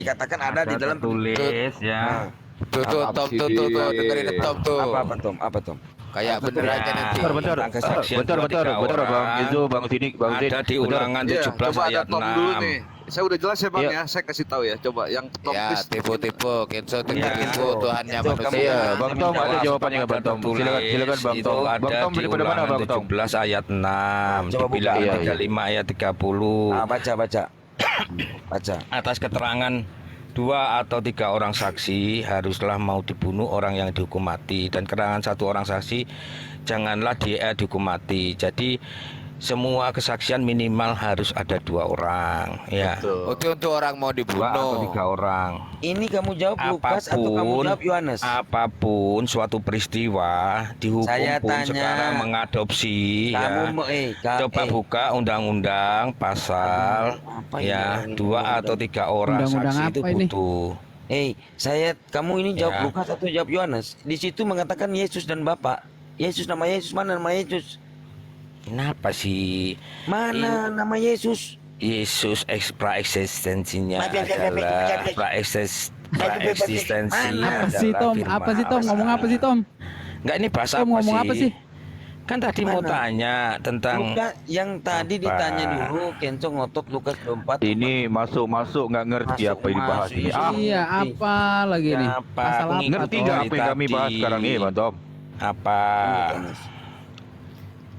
dikatakan ada di dalam tulis ya. Tuh, dengerin Tom tuh. Apa Tom? Kayak bener aja nanti. Bentar, Bang. Itu Bang Sidik, Ada di ulangan 17 coba ada ayat Tom dulu 6. nih. Saya udah jelas ya Bang Iya. ya. Saya kasih tahu ya. Coba yang Tom Ya, please. tipu-tipu, Kenzo tipu-tipu Tuhannya Itu manusia. Iya, Bang Tom ada jawabannya nggak Bang Tom? Silakan Bang Itu Tom. Bang ada Tom di daripada mana ulangan Bang Tom? 17 ayat 6. Coba buka. Dibilang Iya, ada iya. 5 ayat 30. Baca. Atas keterangan 2 atau 3 orang saksi haruslah mau dibunuh orang yang dihukum mati, dan keterangan 1 orang saksi janganlah dia dihukum mati. Jadi semua kesaksian minimal harus ada 2 orang ya. Untuk orang mau 2 atau 3 dibunuh. orang. Ini kamu jawab Lukas atau kamu jawab Yohanes? Apapun suatu peristiwa dihukum Saya pun tanya, sekarang mengadopsi kamu ya. Coba buka undang-undang pasal Apa ya ini? 2 atau 3 orang Undang-undang saksi itu apa ini? butuh. Kamu ini jawab Ya. Lukas atau jawab Yohanes? Di situ mengatakan Yesus dan Bapa. Yesus, nama Yesus mana nama Yesus? Kenapa sih Mana nama Yesus? Yesus praeksistensinya Apa adalah praeksistensinya Apa sih Tom? Apa sih Tom? Ngomong apa sih Tom? Enggak, ini bahasa Tom ngomong apa sih? Kan tadi mau Mana? tanya tentang Lukas yang tadi apa? ditanya dulu, Kenzo ngotot Lukas 24. Ini masuk nggak ngerti Masuk, apa yang dibahas masuk. ini. Iya, apa lagi nih? Siapa? Pasal Aku apa? ngikut Ngerti Tom? nggak apa yang kami bahas Tadi. sekarang ini, Bang Tom? apa?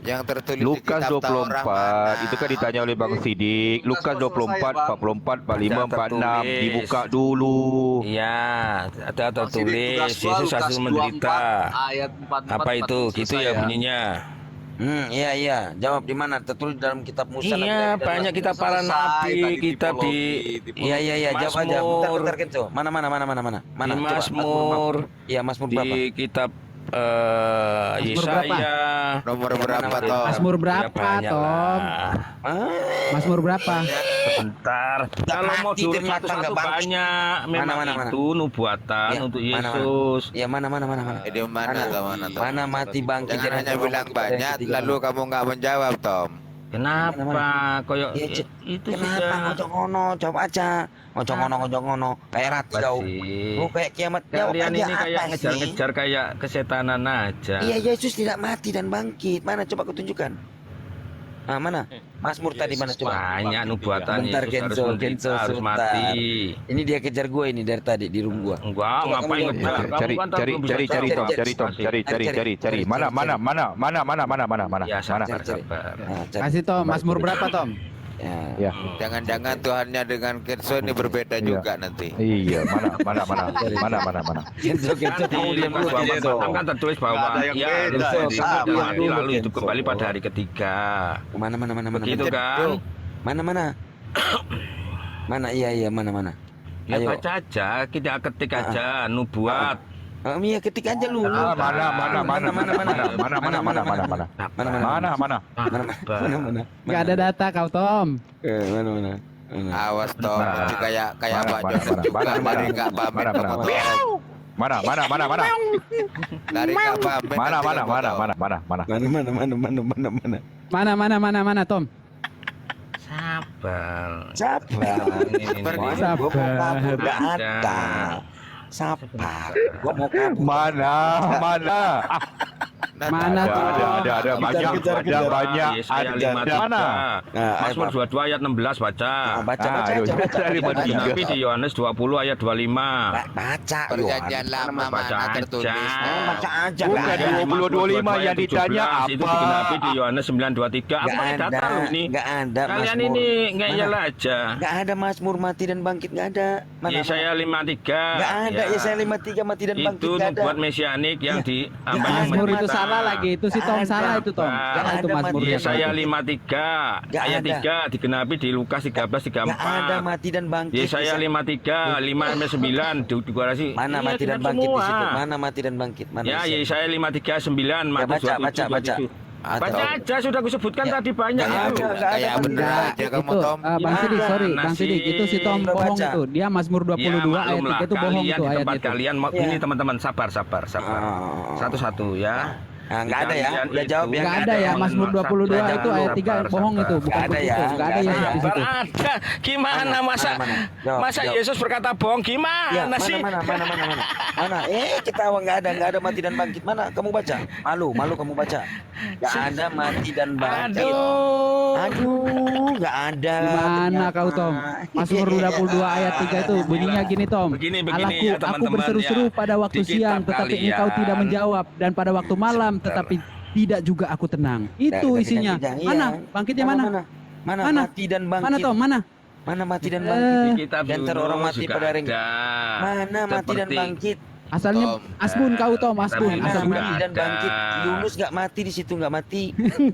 Yang tertulis di Lukas kitab Taurat 24 mana? itu kan ditanya oleh Bang Sidik. Lukas 24, 44, 45, 46 tertulis. dibuka dulu. Iya, ada Bang Sidik, tertulis tugas gua, Yesus Lukas hasil menderita. 24, ayat 44, Apa itu? 46 Gitu selesai ya bunyinya. Iya. Jawab di mana? Tertulis dalam kitab Musa. Iya, banyak kitab para Selesai nabi, tadi kitab di Iya, jawab aja. Mazmur. Bentar Kenzo. Mana? Di Coba, Mazmur, Iya, Mazmur berapa? di kitab Mazmur berapa? Yesaya. Nomor Yang berapa mana? Tom? Mazmur Ya, berapa banyak Tom? lah. Mazmur berapa? Sebentar. Kalau mau mati diurut ternyata, satu-satu nggak bangkit. banyak. Memang Mana? itu nubuatan Iya, untuk mana? Yesus. Iya, mana? Di mana Tom? Mana mati bangkit? Jangan hanya ngomong bilang kepada yang banyak, ketiga. lalu kamu nggak menjawab Tom. Kenapa? Koyok Iya, itu Kenapa sudah ngocok ngono? Jawab aja. Ngocok ngono. Kayak rati apa kau. sih? Oh, kayak kiamat. Jawab Kalian aja, ini kayak apa sih? ngejar-ngejar kayak kesetanan aja. Iya, Yesus tidak mati dan bangkit. Mana coba aku tunjukkan. Mana? Mazmur tadi mana coba? Banyak nubuatan Bentar, Yesus harus Kenzo, menderita, harus sebentar. mati. Ini dia kejar gue ini dari tadi di room gua. Enggak, Coba ngapain kamu ngejar? jawab. Kamu kan Cari belum bisa Tom, jawab. cari. Mana? Ya, sabar, Cari. sabar. Nah, cari. Kasih Tom, Mazmur berapa Tom? Ya. Ya. Jangan-jangan Tuhannya dengan Kenzo ini berbeda Iya. juga nanti. Iya, mana. Kenzo, Kan kamu di diam dulu, Lukas Kenzo. 24 kan tertulis bahwa Nggak ada yang ya beda harus ini. hidup Sabar dan mati, dulu, lalu hidup Kenzo. kembali pada hari ketiga. Mana? Begitu kan? Mana? Iya, mana? Ya Ayo. baca aja, kita ketik aja nubuat. Iya, ketik aja lu. Mana? Gak ada data kau Tom. Mana? Awas Tom, nanti kayak Pak Joseph juga dari nggak pamit sama Tom. Mana? Dari nggak pamit. Mana Tom? Sabar. Sabar. Sabar. Gua mau kabur, nggak ada. Sabar. Gua mau kabur. Mana? Mana Tom? Ada banyak. Yesaya Ada 53. mana? Mazmur 22 ayat 16 baca. Baca Ayo, aja. dari tiga. Tapi di Yohanes 20 ayat 25. Baca. Perjanjian Yohanes. lama Baca mana aja. tertulis? Baca aja. Bukan Nggak ada. 20-25 yang ditanya Itu apa? digenapi di Yohanes 9:23. Aku pakai Nggak data ada. loh ini. Nggak ada. Kalian Mazmur. ini ngeyel aja. Nggak ada Mazmur mati dan bangkit, nggak ada. Yesaya 53. Nggak ada. Ya. Yesaya 53 mati dan bangkit, Itu nggak ada. nubuat mesianik yang Ya. di Mazmur itu menderita. salah lagi. Itu si Tom Nggak salah ada. itu Tom. Nggak Jangan itu ada Mazmurnya. Yesaya 53 Nggak ayat ada. 3 digenapi di Lukas 13:34. Nggak ada mati dan bangkit. Yesaya 53 5-9 dekorasi. Mana Iya, mati dan genap bangkit di semua. situ? Mana mati dan bangkit? Mana? Ya, Yesaya? Yesaya 53:9 Matius baca, 27, baca. 27. Atau- Baca aja, sudah aku sebutkan Ya. tadi banyak Nggak itu. ada. Kayak bener aja kamu Itu Tom. Bang Sidik, sorry Mana Bang Sidik, itu si Tom sih? bohong Baca. itu. Dia Mazmur 22 ayat maklumlah, 3 itu bohong kalian itu di ayat tempat itu. kalian Ya. ini teman-teman sabar. Satu-satu ya. Nah, nggak ada ya. Udah jawab ya. Nggak ada ya, Mazmur 22 itu ayat 3 bohong itu, bukan Nggak ada ya. begitu. Nggak ada Yesus di situ. Ada. Gimana masa Jawab, masa jawab. Yesus berkata bohong Ya, gimana sih? mana? Ketawa nggak ada mati dan bangkit. Mana? Kamu baca? Malu kamu baca. Nggak ada mati dan bangkit. Aduh, nggak ada. Gimana kau Tom? Mazmur 22 ayat 3 itu bunyinya gini Tom. Begini Allahku, ya aku teman-teman berseru-seru ya. pada waktu Di kitab siang, tetapi engkau kalian. tidak menjawab, dan pada waktu malam, tetapi tidak juga aku tenang. Itu Nah, isinya. iya. Mana? Bangkitnya mana? Mana Mana? mati dan bangkit? Mana Tom? Mana? Mana mati dan Eh, bangkit? Kitab Di antara orang Yunus mati juga pada ring. ada. Mana mati dan Seperti- bangkit? Asalnya Tom. Asbun kau Tom, Asbun. Tapi Mana Asbun. nggak mati dan ada. bangkit? Yunus nggak mati di situ, nggak mati.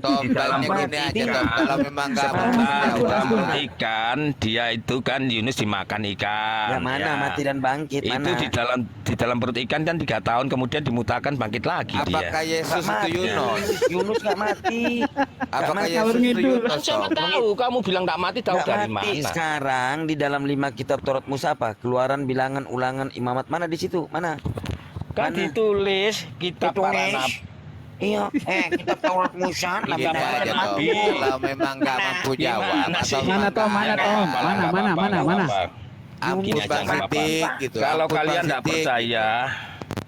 Tom, Di dalam tanya gini aja Tom, kalau memang nggak mau Sekarang jawab. Asbun. Ikan, dia itu kan Yunus dimakan ikan. Ya mana mati dan bangkit? Itu Mana? di dalam perut ikan kan 3 tahun kemudian dimutakan bangkit lagi Apakah dia. Yesus Nggak itu mati. Yunus? Yunus nggak mati. Apakah mati. Yesus itu Ngidul. Yunus Siapa Tom? tahu kamu bilang tak mati tahu Nggak dari mati. mana? Sekarang di dalam 5 kitab Taurat Musa apa? Keluaran, Bilangan, Ulangan, Imamat, mana di situ? Mana? Kan Mana? ditulis kitab para Ditulis. nabi. Iya, kitab Taurat Musa, Gini Nabi aja Tom, Nabi. kalau memang nggak mampu jawab Gimana atau sih? Mana, Tom? Mana, Tom? Mana? ampun Gini aja, Bang nggak apa-apa. Sidik gitu. Kalau ampun, kalian Bang tidak Sidik. percaya,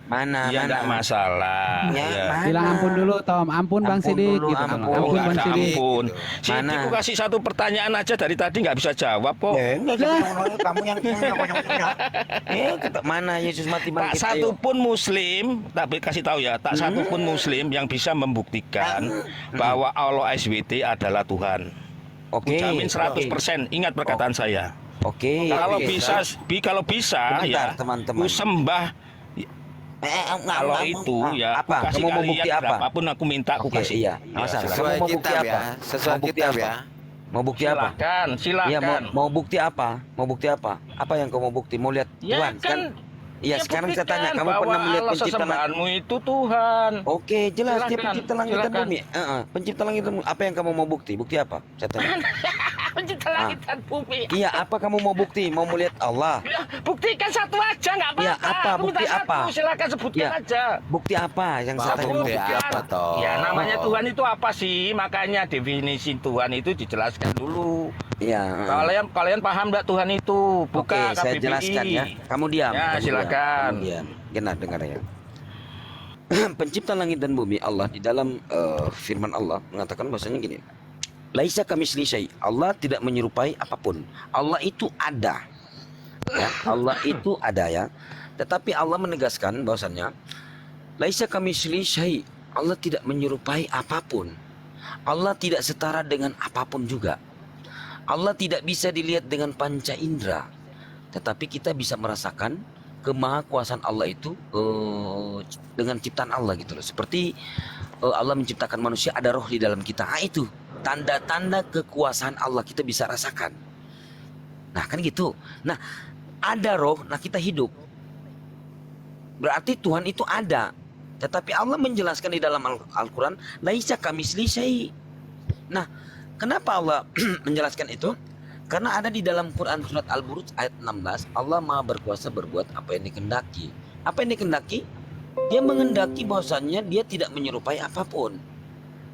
Mana? ya tidak masalah. Ya, Ya. mana? Bilang ampun dulu Tom, ampun Bang Ampun Sidik dulu, gitu. ampun. Oh, Ampun nggak Bang ada Sidik. ampun. Mana? Sidik, ku kasih satu pertanyaan aja dari tadi nggak bisa jawab kok. Kamu yang mana Yesus mati Tak bangkit? satu Ayo. pun Muslim, tapi kasih tahu ya, tak satu pun Muslim yang bisa membuktikan bahwa Allah SWT adalah Tuhan. Oke. Jamin 100%. Ingat perkataan saya. Oke. Kalau oke. kalau bisa Sebentar, ya, teman-teman. ku sembah. Kalau itu ya, aku apa? kasih Kamu mau kalian bukti apa? berapapun aku minta, aku Oke, kasih. iya. Ya, Masalah. silakan. Sesuai Kamu mau bukti kitab apa? ya, sesuai Mau bukti kitab apa? ya. Mau bukti apa? Silakan. Iya, mau bukti apa? Mau bukti apa? Apa yang kau mau bukti? Mau lihat Ya Tuhan kan. Iya, ya sekarang saya tanya, buktikan kamu bahwa pernah melihat Allah pencipta langit? sesembahanmu itu Tuhan. Oke, jelas dia Silakan, pencipta langit dan silakan. bumi. Pencipta langit dan bumi. Apa yang kamu mau bukti? Bukti apa? Saya tanya. Pencipta langit dan bumi. Iya, apa kamu mau bukti? Mau melihat Allah? Ya, buktikan satu aja nggak apa-apa. Ya, apa? Aku minta Bukti satu, apa? Silakan sebutkan Ya. aja. Bukti apa yang Mau saya tanya? bukti apa toh? Ya namanya Tuhan itu apa sih? Makanya definisi Tuhan itu dijelaskan dulu. Iya. Kalian paham nggak Tuhan itu? Oke, Buka saya KBBI. jelaskan ya. Kamu diam. Ya, kamu silakan. Diam. Kamu diam. Dengar ya. Pencipta langit dan bumi Allah di dalam firman Allah mengatakan bahwasanya gini. Laisa kamitsli syai. Allah tidak menyerupai apapun. Allah itu ada. Ya, Allah itu ada ya. Tetapi Allah menegaskan bahwasannya laisa kamitsli syai. Allah tidak menyerupai apapun. Allah tidak setara dengan apapun juga. Allah tidak bisa dilihat dengan panca indera, tetapi kita bisa merasakan kemahakuasaan Allah itu dengan ciptaan Allah gitu loh. Seperti Allah menciptakan manusia, ada roh di dalam kita. Itu tanda-tanda kekuasaan Allah kita bisa rasakan. Nah kan gitu. Nah ada roh, nah kita hidup. Berarti Tuhan itu ada. Tetapi Allah menjelaskan di dalam Al-Quran, laisa kamitsli syai. Nah, kenapa Allah menjelaskan itu? Karena ada di dalam Quran surat Al-Buruj ayat 16, Allah Maha berkuasa berbuat apa yang dikehendaki. Apa yang dikehendaki? Dia menghendaki bahwasannya dia tidak menyerupai apapun.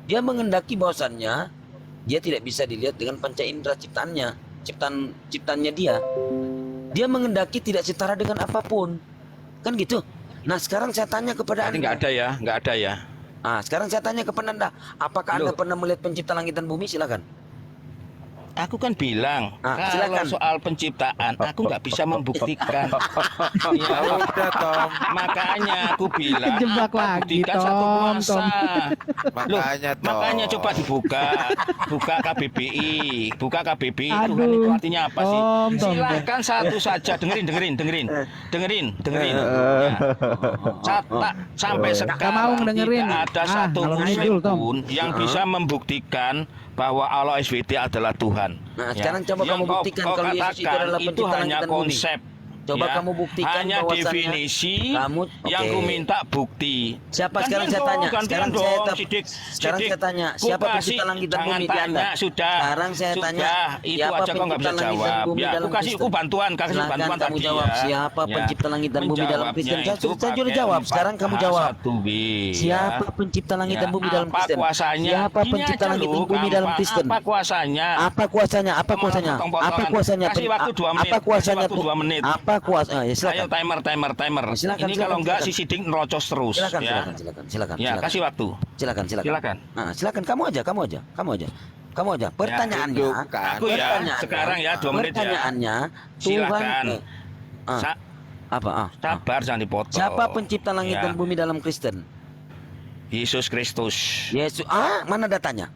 Dia menghendaki bahwasannya dia tidak bisa dilihat dengan panca indera ciptaannya, ciptaannya dia. Dia menghendaki tidak setara dengan apapun. Kan gitu. Nah, sekarang saya tanya kepada Berarti Anda. nggak ada ya. Nah, sekarang saya tanya kepada Anda, apakah Anda pernah melihat pencipta langit dan bumi? Silakan. Aku kan bilang, Ah, kalau silakan. soal penciptaan, aku nggak bisa membuktikan. Ya udah Tom, Makanya aku bilang, Kejebak lagi, buktikan satu Tom, kuasa. Tom. Loh, makanya Tom. makanya coba dibuka, buka KBBI, Tuhan Aduh, itu artinya apa sih? Tom. Silakan satu saja, dengerin. Ya. Sampai sekarang mau dengerin. tidak ada satu ngalor muslim ngidul, Tom. pun yang bisa membuktikan bahwa Allah SWT adalah Tuhan. Nah, sekarang coba Yang kamu buktikan kau kalau Yesus itu katakan adalah itu pencipta langit hanya dan bumi. konsep. Coba ya. kamu buktikan Hanya bahwasannya definisi kamu- yang oke. ku minta bukti. Siapa sekarang saya tanya? Sekarang saya tanya, siapa pencipta langit dan bumi di Anda? Sudah. Sekarang saya tanya, Itu siapa aja kok nggak bisa pencipta langit dan jawab. bumi Ya, dalam aku kasih Kristen? bantuan, kasih Silakan bantuan kamu tadi jawab, ya. siapa Ya. pencipta langit dan bumi dalam Kristen? Menjawabnya itu Saya sudah pakai jawab, sekarang kamu jawab. 4H1B, Siapa ya. pencipta langit Ya, dan bumi dalam apa Kristen? kuasanya? Siapa Gini pencipta aja langit dan loh, bumi dalam gampang. Kristen? Apa kuasanya? Apa kuasanya? Apa kuasanya? Potong-potongan. Apa kuasanya? Kasih waktu 2 menit. Apa kuasanya? Kasih waktu 2 menit. Apa kuasa? Ya, Ayo silakan. timer. Silakan, Ini silakan, kalau enggak silakan. si Sidik nerocos terus Silakan, ya. silakan. Ya, kasih waktu. Silakan. Silakan. Nah, silakan kamu aja. Pertanyaannya, tunjukkan. Aku ya, pertanyaannya- sekarang ya 2 menit ya. Pertanyaannya, Silakan. ah, Sa- apa? Sabar jangan dipotong. Siapa pencipta langit Ya. dan bumi dalam Kristen? Yesus Kristus. Yesus. Mana datanya?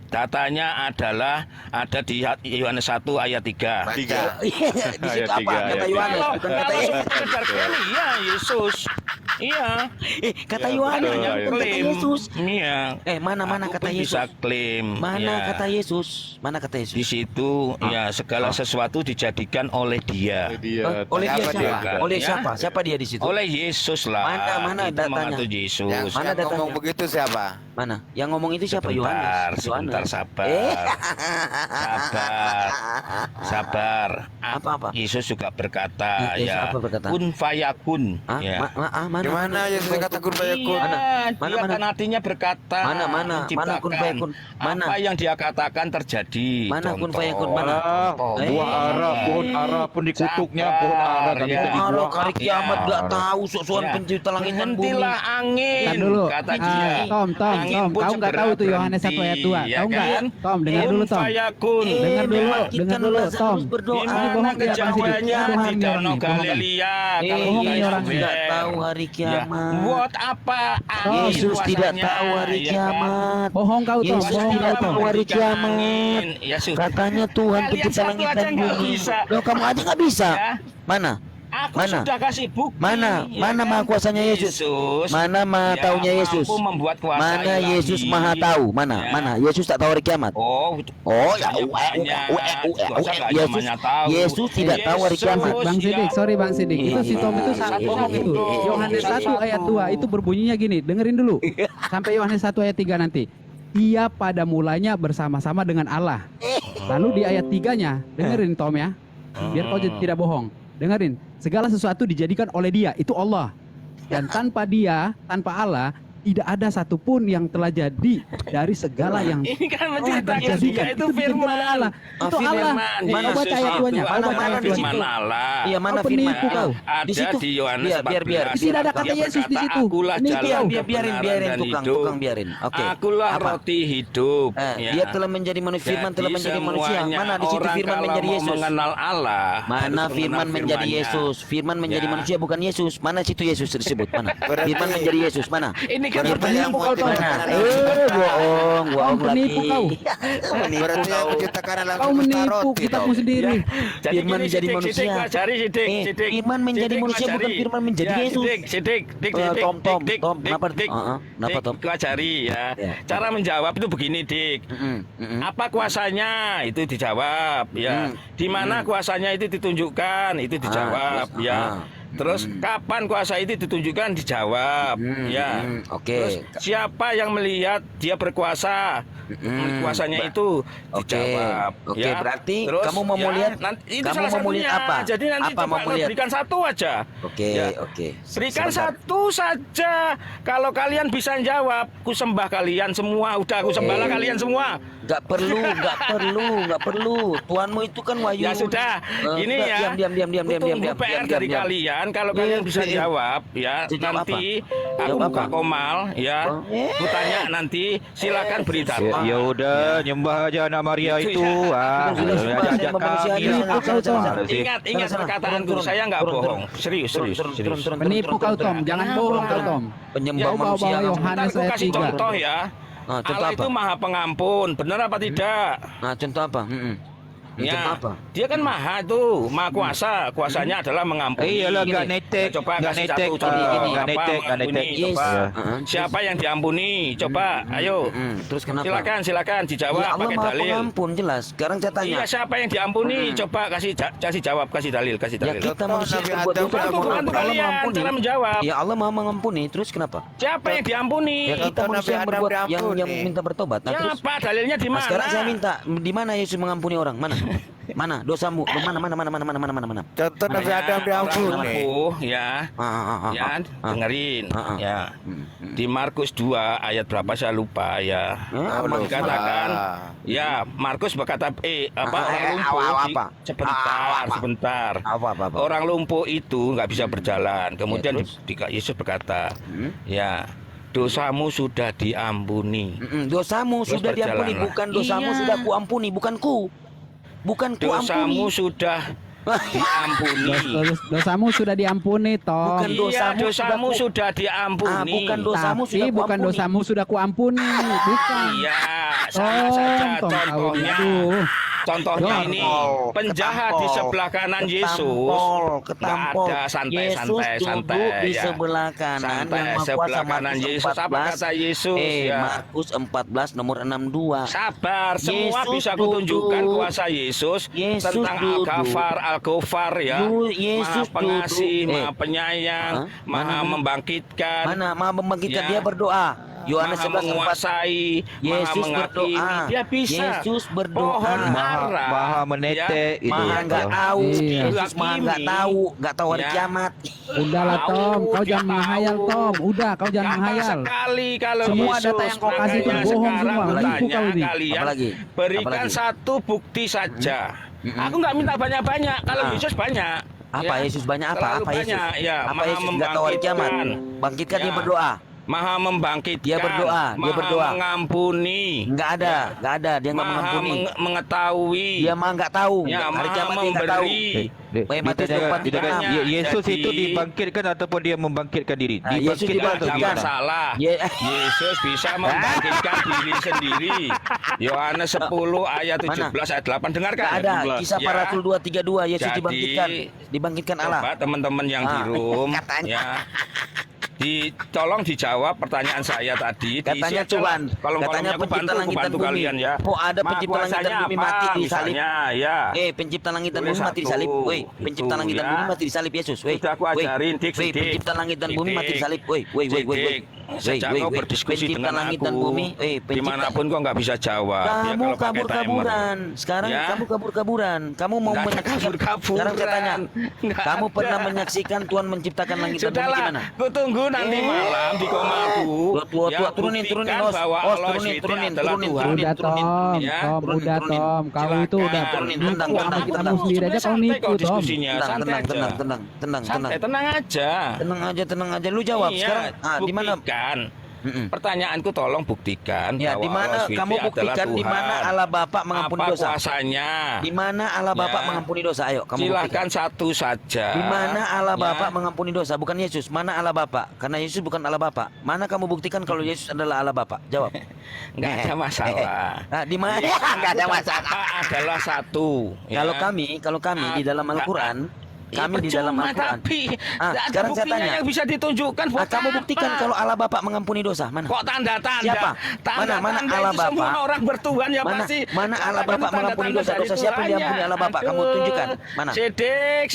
Datanya adalah ada di Yohanes 1 ayat 3. Baca. Di situ Ayat apa? 3, Kata ayat Yohanes, Kalau bukan kata Yesus. sekedar klaim, iya Yesus. Iya. Kata Ya, Yohanes, betul, bukan ya. kata Klaim. Yesus. Iya. Mana Aku kata pun Yesus? bisa klaim. Mana ya. kata Yesus? Mana kata Di Yesus? situ ya segala sesuatu dijadikan oleh Dia. Oleh dia Siapa siapa? dia? Oleh Ya. siapa? Siapa dia di situ? Oleh Yesus lah. Mana Itu datanya? mengatur Yesus. Yang Mana yang ngomong datanya? begitu siapa? Mana? Yang ngomong itu siapa? Yohanes. Sebentar, Yohanes. sabar. Sabar. Apa-apa? Yesus juga berkata Yesus ya. apa berkata? Kun fayakun. Ah, Ya. mana? Gimana Yesus kata kun fayakun? Iya, Mana? dia Mana? kan artinya berkata. Mana menciptakan. kun fayakun? Mana? Apa yang dia katakan terjadi. Mana kun Contoh. fayakun? Mana? Buah ara, pohon ara pun dikutuknya, pohon ara tapi Ya. jadi Kalau buah hari kiamat ara. gak tahu sok-sokan Ya. pencipta langit dan bumi. Hentilah angin. Kan dulu. Kata Ah, dia. Tom, Angin pun kau nggak segera tahu tuh Yohanes 1 ayat 2. berhenti, ya Tahu nggak? kan? Tom, dengar dulu Tom. Kun fayakun. Dengar dulu, memang kita dengar dulu harus Tom. berdoa. Ini Gimana bohong dia, Bang Sidik. kejauhannya Bohong di nih Danau orang nih, bohong. Galilea. Kalau bohong kita nih orang Yesus nih. Tidak tahu hari Ya. kiamat. Buat apa? Yesus Angin tidak kuasanya, tahu hari ya kan? kiamat. Bohong kau Tom, Yesus bohong tidak kau Tom. tahu hari kiamat. Angin. Ya sudah. Katanya Tuhan Kalian pencipta satu langit aja dan nggak bumi. bisa. Loh, kamu aja nggak bisa. Ya. Mana? Aku Mana? sudah kasih bukti. Mana? ya Mana kan? maha kuasanya Yesus? Mana maha taunya Yesus? Mampu membuat kuasa Mana ilahi. Yesus maha tahu? Mana? Ya. Mana? Yesus tak tahu hari kiamat. Oh, Ya, Yesus tidak tahu hari kiamat. Bang Sidik, sorry Bang Sidik. Itu si Tom itu sangat Iya. bohong itu. Yohanes 1 ayat 2 itu berbunyinya gini, dengerin dulu. Sampai Yohanes 1 ayat 3 nanti. Ia pada mulanya bersama-sama dengan Allah. Lalu di ayat 3-nya, dengerin Tom ya. Biar kau tidak bohong. Dengerin, segala sesuatu dijadikan oleh Dia, itu Allah. Dan tanpa Dia, tanpa Allah, tidak ada satupun yang telah jadi dari segala yang Ini kan telah menceritakan dijadikan. itu Itu dijadikan firman. oleh Allah. Itu firman. Allah. Mana Kau baca ayat 2-nya. Kau baca ayat di 2-nya. situ? Allah. Iya, mana Kau firman? penipu kau. Ada Di situ. di Yohanes Biar. 14. Tidak ada kata Dia Yesus di berkata, situ. Akulah Ini jalan, kau. Biarin kebenaran dan tukang hidup. biarin. Oke. Akulah Apa? roti hidup. Ya. Dia telah menjadi manusia, firman telah Jadi menjadi manusia. semuanya Mana di situ orang firman kalau menjadi mau Yesus? mengenal Allah, Mana harus firman mengenal menjadi firman-Nya. Yesus? Firman menjadi Ya. manusia bukan Yesus. Mana situ Yesus disebut? Mana? Berarti- Firman menjadi Yesus mana? Ini kan Firman yang Penipu kau Tom. mana? Bohong lagi. Penipu kau. Berarti yang menciptakan langsung Kau menipu roti kitabmu dong. sendiri. Jadi Firman gini, menjadi Sidik, manusia. Sidik, pelajari, Sidik, Eh, Sidik. firman menjadi Sidik, manusia, bukan pelajari. firman menjadi Ya, Yesus. Sidik, Sidik, Dik, Eh, Dik, Tom, Dik, Tom, Dik, kenapa? Dik, Kenapa, Dik, Tom? pelajari ya. Ya. Cara menjawab itu begini, Dik. Apa kuasanya itu dijawab ya. Di mana kuasanya itu ditunjukkan itu dijawab terus, ya. Terus kapan kuasa itu ditunjukkan dijawab ya. Oke. Terus siapa yang melihat dia berkuasa? Kuasanya itu dijawab. Oke, ya. berarti Terus, kamu mau ya, melihat nanti, itu kamu salah mau melihat satunya. apa? Jadi nanti Apa coba mau melihat? berikan satu aja. Oke, Ya. oke. Berikan Sebentar. satu saja. Kalau kalian bisa jawab, ku sembah kalian semua. Udah aku sembahlah kalian semua. Gak perlu. Tuanmu itu kan wahyu. Ya sudah, ini ya. Diam. Ku tunggu PR dari kalian. Kalau kalian bisa jawab, ya Jawab nanti apa? aku Jawab buka apa? komal, ya. Ku tanya nanti, silakan beri data. Ya udah, nyembah aja anak Maria Itu itu. ya. Ajak kami. Ingat perkataan guru saya nggak bohong. Serius. Penipu kau Tom, jangan bohong kau Tom. Penyembah Kau manusia. bawa kamu. Yohanes Ntar aku ayat kasih 3. contoh ya. Contoh Allah apa? itu maha pengampun, benar apa tidak? Contoh apa? Ya, apa? dia kan maha tuh, maha kuasa. Kuasanya adalah mengampuni. Iyalah, Gini. gak netek. Coba Gak kasih netek. satu contoh. Gak Apa netek, gak netek. mengampuni? Yes. Coba. Heeh. Siapa yang diampuni? Coba, ayo. Terus kenapa? Silakan dijawab Ya Allah pakai Maha dalil. Pengampun jelas. Sekarang saya tanya. Iya, siapa yang diampuni? Coba kasih jawab, kasih dalil. Ya kita Contoh manusia Nabi berbuat Adam dosa. kan Aku bantu Allah kalian mengampuni. cara menjawab. Ya Allah Maha mengampuni. Terus kenapa? Siapa yang diampuni? Ya kita Contoh manusia Nabi yang Adam berbuat yang diampuni. minta bertobat. Nah, Ya terus apa dalilnya di nah, mana? sekarang saya minta di mana Yesus mengampuni orang? Mana? Mana dosamu? Mana? Contoh Nabi Makanya Adam orang diampuni. lumpuh, ya. Ya, dengerin. Ya. Di Markus 2 ayat berapa saya lupa ya. Dikatakan ya Markus berkata orang lumpuh apa? sebentar. Apa? Orang lumpuh itu nggak bisa berjalan. Kemudian Yesus berkata, ya dosamu sudah diampuni. Dosamu Terus sudah diampuni, berjalanlah. bukan dosamu Iya. sudah kuampuni, bukan ku ampuni. Dosamu sudah diampuni. Dosamu sudah diampuni, Tom. Bukan Iya, dosamu dosamu sudah diampuni. bukan dosamu Tapi sudah bukan kuampuni. dosamu sudah kuampuni, bukan. Iya, sama saja Tom, tahu contohnya. gitu. Contohnya Tom. ini penjahat di sebelah kanan Yesus. Ketampol. Nggak ada santai, Yesus santai, duduk santai, di ya. sebelah kanan Santai, yang Maha sebelah Kuasa. kanan Markus Yesus. Apa 14. kata Yesus? Ya. Markus 14 nomor 62. Sabar, semua Yesus bisa kutunjukkan duduk. kuasa Yesus, Yesus tentang duduk. Al-Ghafar ya. Yesus Maha pengasih, duduk. Maha penyayang, Maha membangkitkan, Mana Maha membangkitkan, Ya. dia berdoa. Yohanes Maha 11:4. menguasai, Maha Yesus menghakimi. berdoa. Dia bisa. Yesus berdoa. Pohon Maha- ara. Maha menetek gitu Maha ya. nggak tahu, Iya. Yesus Maha nggak tahu hari Ya. kiamat. Udahlah, Tahu, Tom. Kau dia jangan menghayal, tahu. Tom. Udah, kau jangan Gampang menghayal. sekali kalau Semua Yesus. data yang kau kasih itu Makanya bohong sekarang semua. bertanya Nipu kau ini. kalian, Apalagi? berikan Apalagi? satu bukti saja. Aku nggak minta banyak-banyak. Kalau Yesus banyak. Apa Ya. Yesus banyak apa? Terlalu Apa Yesus? banyak, ya. Apa Maha Yesus nggak tahu hari kiamat? membangkitkan. Bangkitkan dia Ya. berdoa. Maha membangkitkan. Dia berdoa, dia Maha berdoa. mengampuni. Nggak ada, dia nggak Maha mengampuni. mengetahui. Dia mah nggak tahu. Ya, Hari Maha kiamat dia nggak tahu. memberi. Matius 4:36. Yesus Jadi- itu dibangkitkan ataupun dia membangkitkan diri? Ah, Yesus Dibangkitkan atau Tidak ada dibangkitkan. gimana? masalah. Ye- Yesus bisa membangkitkan diri sendiri. Yohanes 10 ayat Mana? 17 ayat 8 dengarkan. Nggak ada. Kisah Ya. para Rasul 2:32. Yesus Jadi, dibangkitkan Allah. Coba teman-teman yang di room Katanya. ya. Tolong dijawab pertanyaan saya tadi. Katanya Diisi aja Tuhan, lah. Kolom-kolomnya katanya aku pencipta bantu, langit dan bumi. kalian ya. Oh, ada Maha pencipta langit dan kuasanya bumi apa? mati disalib. Misalnya, ya. Pencipta langit dan Tulis bumi mati satu. disalib. Pencipta Itu, langit dan ya. bumi mati disalib Yesus. Sudah aku ajarin, Dik, Dik. Pencipta langit dan bumi mati Dik. disalib. Dik, sejak kau berdiskusi Pencipta dengan langit aku, dan bumi. dimanapun kau nggak bisa jawab. Ya, Kamu kalau pakai kabur-kaburan. timer. Sekarang Ya. kamu kabur-kaburan. Kamu mau Nggak ada menyaksikan. kabur-kaburan. Sekarang saya tanya. Nggak Kamu ada. pernah menyaksikan Tuhan menciptakan langit dan bumi Sudahlah, gimana? ku tunggu nanti malam di komaku. Tua, Ya, turunin, buktikan host. bahwa Host, Allah turunin, itu turunin, adalah turunin, Tuhan. turunin. Udah, Tom. Ya. Tom, Turunin, udah, turunin. Tom. Kau itu Silakan. udah Turunin, nipu tendang, sama tendang, kita tendang. sendiri aja kau Santai nipu, kau Tom. diskusinya, santai aja. Tenang. Santai, tenang aja. Tenang aja. Lu jawab Iya, sekarang. Di mana? buktikan. Pertanyaanku tolong buktikan Ya, bahwa di mana Allah SWT kamu buktikan adalah di mana Tuhan. Allah Bapa mengampuni Apa dosa? kuasanya? Di mana Allah Bapa Ya. mengampuni dosa? Ayo, kamu buktikan. Silakan satu saja. Di mana Allah Ya. Bapa mengampuni dosa? Bukan Yesus. Mana Allah Bapa? Karena Yesus bukan Allah Bapa. Mana kamu buktikan kalau Yesus adalah Allah Bapa? Jawab. Nggak ada masalah. Nah, di mana? Nggak ada masalah. Apa adalah satu. ya. Kalau kami di dalam Al-Quran, kami di dalam percuma, Al-Quran. Tapi Ah, ada sekarang saya buktinya tanya. yang bisa ditunjukkan. Buat Kamu buktikan apa? kalau Allah Bapa mengampuni dosa. Mana? Kok tanda-tanda? Siapa? Tanda-tanda Mana itu Allah Bapa? semua orang bertuhan ya Mana- pasti. mana Allah Karena Bapa itu mengampuni tanda-tanda dosa-dosa? dari Siapa yang diampuni Tuhannya. Allah Bapa? Kamu Aduh. tunjukkan. Mana? Sidik.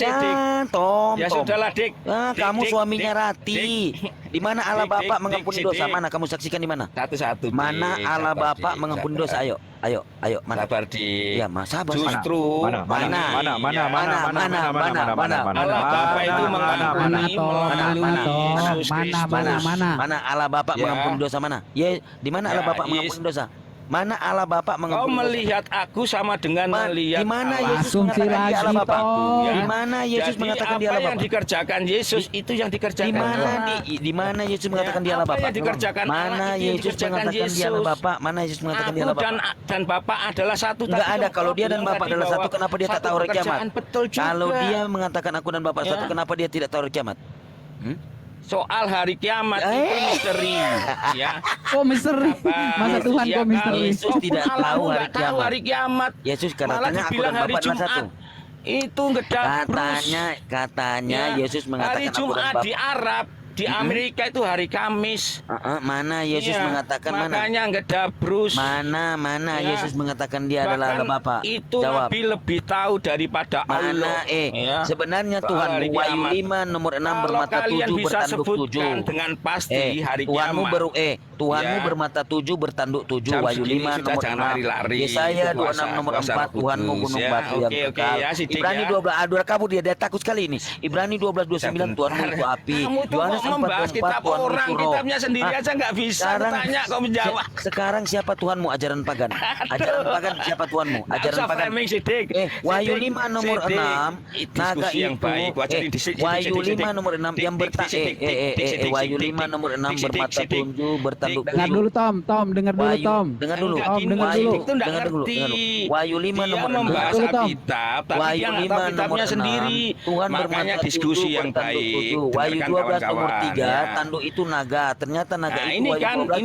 Tom. Ya sudahlah, Dik. Dik, Kamu Dik, suaminya Dik, Rati. Dik. Di mana Allah Dik, Bapa Dik, mengampuni Dik, dosa? Dik. Mana kamu saksikan di mana? Satu-satu. Mana Dik. Allah Sabar, Bapa Dik. mengampuni Sabar. dosa? Ayo, mana? Sabar, Dik. Ya, Mas, sabar. Justru Mana? Allah Bapa itu mengampuni Mana, melalui Tom? Yesus Kristus. Mana? Allah Bapa Ya. mengampuni dosa mana? Di mana Allah Ya, Bapa mengampuni dosa? Mana Allah Bapa Kau mengampuni dosa? melihat aku sama dengan melihat Di mana Allah. Yesus Asumsi mengatakan dia lagi, Allah Bapa? Tom. Di mana Yesus Jadi mengatakan dia apa Allah yang Bapa? dikerjakan Yesus itu yang dikerjakan Di mana Allah. di mana Yesus mengatakan dia Allah apa Bapa? yang dikerjakan Allah, Mana itu yang Yesus dikerjakan mengatakan dia Allah Yesus. Bapa? Mana Yesus mengatakan dia Aku Allah Bapa? dan Bapa adalah satu. Enggak tapi ada. yang Kalau kau dia dan bilang Bapa tadi adalah satu, bahwa kenapa dia tak satu tahu hari kiamat? pekerjaan, betul juga. Kalau dia mengatakan aku dan Bapa Ya. satu, kenapa dia tidak tahu hari kiamat? soal hari kiamat itu misteri ya. Oh misteri. Masa Tuhan Ya kok kan? misteri? Yesus tidak Allah tahu hari nggak tahu kiamat. hari kiamat. Yesus Malah katanya aku dibilang dan hari Bapa adalah Jumat. satu. Itu ngedap Katanya Ya, Yesus hari mengatakan aku dan Jumat Bapa. di Arab, di Amerika itu hari Kamis. Mana Yesus Iya, mengatakan mana? makanya ngedabrus. Mana Ya. Yesus mengatakan dia adalah Bahkan Allah Bapa. itu Jawab. Nabi lebih tahu daripada Allah. Mana Ya. sebenarnya Soal Tuhan hari Wahyu kiamat. 5 nomor 6 Kalau bermata kalian 7 bisa bertanduk 7. sebutkan dengan pasti hari Tuhanmu kiamat. Tuhanmu Ya. bermata 7 bertanduk 7 Jam Wahyu segini 5 sudah nomor jangan 6. lari-lari. Yesaya Itu puasa, 26 nomor puasa 4 Tuhanmu kudus, gunung ya. batu yang Oke, kekal. ya, Sidik, Ibrani ya. 12 aduh kabur dia takut sekali ini. Ibrani 12:29 Tuhanmu itu api. Kamu tuh Yohanes kok membahas 4:24 kitab Tuhanmu orang, itu roh. kitabnya sendiri aja nggak bisa. Tanya kok menjawab. Sekarang siapa Tuhanmu? Ajaran pagan. Ajaran pagan siapa Tuhanmu? Ajaran Usah pagan. framing, Sidik. Wahyu Sidik, 5 nomor Sidik. 6 naga Diskusi yang itu baik. Wajarin Sidik, Wahyu Sidik, 5 Sidik. nomor 6 yang Wahyu 5 nomor 6 bermata 7 bertanduk Dengar 7. dulu Tom, dengar dulu Tom. Dengar dulu. Enggak, Tom, gini, dengar Sidik dulu. itu nggak Dengar dulu, ngerti. dengar dulu. Wahyu 5 Dia nomor 6 membahas Dulu, Tom. Alkitab, tapi Wahyu dia nggak 5 tahu nomor kitabnya 6 sendiri. Tuhan Makanya bermata diskusi 7 yang bertanduk baik. 7. Wahyu Dengarkan 12 nomor kawan-kawan, 3 ya. tanduk itu naga. Ternyata naga Nah itu ini Wahyu kan 12 nomor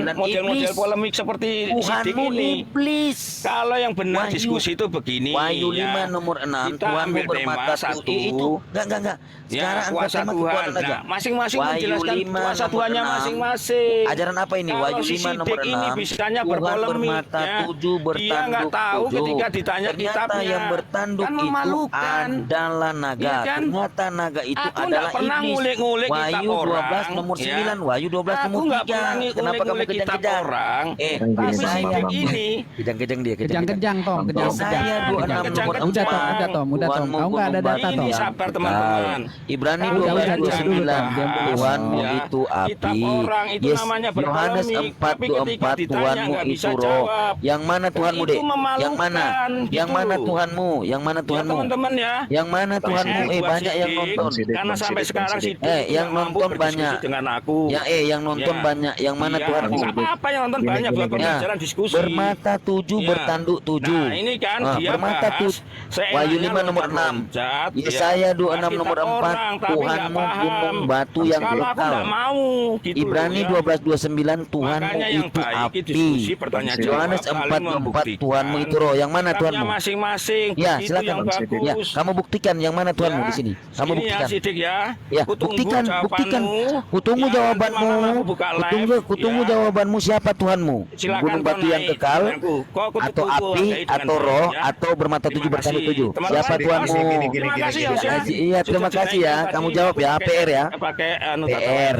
9 model-model iblis. polemik seperti Sidik Tuhanmu ini. iblis. Kalau yang benar Wahyu- diskusi itu begini. Wahyu 5 ya. nomor 6 Kita Tuhanmu ambil tema bermata satu. itu enggak. Sekarang Ya, angkat kuasa tema Tuhan. kekuatan aja. Nah, masing-masing Wahyu menjelaskan 5 kuasa nomor Tuhannya 6. masing-masing. Ajaran apa ini? Kalau Wahyu si 5 nomor Sidik ini 6 bisanya Tuhan berpolemik, bermata ya. 7 bertanduk Dia nggak tahu 7. ketika ditanya Ternyata kitabnya. yang bertanduk Kan itu memalukan. adalah naga. Iya kan? Ternyata naga itu Aku nggak adalah pernah iblis. ngulik-ngulik kitab Wahyu 12 orang, nomor ya. 9 Wahyu 12 Aku nomor nggak 3. pernah Kenapa kamu ngulik-ngulik kitab kejang-kejang? orang. Tapi saya Sidik ini kejang-kejang dia Kejang-kejang Tom, kejang-kejang. Saya 26 nomor Kejang-kejang. 4. Udah Tom. Tuhanmu Kau nggak ada gunung data batu Tom. Ini yang sabar, kekal. teman-teman. Ibrani Udah, 12:29 diam dulu. Tuhanmu Ya. itu Kitab api. orang itu namanya Yohanes berpolemik, 4:24 tapi ketika ditanya Tuhanmu nggak itu bisa roh. jawab. Yang mana Tuhanmu, Itu Dek? Yang mana? memalukan, Yang gitu mana loh. Tuhanmu? Yang mana Ya Tuhanmu? teman-teman ya. Yang mana Tuhanmu? Buat Banyak yang Sidik, nonton. Karena sampai sekarang Sidik yang nggak mampu nonton berdiskusi banyak. dengan aku. Yang nonton Ya. banyak. Yang mana Iya, Tuhanmu? nggak apa-apa yang nonton banyak buat pembelajaran diskusi. Bermata 7 Ya. bertanduk 7. Nah ini kan dia bermata bahas 7. seenaknya Wahyu 5 nomor 6. loncat-loncat, Yesaya 26 Kitab nomor 4. orang, tapi nggak Tuhanmu paham. gunung batu yang Kalau aku kekal. nggak mau gitu Ibrani loh, ya. 12:29 Tuhanmu Makanya yang itu baik api. diskusi, pertanyaan jawab, Yohanes saling 4:4 membuktikan. Tuhanmu itu roh. Yang mana Kitabnya Tuhanmu? masing-masing. Ya, Begitu silakan. yang bagus. Ya, kamu buktikan yang mana Tuhanmu Ya, di sini. Kamu sini buktikan. ya Sidik ya. Ya, Kutunggu buktikan. jawabanmu. Kutunggu Ya, jawabanmu. nanti malam aku buka live, Kutunggu ya. jawabanmu siapa Tuhanmu? Silakan Gunung batu kau yang naik kekal denganku. Kau kutu- atau kutu api hargai dengan atau baik, roh ya. atau bermata 7 Terima bertanduk kasih. 7. Teman-teman, Siapa Tuhanmu? Terima kasih ya, Ya, Mas. iya, terima Sudah kasih ya. dinaikkan Kamu tadi, jawab ya, pakai- PR ya. Pakai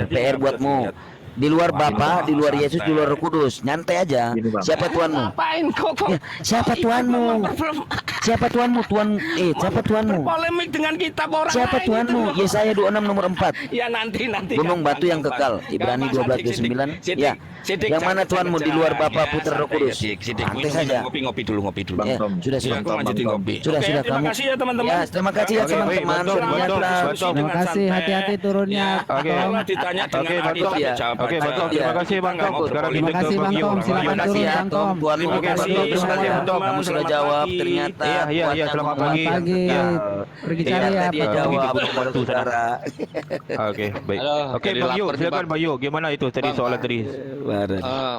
PR buatmu. Di luar Bapa, di luar Yesus, di luar Roh Kudus. Nyantai aja. Siapa Tuhanmu? Ngapain kok? Ya, siapa Tuhanmu? Siapa Tuhanmu? Siapa Tuhanmu? Polemik dengan kitab orang Siapa lain Tuhanmu? itu loh. Yesaya 26 nomor 4. Ya nanti Gunung batu yang kekal. Ibrani 12:29. Ya. Yang mana Tuhanmu di luar Bapa, Putra, Roh Kudus? Santai saja. Ngopi dulu. Ya, sudah. Ya, aku lanjutin ngopi. Sudah Oke, terima kamu. kasih ya teman-teman. Ya, terima kasih ya Oke, teman-teman. baik, Ternyata bantu. Terima kasih, hati-hati turunnya. Oke. Tom. Kalau ditanya dengan Oke, hati, Bang Tom. ya jawab Oke, aja. Bang Tom. Terima kasih, Bang Tom. Sekarang Terima kita kasih, ke Bang Bang Tom. Yo. Silakan Terima kasih turun, ya Bang Tom. Tuhanmu Terima kasih. memberkati Terima kasih, semuanya. Bang Tom. Kamu sudah Selamat jawab pagi. ternyata. Iya, Tuhannya selamat ngomong pagi. Pagi. Ya. Pergi Ternyata cari apa? dia Tom? jawab Bang nomor Batu sana. saudara. Oke, baik. Halo, Oke, jadi Bang Yo, lapar nih, silakan Bang. Bang Yo. Gimana itu tadi Bang, soalan tadi?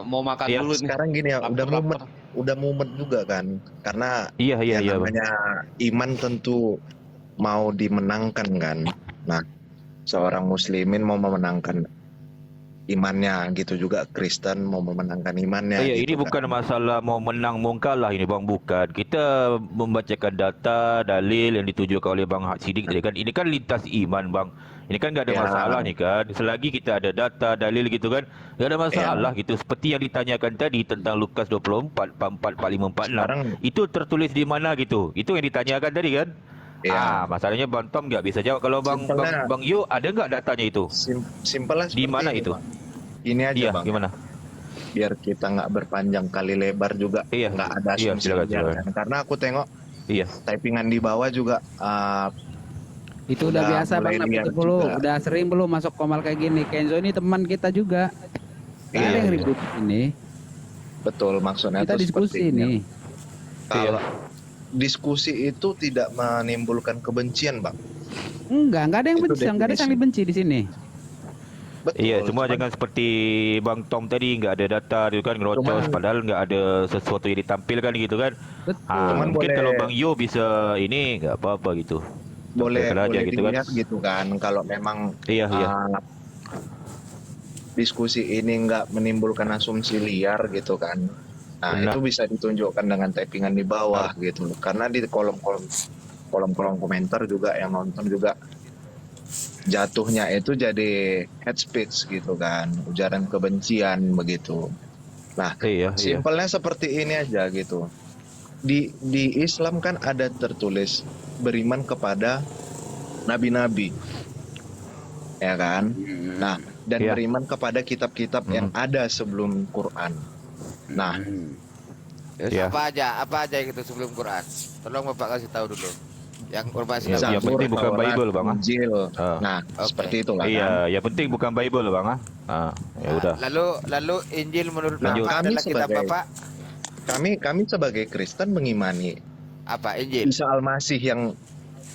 Mau makan Iya. dulu nih. Sekarang gini ya, udah Lapar. mumet juga kan, karena Iya, yang Bang. namanya iman tentu mau dimenangkan kan. Nah, seorang muslimin mau memenangkan imannya, gitu juga Kristen mau memenangkan imannya. Iya, gitu ini bukan kan. masalah mau menang mau kalah ini Bang, bukan. Kita membacakan data, dalil yang ditujukan oleh Bang Sidik tadi kan. Ini kan lintas iman Bang. Ini kan nggak ada Ya. masalah nih kan. Selagi kita ada data, dalil gitu kan, nggak ada masalah gitu. Seperti yang ditanyakan tadi tentang Lukas 24, 44, 45, 46. Sekarang Itu tertulis di mana gitu? Itu yang ditanyakan tadi kan? ya Masalahnya Bang Tom nggak bisa jawab. Kalau Bang Simpelnya- Bang Yo ada nggak datanya itu? simpelnya Di seperti mana ini, itu? Bang. Ini aja Iya, Bang, gimana? biar kita nggak berpanjang kali lebar juga, Iya, nggak ada iya, asumsi silakan, aja silakan. kan. Karena aku tengok Iya. typingan di bawah juga Itu udah Udah biasa Bang mulai lihat Napiti juga. Udah sering belum masuk komal kayak gini. Kenzo ini teman kita juga. Gak ada Iya. yang ribut ini. betul maksudnya Kita tuh diskusi seperti ini. nih. Kalau diskusi itu tidak menimbulkan kebencian, Bang. Enggak ada yang Itu benci, enggak ada yang definisi. dibenci di sini. Betul. Iya, cuma Cuman- jangan seperti Bang Tom tadi nggak ada data dia kan ngerocos Cuman- padahal nggak ada sesuatu yang ditampilkan gitu kan. Betul. Cuman Mungkin boleh- kalau Bang Yo bisa ini nggak apa-apa gitu. boleh Tampilkan aja boleh gitu kan. dilihat gitu kan kalau memang Iya, iya. diskusi ini nggak menimbulkan asumsi liar gitu kan. Nah, Benar. itu bisa ditunjukkan dengan tappingan di bawah gitu. Karena di kolom-kolom komentar juga yang nonton juga jatuhnya itu jadi hate speech gitu kan, ujaran kebencian begitu. Nah, Iya, iya. simpelnya seperti ini aja gitu. Di Islam kan ada tertulis beriman kepada nabi-nabi, ya kan? Nah, dan Iya. beriman kepada kitab-kitab yang ada sebelum Quran. Nah, Iya. Apa aja gitu sebelum Quran? Tolong Bapak kasih tahu dulu. Yang informasi Ya, yang yang penting bukan Taurat, Bible, Bang, ah. Injil. Ah. Nah, Oke. seperti itulah kan. Iya, yang penting bukan Bible Bang ah. Ya udah. Lalu Injil menurut Lanjut. Bapak Kami adalah kitab sebagai- Bapak Kami sebagai Kristen mengimani apa? Injil. Isa Al-Masih yang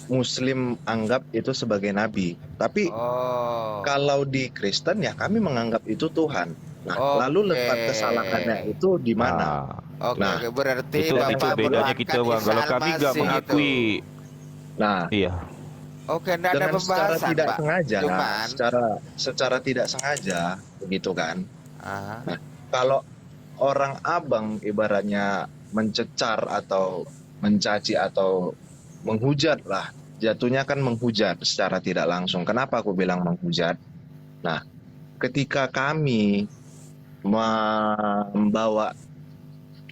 Muslim anggap itu sebagai nabi. Tapi Oh. kalau di Kristen ya kami menganggap itu Tuhan. Nah, Oke. lalu letak kesalahannya itu di mana? Oke, Nah, oke. Berarti itu Bapak bedanya menuhankan kita Bang. Isa Kalau kami nggak Al-Masih mengakui itu. Nah, iya. Oke, enggak ada dengan secara pembahasan, tidak Pak. sengaja, Cuman secara tidak sengaja begitu kan. Aha. Kalau orang abang ibaratnya mencecar atau mencaci atau menghujat lah, jatuhnya kan menghujat secara tidak langsung. Kenapa aku bilang menghujat? Nah, ketika kami membawa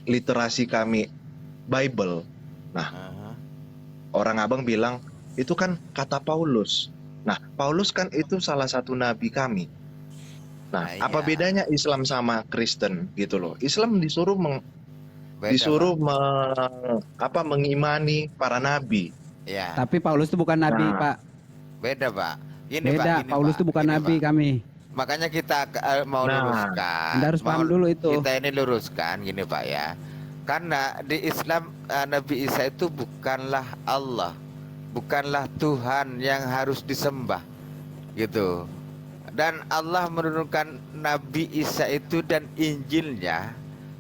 literasi kami Bible, Aha. orang abang bilang itu kan kata Paulus. Nah, Paulus kan itu salah satu nabi kami. Nah, Nah, apa iya. bedanya Islam sama Kristen gitu loh? Islam disuruh Beda, mengimani para nabi. Pak. Ya, Tapi Paulus itu bukan nabi, Nah. Pak. beda, Pak. Gini, Pak, Beda, gini, Paulus Pak. itu bukan Gini, nabi Pak. kami. Makanya kita mau Nah, luruskan. Anda harus paham dulu itu. Kita ini luruskan gini Pak ya. Karena di Islam Nabi Isa itu bukanlah Allah, bukanlah Tuhan yang harus disembah, gitu. Dan Allah menurunkan Nabi Isa itu dan Injilnya,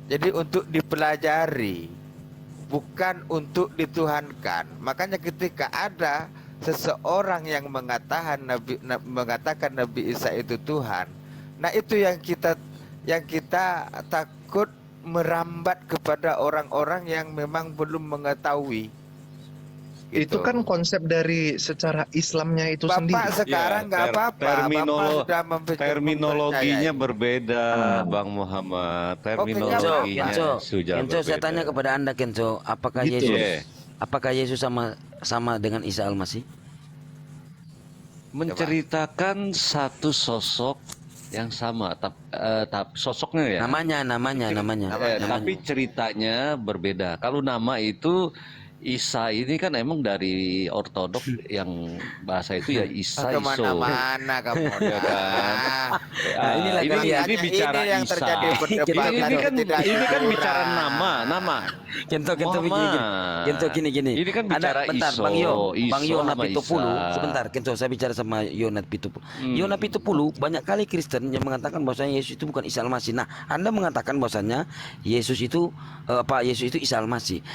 jadi untuk dipelajari, bukan untuk dituhankan. Makanya ketika ada seseorang yang mengatakan Nabi Isa itu Tuhan, nah itu yang kita takut merambat kepada orang-orang yang memang belum mengetahui. Itu Gitu. kan konsep dari secara Islamnya itu Bapak sendiri. sekarang nggak apa-apa. Bapak sudah Terminologinya mempercayai. berbeda, Bang Muhammad. nggak apa-apa. Terminologinya Kenco, sudah Kenco, saya berbeda. tanya kepada Anda, Kenco, apakah Gitu. Yesus sama dengan Isa Al-Masih? Menceritakan satu sosok yang sama, sosoknya ya. Namanya. Tapi ceritanya berbeda. Kalau nama itu Isa ini kan emang dari ortodok yang bahasa itu ya Isa Iso. Kemana-mana kamu Ya kan? Nah, inilah ini, kalian. ini bicara Ini yang Isa. terjadi perdebatan Ini kan bicara nama. Kento Muhammad. gini. Ini kan bicara bentar, Iso, Bang Iso Yona sama Pitupulu. Isa. Sebentar, Kento, saya bicara sama Yona Pitupulu. Yona Pitupulu, banyak kali Kristen yang mengatakan bahwasanya Yesus itu bukan Isa Al-Masih. Nah, Anda mengatakan bahwasanya Yesus itu Yesus itu Isa Al-Masih.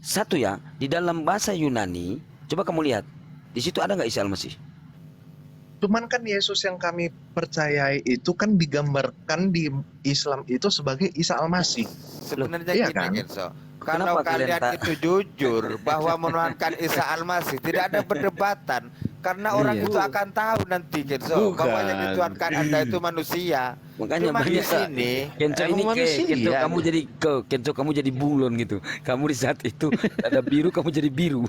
Satu ya, di dalam bahasa Yunani, coba kamu lihat, di situ ada nggak Isa Al-Masih? Cuman kan Yesus yang kami percayai itu kan digambarkan di Islam itu sebagai Isa Al-Masih. Sebenarnya Iya gini, kan? Genso. Kalau Kenapa kalian kalian itu jujur bahwa menuhankan Isa Al-Masih, tidak ada perdebatan. Karena orang Iya. itu akan tahu nanti, Genso, bahwa yang dituhankan Anda itu manusia. Makanya Cuma di banyak sini, Kenco Emang ini manusia. Kenco kamu jadi Kenco kamu jadi bunglon gitu. Kamu di saat itu ada biru, kamu jadi biru.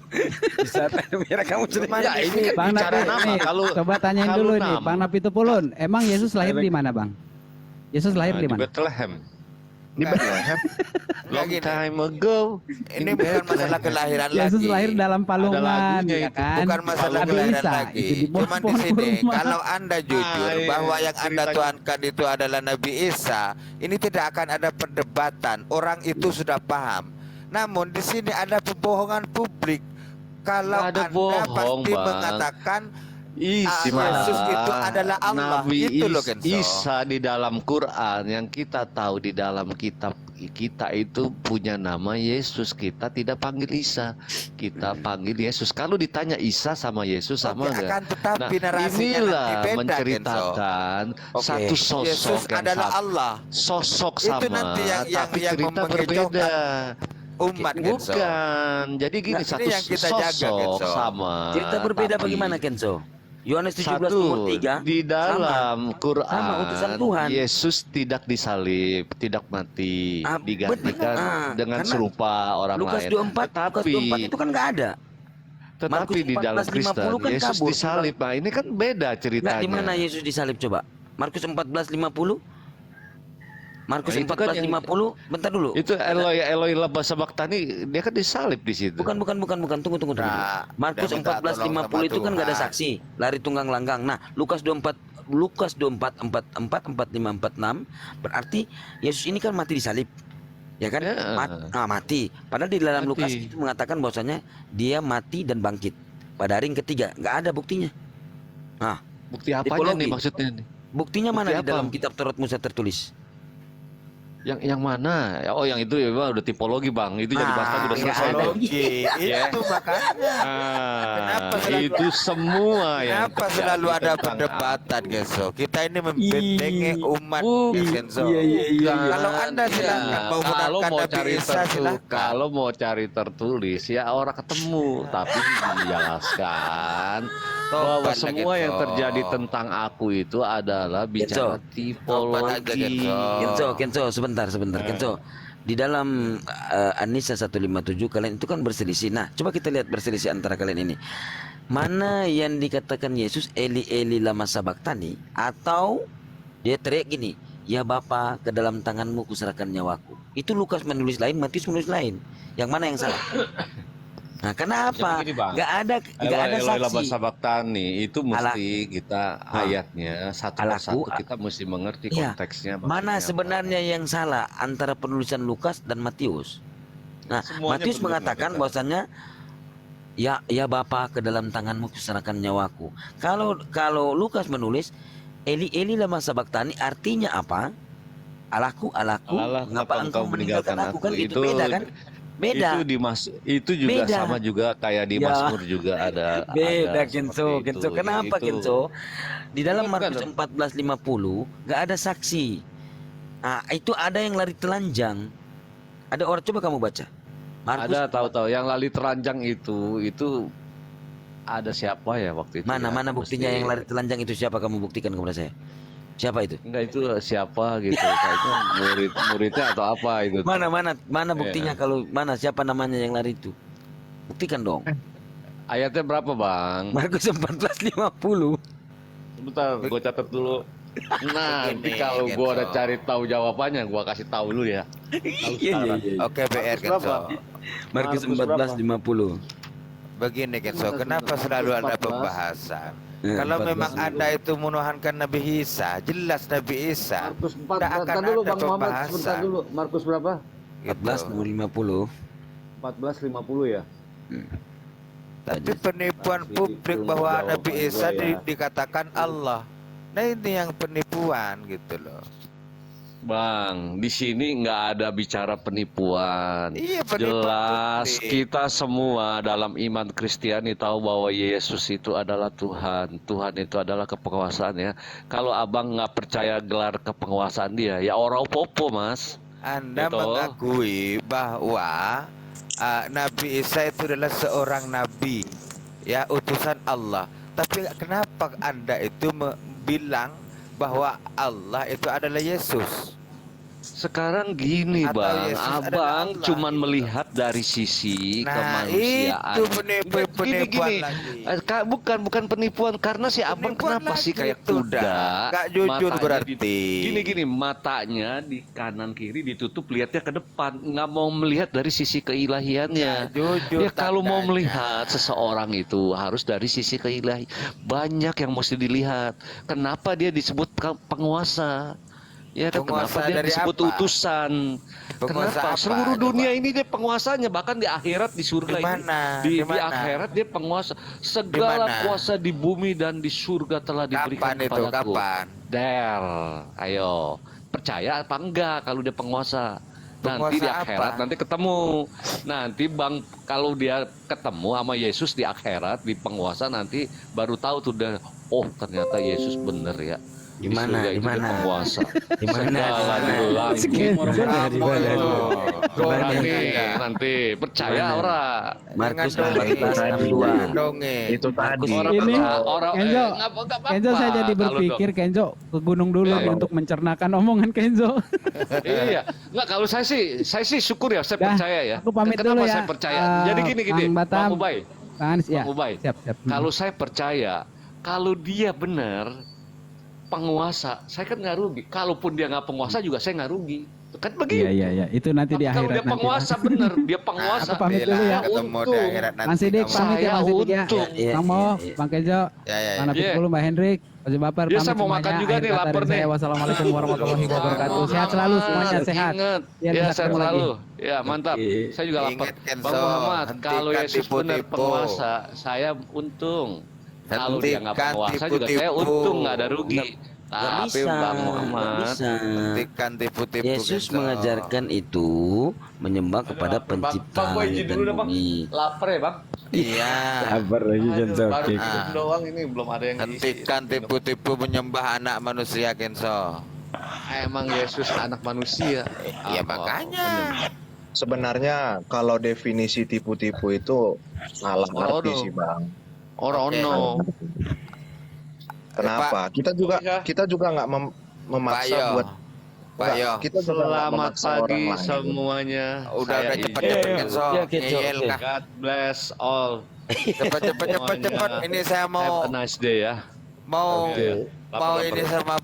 Di saat ada merah kamu jadi Cuma Ya di ini sini. kan Bang bicara Napi, nama. nih, Kalau coba tanyain kalau dulu nih, nama. Bang Napi Tupulun. Emang Yesus lahir di mana, Bang? Yesus lahir di di mana? Bethlehem. Di Bethlehem. Long gini. time ago. Ini bukan masalah kelahiran Yesus lagi. lahir dalam palungan, lagunya ya itu. kan? Bukan masalah Nabi kelahiran Isa, lagi. itu di Cuman di pohon sini, kurma. kalau Anda jujur iya, bahwa yang Anda ceritanya. tuhankan itu adalah Nabi Isa, ini tidak akan ada perdebatan. Orang itu sudah paham. Namun di sini ada pembohongan publik. Kalau Nggak ada Anda bohong, pasti Bang. mengatakan Isa, Yesus itu adalah Allah. Nabi Itu loh, Kenzo. Isa di dalam Quran yang kita tahu di dalam kitab kita itu punya nama Yesus. Kita tidak panggil Isa, kita panggil Yesus. Kalau ditanya Isa sama Yesus sama Oke, enggak? akan tetapi narasinya inilah nanti beda, menceritakan Oke. satu sosok Yesus yang adalah sama. Allah. Sosok Itu sama, nanti yang tapi cerita mengejaukan berbeda. umat, Kenzo. Bukan. Jadi gini, Nah, satu ini yang kita jaga, sosok Kenzo. sama. Cerita berbeda tapi bagaimana Kenzo? Yohanes 17 satu, nomor 3 di dalam Quran Sama, utusan Tuhan. Yesus tidak disalib, tidak mati, digantikan benar. dengan Karena serupa orang Lukas lain. 24, Lukas 24 itu kan nggak ada. Tetapi Markus di dalam 14:50 Kristen kan Yesus kabur. disalib. Nah, ini kan beda Nggak, ceritanya. di mana Yesus disalib coba? Markus 14:50. Markus Nah, itu kan 14:50. Bentar dulu. Itu Eloi Eloi lama sabachthani, dia kan disalib di situ. Bukan. Tunggu. Nah, Markus dan minta 14:50 tolong itu sama kan nggak ada Tuhan. saksi, lari tunggang langgang. Nah, Lukas 24 45 46 berarti Yesus ini kan mati disalib. Ya kan? Ya. Mati. Padahal di dalam Mati. Lukas itu mengatakan bahwasanya dia mati dan bangkit pada hari yang ketiga. Nggak ada buktinya. Nah, Bukti apanya Tipologi. nih maksudnya nih? buktinya Bukti mana di apa? dalam kitab Taurat Musa tertulis? Yang mana? Oh, yang itu ya Bang, udah tipologi Bang. Itu jadi bahas udah nggak selesai. ada. Bang. Oke, itu makanya. Kenapa selalu- Itu semua yang Kenapa terjadi selalu ada tentang perdebatan, Kenzo? Kita ini membentengi umat, Bukan. Kenzo. Iya. Kalau Anda silakan Ya, mau kalau menggunakan mau Nabi cari Isa, silakan. kalau mau cari tertulis ya orang ketemu, tapi dijelaskan bahwa Tobat semua lagi, yang Kenzo. terjadi tentang aku itu adalah bicara Tobat aja, tipologi. Kenzo. Sebentar. Kenzo. Di dalam An-Nisa 157 kalian itu kan berselisih. Nah, coba kita lihat berselisih antara kalian ini. Mana yang dikatakan Yesus Eli Eli lama sabachthani, atau dia teriak gini, ya Bapa, ke dalam tanganmu kuserahkan nyawaku. Itu Lukas menulis lain, Matius menulis lain. Yang mana yang salah? Nah, kenapa? Jadi gini, Bang. Gak ada Eloi lama saksi. sabachthani itu mesti kita Ah. ayatnya satu Alaku, persatu kita mesti mengerti Iya. konteksnya. Mana maksudnya apa. sebenarnya yang salah antara penulisan Lukas dan Matius? Nah, Semuanya Matius benar mengatakan benar. bahwasannya ya Bapa, ke dalam tanganmu kuserahkan nyawaku. Kalau Lukas menulis Eli Eli lama sabachthani, artinya apa? Allahku, Allah, mengapa engkau meninggalkan aku? Kan itu beda kan? Beda. Itu juga Beda. sama juga kayak di Ya. Mazmur juga ada Beda seperti Kenzo. itu. Kenapa Itu. Kenzo? Di dalam Bukan Markus dong. 14:50 nggak ada saksi. Nah, itu ada yang lari telanjang. Ada orang, coba kamu baca. Markus, Ada tahu-tahu yang lali teranjang itu ada siapa ya waktu itu? mana ya? buktinya Mesti- yang lari telanjang itu siapa, kamu buktikan kepada saya. Siapa itu? Enggak, itu siapa gitu. Kayaknya muridnya atau apa itu. Mana buktinya, kalau mana siapa namanya yang lari itu? Buktikan dong. Ayatnya berapa, Bang? Markus 14:50. Sebentar, gue catat dulu. Nanti Begini, kalau Kenzo. gue udah cari tahu jawabannya, gue kasih tahu dulu ya. Iya. Oke, BR, Kenzo. Markus Markus berapa? 14:50. Begini, Kenzo. Kenapa selalu ada 14? pembahasan? Ya, Kalau 14 memang dulu. Anda itu menuhankan Nabi Isa, jelas Nabi Isa. Markus 4, Tidak akan dulu ada Bang Muhammad, sebentar pembahasan. dulu. Markus berapa? 14:50. 14:50 ya. Tapi penipuan publik Itu bahwa jawaban Nabi Isa gua ya. dikatakan Allah. Nah, ini yang penipuan gitu loh. Bang, di sini nggak ada bicara penipuan. Iya, penipuan Jelas publik. kita semua dalam iman Kristiani tahu bahwa Yesus itu adalah Tuhan. Tuhan itu adalah kepenguasaan ya. Kalau abang nggak percaya gelar kepenguasaan dia, ya orang popo mas. Anda Gitu. mengakui bahwa Nabi Isa itu adalah seorang nabi, ya, utusan Allah. Tapi kenapa Anda itu bilang bahwa Allah itu adalah Yesus? Sekarang gini Atau bang, Yesus adalah abang Allah, cuman gitu. melihat dari sisi Nah, kemanusiaan. itu penipuan Gini. lagi. Bukan penipuan karena si abang Penipuan kenapa sih lagi kayak itu kuda? dah. Nggak jujur Matanya berarti. Gini, matanya di kanan kiri ditutup, lihatnya ke depan, nggak mau melihat dari sisi keilahiannya. Nggak jujur Ya kalau mau tandanya. melihat seseorang itu harus dari sisi keilahian. Banyak yang mesti dilihat. Kenapa dia disebut penguasa? Ya, dan Penguasa kenapa dia dari disebut apa? utusan? Penguasa Kenapa? apa? Seluruh Coba. dunia ini dia penguasanya, bahkan di akhirat, di surga Di mana? ini. Di Di mana? akhirat dia penguasa. Segala Di mana? kuasa di bumi dan di surga telah diberikan Kapan itu? kepadaku. Kapan? Del, ayo. Percaya apa enggak kalau dia penguasa? Nanti di Penguasa akhirat apa? nanti ketemu. Nanti Bang, kalau dia ketemu sama Yesus di akhirat, di penguasa, nanti baru tahu tuh dia, oh ternyata Yesus bener ya. Di mana? surga Di itu dia mana? penguasa. Di mana? Segala Di mana? dilangit. Di mana? Nanti percaya Mana? orang. Markus Jangan 14:62. dongeng. Itu tadi. Orang Ini, orang Kenzo, nggak apa-apa. Kenzo saya jadi Kalau berpikir Kenzo ke gunung dulu Iya. nih untuk mencernakan omongan Kenzo. iya, nggak kalau saya sih syukur ya, saya Dah, percaya ya. aku pamit Kenapa dulu ya. saya percaya? Jadi gini, Bang Batam. Bang Ubay, Bang Anis ya. Bang Ubay. Siap. Kalau saya percaya, kalau dia benar penguasa, saya kan nggak rugi. Kalaupun dia nggak penguasa juga saya nggak rugi. Kan begitu. Iya. Itu nanti di Tapi kalau akhirat dia nanti. penguasa bener, dia penguasa. Aku pamit dulu ya. Ketemu di Untung. akhirat nanti. Bang Sidik kamu. pamit ya Bang Sidik ya. Untung. Iya, Bang Mo, iya, iya. Bang Kenzo, Ya. Bang Napit Iya. dulu, Mbak Hendrik, Pak Baper, Iya, pamit saya mau makan semuanya. juga Akhir nih, kata lapar dari nih. saya, wassalamualaikum warahmatullahi wabarakatuh. Sehat selalu semuanya, sehat. Ingat, Ya, ya sehat sehat selalu lagi. selalu. Ya mantap. Oke. Saya juga lapar. Ingat, Kenzo, Bang Muhammad, hentikan kalau Yesus benar tipu-tipu. penguasa, saya untung. Kalau dia nggak Hentikan penguasa juga saya tipu-tipu. untung, nggak ada rugi. Nggak Tapi bisa, Bang nggak Muhammad, bisa. Hentikan tipu-tipu. Yesus Kenzo. mengajarkan itu menyembah kepada pencipta Bang Boy, langit izin dan dulu dah, Bang. bumi. Lapar ya Bang? Iya. Sabar lagi Aduh, Kenzo. baru Oke. minum doang ini belum ada yang isi. Hentikan tipu-tipu menyembah anak manusia, Kenzo. Emang Yesus anak manusia. Ya Apa? makanya. Sebenarnya kalau definisi tipu-tipu itu salah Oh, arti no. sih Bang. Orono. Kenapa? Kita juga nggak Pak memaksa Yo. buat Pak Yo. kita juga nggak Selamat memaksa pagi orang lain. semuanya. Udah Saya cepet-cepet, izin. Kenzo. Ya, Kenzo, Ngeyel oke. kah? God bless all. Cepet. Ini saya Have mau a nice day ya. mau Oke. mau Lapar, ini lapar. sama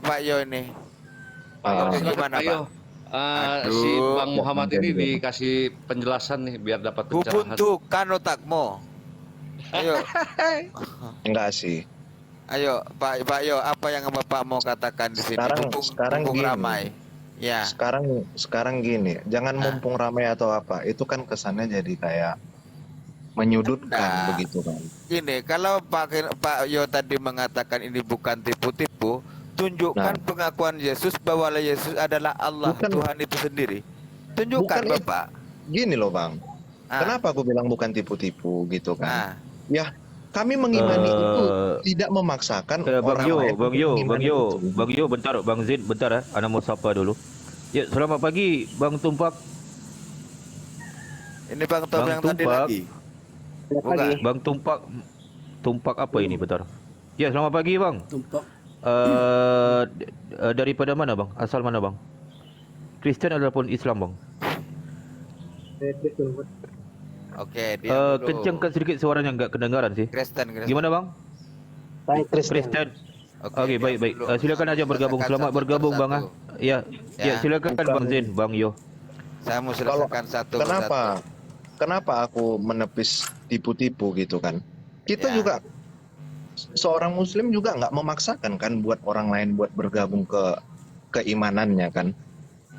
Pak Yo ini. Ah, Oke, gimana, Ayo. Pak? Si Aduh. Bang Muhammad ini dikasih penjelasan nih biar dapat pencerahan. Kubuntukan otakmu. Ayo, Enggak sih. ayo Pak Yo, apa yang Bapak mau katakan di sini? Sekarang Mumpung gini. ramai. Ya. Sekarang gini, jangan mumpung ramai atau apa. Itu kan kesannya jadi kayak menyudutkan Nah. begitu kan. Gini, kalau Pak Yo tadi mengatakan ini bukan tipu-tipu, tunjukkan Nah. pengakuan Yesus bahwa Yesus adalah Allah, Bukan- Tuhan itu sendiri. Tunjukkan, Bukan itu. Bapak. Gini loh Bang, Ah, kenapa aku bilang bukan tipu-tipu gitu kan? ah. Ya, kami mengimani itu Eh, tidak memaksakan Bang orang Yo, lain Bang Yo, mengimani Bang Yo, itu. Bang Yo, bentar, Bang Zin, bentar ya. Ana mau sapa dulu. Ya, selamat pagi, Bang Tumpak. Ini Bang Tom Bang yang tadi Tumpak. lagi. Bukan. Bang Tumpak apa ini, bentar? Ya, selamat pagi, Bang. Tumpak. Daripada mana, Bang? Asal mana, Bang? Kristen ataupun Islam, Bang? Oke, dia dulu. Kencangkan sedikit suaranya, enggak kedengaran sih. Kristen. Gimana, Bang? Kristen. Oke, baik. dia dulu. Silakan aja bergabung. Silakan Selamat satu bergabung, Bang. persatu. Ya, Ya. silakan Bang Zin, Bang Yo. Saya mau selesaikan satu Kenapa? Kenapa aku menepis tipu-tipu gitu kan? Kita Ya. juga seorang muslim juga nggak memaksakan kan buat orang lain buat bergabung ke keimanannya kan.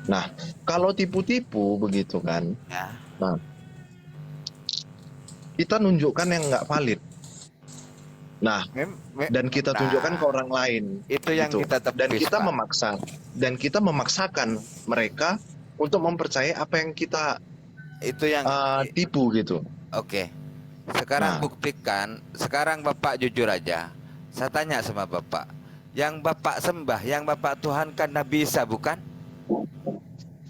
Nah, kalau tipu-tipu begitu kan, Ya. kita nunjukkan yang nggak valid. Nah, dan kita Nah, tunjukkan ke orang lain. itu yang gitu. kita tepis, Dan kita Pak. kita memaksakan mereka untuk mempercayai apa yang kita Itu yang tipu gitu. Oke. Sekarang Nah. buktikan, sekarang Bapak jujur aja. Saya tanya sama Bapak. Yang Bapak sembah, yang Bapak tuhankan Nabi Isa bukan?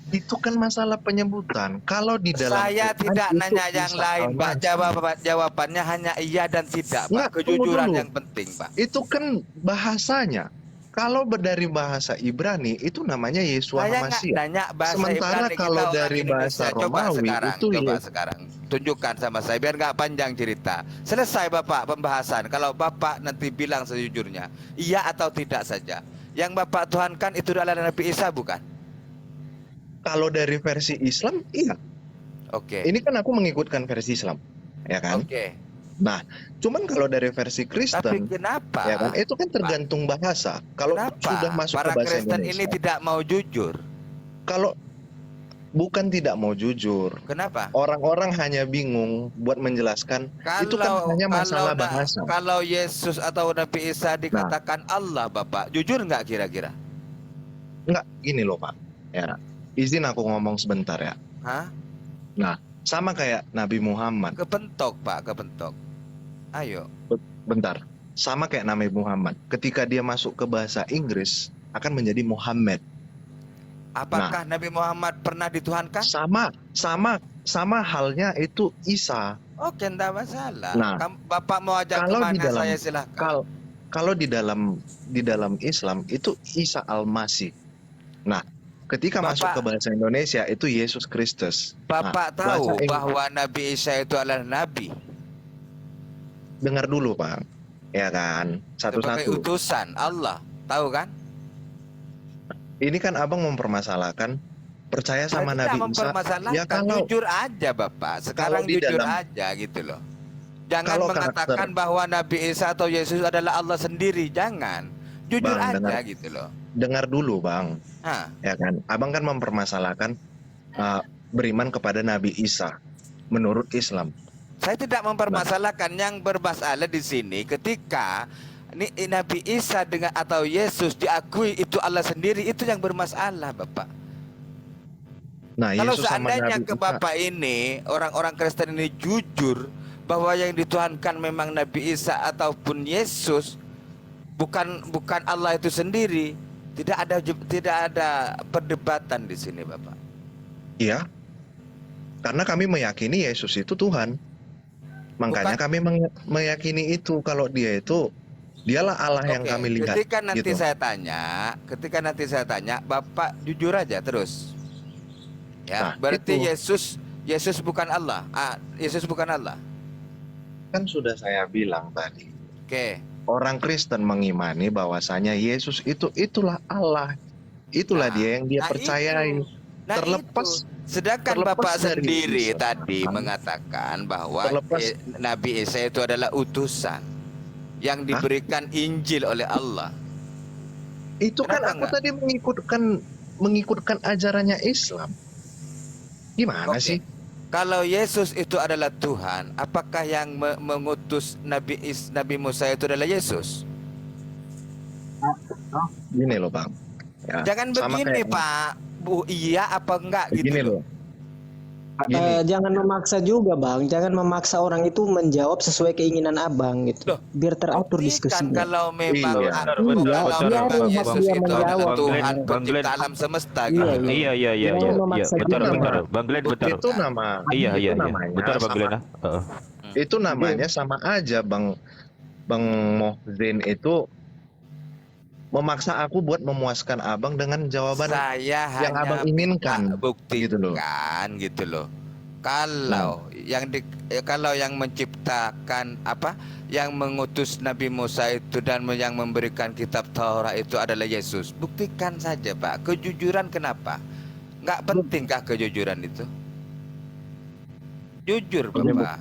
Itu kan masalah penyebutan. Kalau di dalam Saya Quran tidak itu nanya yang bisa lain, Pak. almasih. Jawabannya hanya iya dan tidak, Pak. Nggak, tunggu Kejujuran dulu. yang penting, Pak. Itu kan bahasanya. Kalau dari bahasa Ibrani itu namanya Yeshua Saya nggak HaMashiach. nanya bahasa Sementara Ibrani, kalau kita orang dari bahasa Indonesia. Coba Romawi sekarang, itu coba ya. sekarang. Tunjukkan sama saya biar nggak panjang cerita. Selesai Bapak pembahasan. Kalau Bapak nanti bilang sejujurnya, iya atau tidak saja. Yang Bapak tuhankan itu adalah Nabi Isa bukan? Kalau dari versi Islam, iya. Oke. Ini kan aku mengikutkan versi Islam, ya kan? Oke. Nah, cuman kalau dari versi Tapi Kristen, kenapa? ya kan, itu kan tergantung bahasa. Kalau Kenapa sudah masuk para ke bahasa Kristen ini Indonesia, tidak mau jujur? kalau bukan tidak mau jujur, Kenapa? orang-orang hanya bingung buat menjelaskan. Itu kan hanya masalah bahasa. Kalau Yesus atau Nabi Isa dikatakan Allah, Bapak, jujur nggak kira-kira? Enggak, gini loh Pak. Ya, izin aku ngomong sebentar ya. Hah? Nah, sama kayak Nabi Muhammad. Kepentok, Pak, kepentok. Ayo. Bentar. Sama kayak Nabi Muhammad. Ketika dia masuk ke bahasa Inggris, akan menjadi Muhammad. Apakah Nabi Muhammad pernah dituhankan? Sama halnya itu Isa. Oke, enggak masalah. Nah, Bapak mau ajak kalau di kemana dalam- saya silahkan. Kalau di dalam Islam itu Isa Al-Masih. Nah, ketika masuk ke bahasa Indonesia itu Yesus Kristus. Bapak Nah, tahu bahasa bahwa Nabi Isa itu adalah Nabi. Dengar dulu Pak. Ya kan? Sebagai Satu-satu. utusan Allah. Tahu kan? Ini kan abang mempermasalahkan percaya sama Saya Nabi tidak Isa. mempermasalahkan. Ya kalau Jujur aja Bapak. Sekarang kalau di jujur dalam- aja gitu loh. Jangan Kalau mengatakan karakter- bahwa Nabi Isa atau Yesus adalah Allah sendiri. Jangan. Jujur Bang, aja dengar. gitu loh. dengar dulu Bang. Hah. Ya kan? Abang kan mempermasalahkan beriman kepada Nabi Isa menurut Islam. Saya tidak mempermasalahkan. Yang bermasalah di sini ketika Nabi Isa dengan atau Yesus diakui itu Allah sendiri, itu yang bermasalah Bapak. Nah, Kalau Yesus sama seandainya Nabi ke Isa, Bapak ini orang-orang Kristen ini jujur bahwa yang dituhankan memang Nabi Isa ataupun Yesus, bukan Allah itu sendiri, tidak ada perdebatan di sini Bapak. iya. Karena kami meyakini Yesus itu Tuhan. Makanya kami meyakini itu kalau dialah Allah yang Oke, kami lihat. Ketika nanti gitu. saya tanya, Bapak jujur aja terus. Ya, Nah, berarti itu. Yesus bukan Allah. Yesus bukan Allah. Kan sudah saya bilang tadi. Oke. Orang Kristen mengimani bahwasanya Yesus itulah Allah. Itulah Nah, dia yang dia nah percayai. itu. Nah, Terlepas- itu. Sedangkan terlepas Bapak dari sendiri Isa. tadi mengatakan bahwa Terlepas- Nabi Isa itu adalah utusan yang diberikan Injil oleh Allah. Itu kan Kenapa aku enggak? tadi mengikutkan ajarannya Islam. Gimana Oke. sih? Kalau Yesus itu adalah Tuhan, apakah yang mengutus Nabi Musa itu adalah Yesus? Gini loh Bang. Ya, Jangan sama begini kayak- Pak, Bu, iya apa enggak Gini gitu loh. Gini. Jangan memaksa juga bang, jangan memaksa orang itu menjawab sesuai keinginan abang gitu, Loh, biar teratur Buktikan diskusinya. kalau memang Iya. kalau Benar, memang biarin Yesus dia itu adalah menjawab. Tuhan Bang pencipta Glenn. alam semesta Iya, gitu. iya. Iya. Jangan memaksa Bentar, juga. bentar. Bang Glenn, bentar. Itu nama. Iya. itu namanya Bentar Bang sama- Glenn. Itu namanya sama aja Bang Mohzin itu memaksa aku buat memuaskan abang dengan jawaban Saya yang hanya abang inginkan, gitu loh. buktikan gitu loh. Kalau kalau yang menciptakan yang mengutus Nabi Musa itu dan yang memberikan kitab Taurat itu adalah Yesus. Buktikan saja Pak. Kejujuran kenapa? Nggak pentingkah kejujuran itu? Jujur Bapak.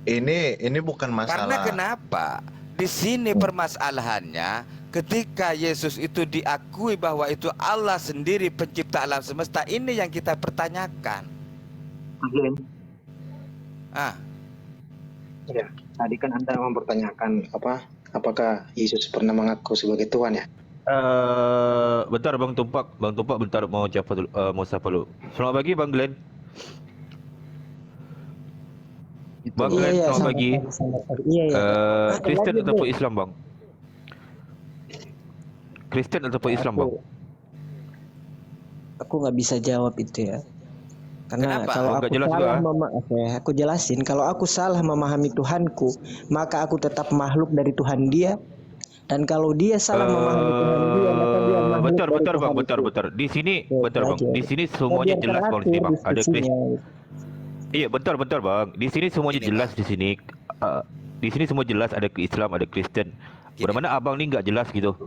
Ini bukan Karena masalah. kenapa? Di sini permasalahannya ketika Yesus itu diakui bahwa itu Allah sendiri pencipta alam semesta, ini yang kita pertanyakan. Ya, tadi kan Anda mempertanyakan apakah Yesus pernah mengaku sebagai Tuhan ya? Bentar Bang Tumpak bentar mau siapa dulu, mau siapa dulu. Selamat pagi Bang Glenn. Bang Glenn, selamat pagi. Iya. Kristen ataupun Islam Bang? Kristen ataupun Islam Bang? Aku nggak bisa jawab itu ya. Karena Kenapa? kalau Oh, aku nggak jelas salah juga. Oke, aku jelasin. Kalau aku salah memahami Tuhanku, maka aku tetap makhluk dari Tuhan dia. Dan kalau dia salah memahami Tuhan dia, maka dia makhluk Bentar dari Bang, Tuhan itu. bentar. Di sini Oke, bentar Bang. belajar. Di sini Ya, semuanya biar jelas Bang di sini teratur Bang. Ada Kristen. diskusinya. Iya, bentar Bang. Di sini semuanya Gini, jelas di sini. Di sini semua jelas, ada Islam, ada Kristen. Gini. Bagaimana abang ni nggak jelas gitu?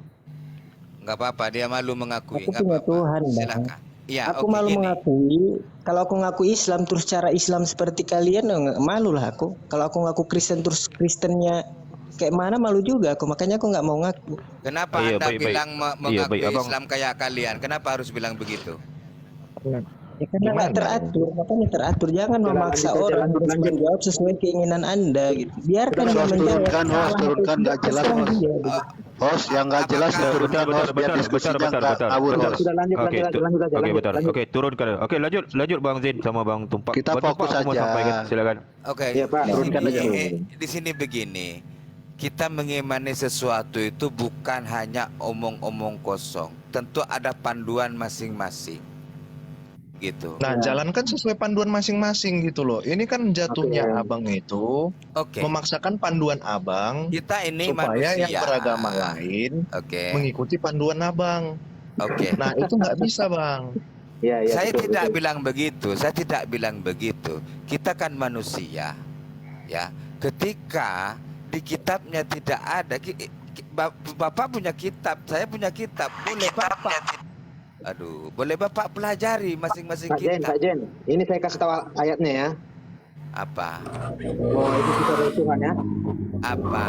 Nggak apa-apa, dia malu mengakui. Aku Nggak punya apa-apa. Tuhan, Bang. Silakan. Ya, Aku oke, malu gini. mengakui. Kalau aku ngaku Islam terus cara Islam seperti kalian, ya malu lah aku. Kalau aku ngaku Kristen terus Kristennya kayak mana, malu juga aku. Makanya aku nggak mau ngaku. Kenapa Iya, Anda baik, baik. bilang Iya, baik, mengakui abang. Islam kayak kalian? Kenapa harus bilang begitu? Ya karena nggak Gimana? teratur, makanya teratur. Jangan memaksa lanjut aja, orang lanjut. harus menjawab sesuai keinginan Anda gitu. Biarkan dia Sudah, menjawab. turunkan, host, Salah turunkan, atau nggak tidak, jelas, terserah host. dia, gitu. Host yang nggak jelas Apakah- diturunkan, host, biar diskusinya nggak ngawur, host. Sudah lanjut, Oke, lanjut aja, lanjut aja, Oke, lanjut, bentar. lanjut. Oke, turunkan. Oke, lanjut Bang Zain sama Bang Tumpak. Kita Bang Tumpak, fokus aku mau aja. sampaikan, silakan. Oke, Iya, Pak, di turunkan sini, aja. di sini begini. Kita mengimani sesuatu itu bukan hanya omong-omong kosong. Tentu ada panduan masing-masing. Gitu. Nah, jalankan sesuai panduan masing-masing gitu loh. Ini kan jatuhnya Oke. abang itu Oke. memaksakan panduan abang Kita ini supaya manusia. yang beragama lain Oke. mengikuti panduan abang. Oke. Nah, itu nggak bisa, Bang. Iya, iya. Saya betul, tidak betul. bilang begitu. Saya tidak bilang begitu. Kita kan manusia, ya. Ketika di kitabnya tidak ada, Bapak punya kitab, saya punya kitab. Boleh Bapak. Aduh, boleh Bapak pelajari masing-masing Pak Jen, kitab. Pak Jen, ini saya kasih tahu ayatnya ya. Apa? Oh, itu kita dari Tuhan ya. Apa?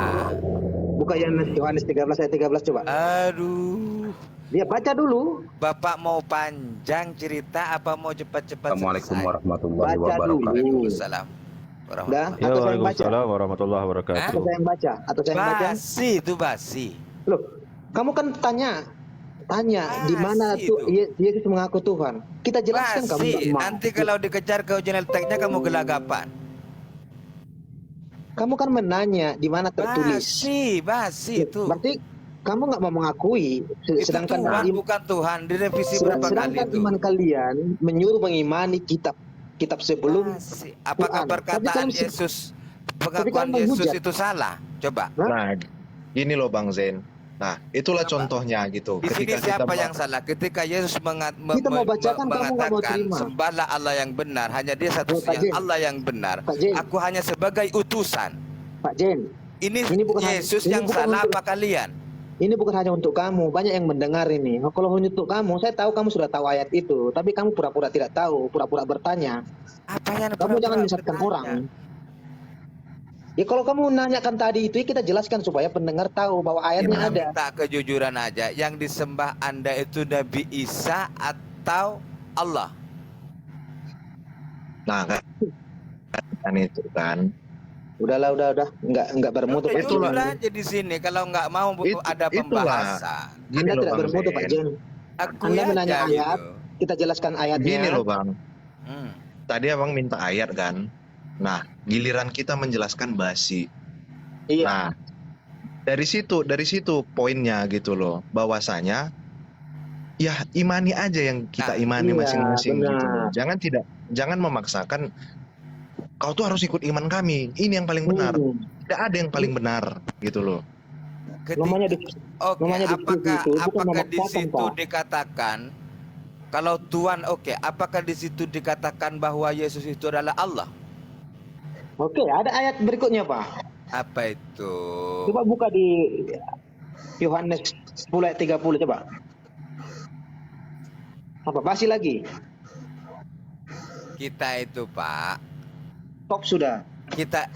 Buka Yohanes 13 ayat 13 coba. Aduh. Dia baca dulu. Bapak mau panjang cerita apa mau cepat-cepat Assalamualaikum selesai? warahmatullahi Baca dulu. wabarakatuh. Waalaikumsalam Dah. warahmatullahi Ya, Atau saya yang baca. Waalaikumsalam warahmatullahi Hah? wabarakatuh. Atau saya yang baca. Atau saya yang baca. Basi itu basi. Loh, kamu kan tanya di mana Basi tuh itu. Yesus mengaku Tuhan. Kita jelaskan kamu nggak Basi. mau. Nanti kalau dikejar ke ujian teknya kamu gelagapan. Kamu kan menanya di mana tertulis. Basi itu. Berarti kamu nggak mau mengakui. Itu Sedangkan Tuhan bukan Tuhan. Direvisi berapa kali sedangkan itu? iman kalian menyuruh mengimani kitab sebelum. Basi. Apakah Quran. perkataan Tapi kamu- Yesus, tapi pengakuan kamu Yesus menghujat. itu salah? Coba. Nah, gini loh Bang Zen. Nah, itulah contohnya gitu. Di sini Ketika siapa kita yang salah? Ketika Yesus Kita mau bacakan, kamu nggak mau mengatakan terima. sembahlah Allah yang benar, hanya Dia Pak satu-satunya Jen. Allah yang benar. Pak Jen. Aku hanya sebagai utusan. Pak Jen, Ini bukan Yesus ini yang bukan salah untuk- apa kalian? ini bukan hanya untuk kamu, banyak yang mendengar ini. Oh, kalau hanya untuk kamu, saya tahu kamu sudah tahu ayat itu, tapi kamu pura-pura tidak tahu, pura-pura bertanya. Apa yang Kamu jangan menyesatkan orang. Ya kalau kamu nanyakan tadi itu, ya kita jelaskan supaya pendengar tahu bahwa ayatnya Kita ada. minta kejujuran aja. Yang disembah Anda itu Nabi Isa atau Allah? Nah, kan itu kan. Udahlah, udah, nggak bermutu. Udah Pak jujur Jen. aja di sini. Kalau nggak mau ada Itulah. pembahasan. Gini Anda loh tidak Bang bermutu, Pak Zen. Jen. Aku Anda menanya ayat, kita jelaskan ayatnya. Gini loh Bang. Hmm. Tadi abang minta ayat kan. Nah, giliran kita menjelaskan basi. Iya. Nah, dari situ poinnya gitu loh. Bahwasanya ya imani aja yang kita Nah, imani iya, masing-masing benar. gitu loh. Jangan memaksakan kau tuh harus ikut iman kami. Ini yang paling benar. Tidak ada yang paling benar gitu loh. Namanya di Oke, namanya diskusi apakah itu bukan apakah di memaksakan, situ Pak. dikatakan kalau Tuhan apakah di situ dikatakan bahwa Yesus itu adalah Allah? Oke, ada ayat berikutnya, Pak. Apa itu? Coba buka di Yohanes 10 ayat 30 coba. Apa basi lagi? Kita itu, Pak, Top sudah.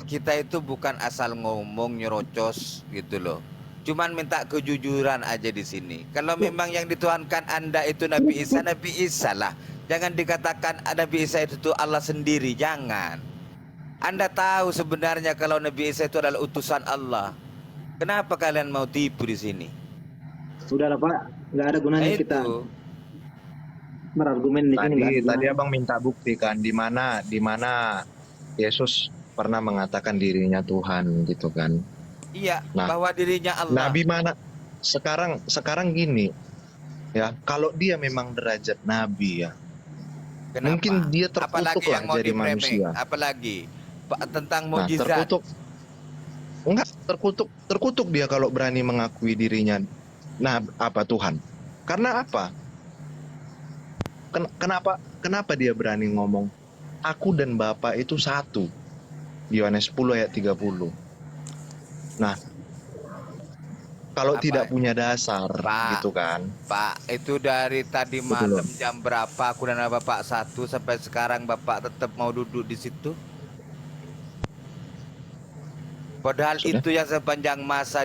kita itu bukan asal ngomong nyerocos gitu loh. Cuman minta kejujuran aja di sini. Kalau memang yang dituhankan Anda itu Nabi Isa lah. Jangan dikatakan Nabi Isa itu tuh Allah sendiri, jangan. Anda tahu sebenarnya kalau Nabi Isa itu adalah utusan Allah. Kenapa kalian mau tipu di sini? Sudahlah, Pak. Nggak ada gunanya Nah, kita itu. berargumen di sini. nggak ada Tadi gunanya. abang minta bukti kan di mana Yesus pernah mengatakan dirinya Tuhan gitu kan. Iya, Nah, bahwa dirinya Allah. Nabi mana? Sekarang gini. Ya, kalau dia memang derajat nabi ya. Kenapa? Mungkin dia terkutuk Apalagi lah yang mau jadi di-framing? manusia. Apalagi tentang Nah, mukjizat. terkutuk dia kalau berani mengakui dirinya Tuhan. Karena apa? Kenapa dia berani ngomong aku dan Bapa itu satu? Yohanes 10 ayat 30. Nah, kalau Apa? tidak punya dasar Pak. gitu kan. Pak, itu dari tadi malam jam berapa aku dan Bapak satu sampai sekarang Bapak tetap mau duduk di situ? Padahal Sudah. itu yang sepanjang masa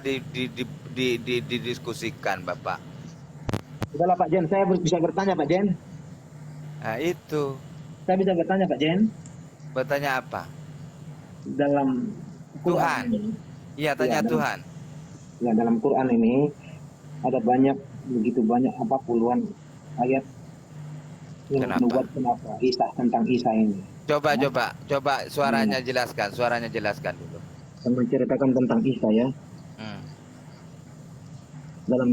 didiskusikan Bapak. Udahlah Pak Jen, saya bisa bertanya Pak Jen. Nah itu, Saya bisa bertanya Pak Jen. bertanya apa? Dalam Tuhan. Iya, tanya Iya, Tuhan. Ya, dalam Quran ini ada begitu banyak puluhan ayat yang Kenapa? menubuatkan tentang Isa ini. Coba suaranya jelaskan dulu. Yang menceritakan tentang Isa ya. Hmm. Dalam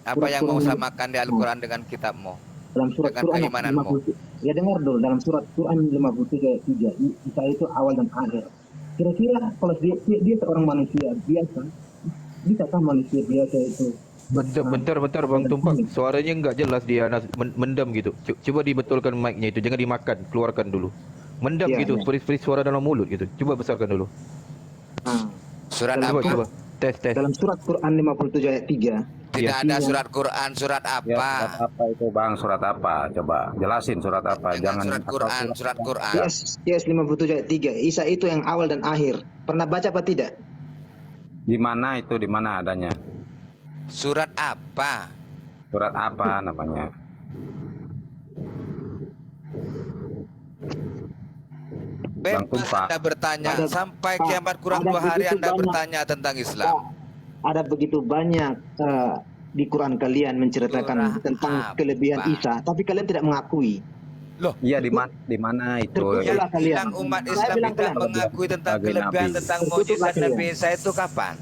Apa yang mau Surat-surat- samakan di Al-Quran dengan kitabmu? dalam surat Dengan Quran keimananmu. 50, ya dengar dulu, dalam surat Quran 53 ayat 3, Isa itu awal dan akhir. Kira-kira kalau dia seorang manusia biasa, bisakah manusia biasa itu Bentar Bang Tumpak, suaranya nggak jelas dia mendam gitu. Coba dibetulkan mic-nya itu, jangan dimakan, keluarkan dulu. Mendam Iya, gitu, iya. free suara dalam mulut gitu. Coba besarkan dulu. Nah, Surat Dalam apa? Coba. Tes. dalam surat Quran 57 ayat 3, Tidak Iya. ada surat Quran, surat Ya, surat apa? apa itu Bang? Surat apa? Coba jelasin surat apa. Jangan surat asal Quran, surat Quran. Yes 57 ayat 3, Isa itu yang awal dan akhir. Pernah baca apa tidak? Di mana itu? Di mana adanya? Surat apa? Surat apa namanya? Bebas Tumpak. Anda bertanya Ada- sampai Pak, kiamat kurang ada 2 hari begitu Anda banyak. bertanya tentang Islam. Ada begitu banyak di Quran kalian menceritakan Surah tentang apa? kelebihan Isa, tapi kalian tidak mengakui. Iya di mana itu? Terpukullah Yang kalian. bilang umat Saya Islam bilang tidak kalian. mengakui tentang Sebagai kelebihan nabi. tentang Terkutuklah mukjizat kalian. Nabi Isa itu kapan?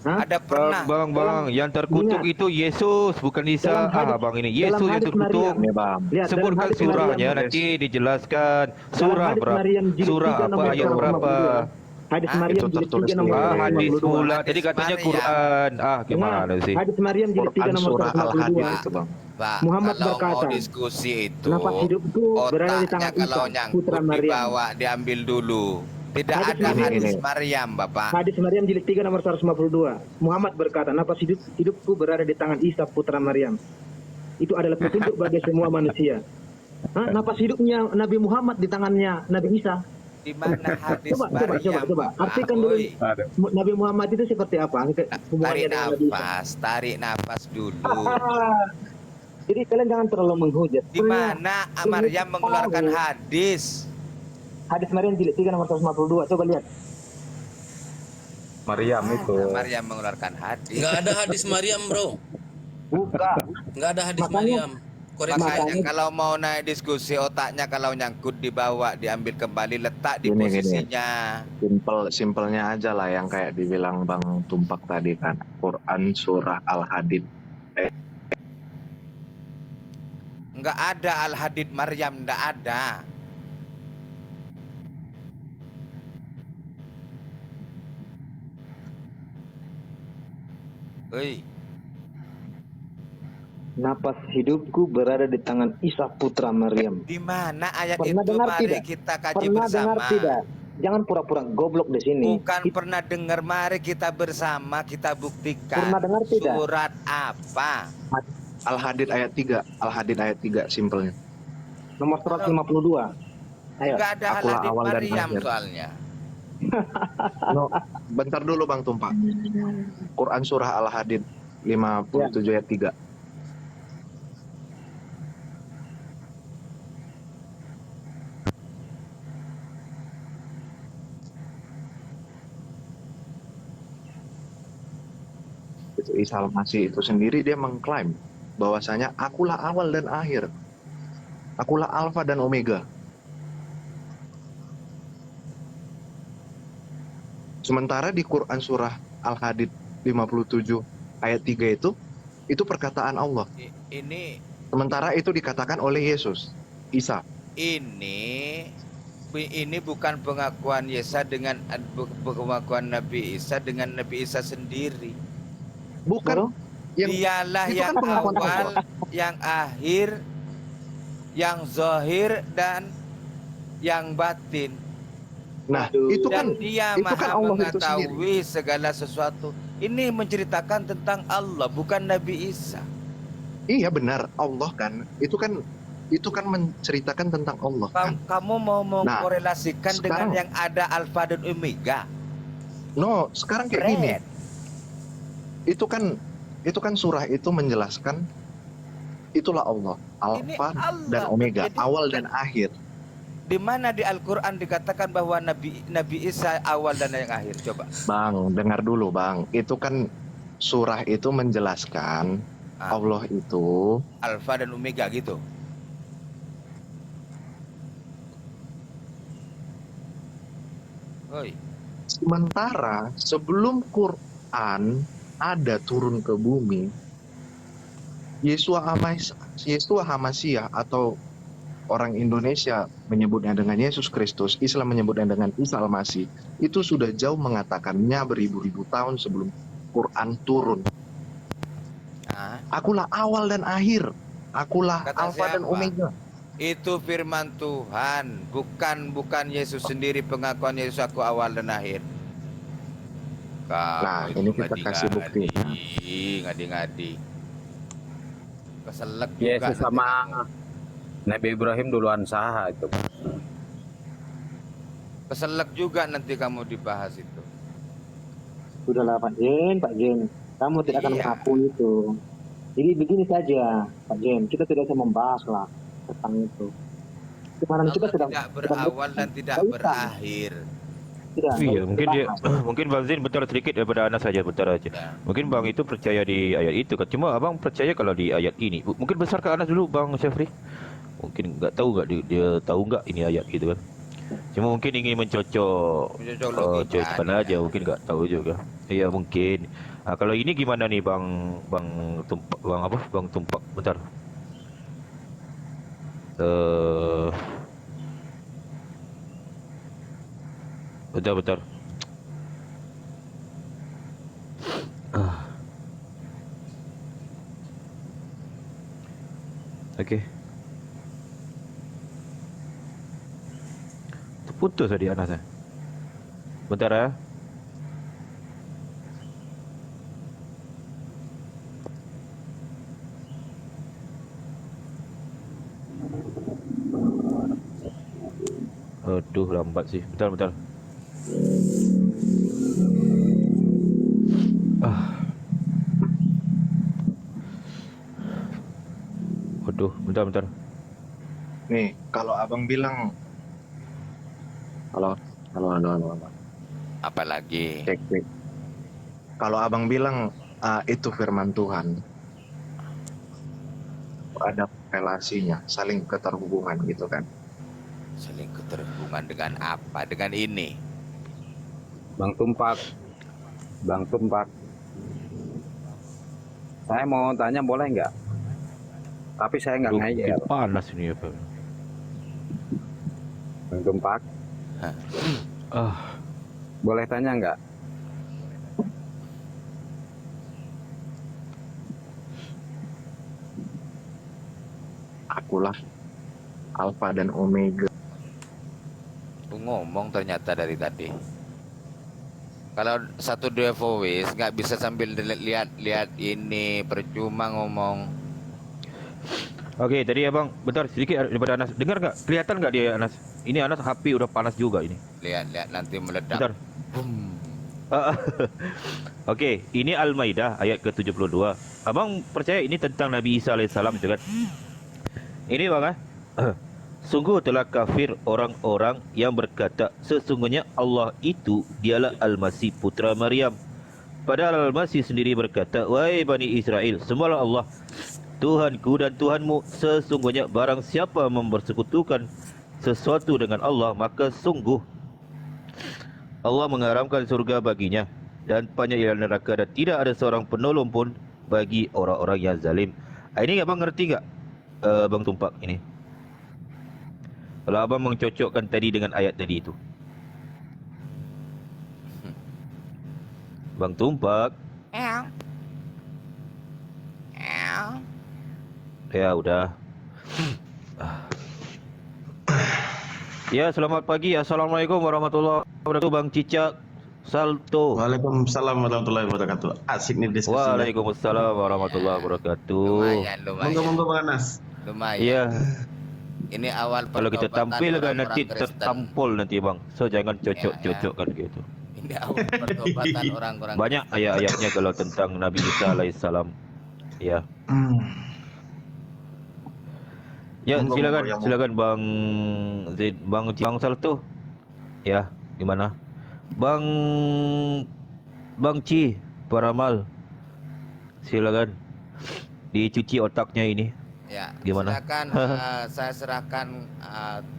Hah? Ada pernah? Bang, yang terkutuk Ingat. itu Yesus, bukan Isa. Dalam hadis- Bang ini dalam Yesus yang hadis terkutuk. Maryam. Ya Bang. Lihat, dalam Sebutkan hadis surahnya Maryam- nanti dijelaskan. dalam Surah hadis berapa? Maryam jilid Surah 3 apa nomor ayat berapa? 152. Hadis Ah, Maryam itu jilid tertulis 3 nomor di- Hadis 152. pula. Hadis Tadi katanya Maryam. Quran. Gimana Dengar, sih? Hadis Maryam jilid 3 Quran nomor surah Al-Hadid 152. itu Bang. Pak, Muhammad kalau berkata, mau diskusi itu nafas hidupku berada di otaknya tangan kalau Isa, nyangkut putra Maryam. dibawa diambil dulu. Tidak Hadis ada Maryam. hadis Maryam, Bapak. Hadis Maryam jilid 3 nomor 152. Muhammad berkata, nafas hidupku berada di tangan Isa putra Maryam. Itu adalah petunjuk bagi semua manusia. Hah? Nafas hidupnya Nabi Muhammad di tangannya Nabi Isa. Di mana hadis Coba, Maryam? coba. Bapak? Artikan dulu. Oi, Nabi Muhammad itu seperti apa? Hubungannya dengan Nabi Isa. tarik nafas dulu. Jadi kalian jangan terlalu menghujat. Di mana Maryam mengeluarkan hadis? Hadis Maryam jilid 3 nomor 152. Coba lihat. Maryam itu. Maryam mengeluarkan hadis. Nggak ada hadis Maryam, bro. Buka. Nggak ada hadis Makanya- Maryam. Koreksi. Makanya kalau mau naik diskusi otaknya kalau nyangkut dibawa diambil kembali letak di Gini. posisinya. Simpelnya aja lah yang kayak dibilang Bang Tumpak tadi kan. Quran surah Al-Hadid. Enggak ada Al-Hadid Maryam, enggak ada. Oi, Napas hidupku berada di tangan Isa putra Maryam. di mana ayat Pernah itu? dengar Mari tidak? kita kaji Pernah dengar bersama. tidak? Jangan pura-pura goblok di sini. Bukan pernah dengar, mari kita bersama kita buktikan. Pernah dengar tidak? Surat apa? Al-Hadid ayat 3. Al-Hadid ayat 3 simpelnya. Nomor 152. Ayo. Enggak ada Akulah Al-Hadid awal dan Maryam akhir. soalnya. No, bentar dulu Bang Tumpak. Quran surah Al-Hadid 57 ayat 3. Itu Isa Al-Masih itu sendiri dia mengklaim bahwasanya akulah awal dan akhir. Akulah alfa dan omega. Sementara di Quran surah Al-Hadid 57 ayat 3 itu perkataan Allah. Ini Sementara itu dikatakan oleh Yesus, Isa. ini bukan pengakuan Yesus dengan pengakuan Nabi Isa dengan Nabi Isa sendiri. Bukan. Dialah itu yang kan pengakuan awal, Allah. yang akhir, yang zahir dan yang batin. Nah, itu kan Dan dia itu maha kan Allah itu mengetahui segala sesuatu. Ini menceritakan tentang Allah, bukan Nabi Isa. Iya benar, Allah kan. Itu kan menceritakan tentang Allah kan. Kamu mau Nah, mengkorelasikan dengan sekarang- yang ada Alfa dan Omega. No, sekarang kayak gini. Red. Itu kan surah itu menjelaskan itulah Allah, Ini Alfa Allah. dan Omega, Jadi- awal dan akhir. Di mana di Al-Quran dikatakan bahwa Nabi Isa awal dan yang akhir? Coba. Bang, dengar dulu Bang. Itu kan surah itu menjelaskan Allah itu Alfa dan Omega gitu. Oi. sementara sebelum Quran ada turun ke bumi, Yeshua Hamasyiah atau orang Indonesia menyebutnya dengan Yesus Kristus, Islam menyebutnya dengan Isa Al-Masih, itu sudah jauh mengatakannya beribu-ribu tahun sebelum Quran turun. Akulah awal dan akhir, akulah Kata Alfa dan siapa? Omega. Itu firman Tuhan, bukan Yesus sendiri pengakuan Yesus aku awal dan akhir. Nah, ini kita kasih bukti. Ngadi-ngadi. Keselak juga. Yesus nanti sama kamu. Nabi Ibrahim duluan saha itu. Keselak juga nanti kamu dibahas itu. Sudahlah Pak Jen, kamu tidak akan Iya. mengakui itu. Jadi begini saja, Pak Jen, kita tidak usah membahas lah tentang itu. Kemarin kita Allah sudah tidak berawal dan tidak Tidak usah. berakhir. Tidak, Iya, tidak mungkin usah dia bahas. mungkin Bang Zain bentar sedikit daripada Anas saja, bentar aja. Mungkin Bang itu percaya di ayat itu kan. Cuma Abang percaya kalau di ayat ini. Mungkin besar ke Anas dulu Bang Syafri. Mungkin nggak tahu nggak dia tahu nggak ini ayat gitu kan. Cuma mungkin ingin mencocok cocokan aja, mungkin nggak tahu juga. Iya mungkin. Kalau ini gimana nih Bang Tumpak, Bang Tumpak, bentar. Bentar. Okey. Terputus tadi Anas. Bentar ya. Aduh lambat sih. Bentar. Waduh, bentar. Nih, kalau abang bilang, halo. Apalagi? Cek. Kalau abang bilang itu firman Tuhan, ada relasinya, saling keterhubungan gitu kan? Saling keterhubungan dengan apa? Dengan ini. Bang Tumpak. Saya mau tanya boleh nggak? Tapi saya nggak ngeyel. Panas ini ya Pak. Bang Tumpak. Boleh tanya nggak? Akulah Alfa dan Omega. Aku ngomong ternyata dari tadi. Kalau satu dua voice nggak bisa sambil lihat ini, percuma ngomong. Oke, tadi abang bentar sedikit daripada Anas. Dengar nggak? Kelihatan nggak dia Anas? Ini Anas HP udah panas juga ini. Lihat nanti meledak. Bentar. Oke, ini Al-Maidah ayat ke-72. Abang percaya ini tentang Nabi Isa alaihissalam itu kan? Ini bang sungguh telah kafir orang-orang yang berkata sesungguhnya Allah itu dialah Al-Masih putra Maryam. Padahal Al-Masih sendiri berkata, wahai Bani Israel, sembahlah Allah Tuhanku dan Tuhanmu. Sesungguhnya barang siapa mempersekutukan sesuatu dengan Allah, maka sungguh Allah mengharamkan surga baginya dan penyesalan neraka, dan tidak ada seorang penolong pun bagi orang-orang yang zalim. Ini abang ngerti tak Bang Tumpak ini? Kalau abang mencocokkan tadi dengan ayat tadi itu, Bang Tumpak. Ya udah. Ya, selamat pagi. Assalamualaikum warahmatullahi wabarakatuh. Bang Cicak, Salto. Waalaikumsalam warahmatullahi wabarakatuh. Asik nih diskusinya. Waalaikumsalam warahmatullahi wabarakatuh. Lumayan. Monggo Bang Anas. Lumayan. Iya. Ini awal Kalau kita pertobatan tampil kan orang-orang nanti Kristen. tertampol nanti bang. So jangan cocok-cocok kan gitu. Ini awal pertobatan orang-orang Banyak ayat-ayatnya kalau tentang Nabi Isa alaihissalam. Ya. Ya Monggo, silakan monggo, ya, silakan Bang Zaid, Bang Salto. Ya, di mana? Bang Ci Paramal. Silakan. Dicuci otaknya ini. Ya, Gimana? silakan saya serahkan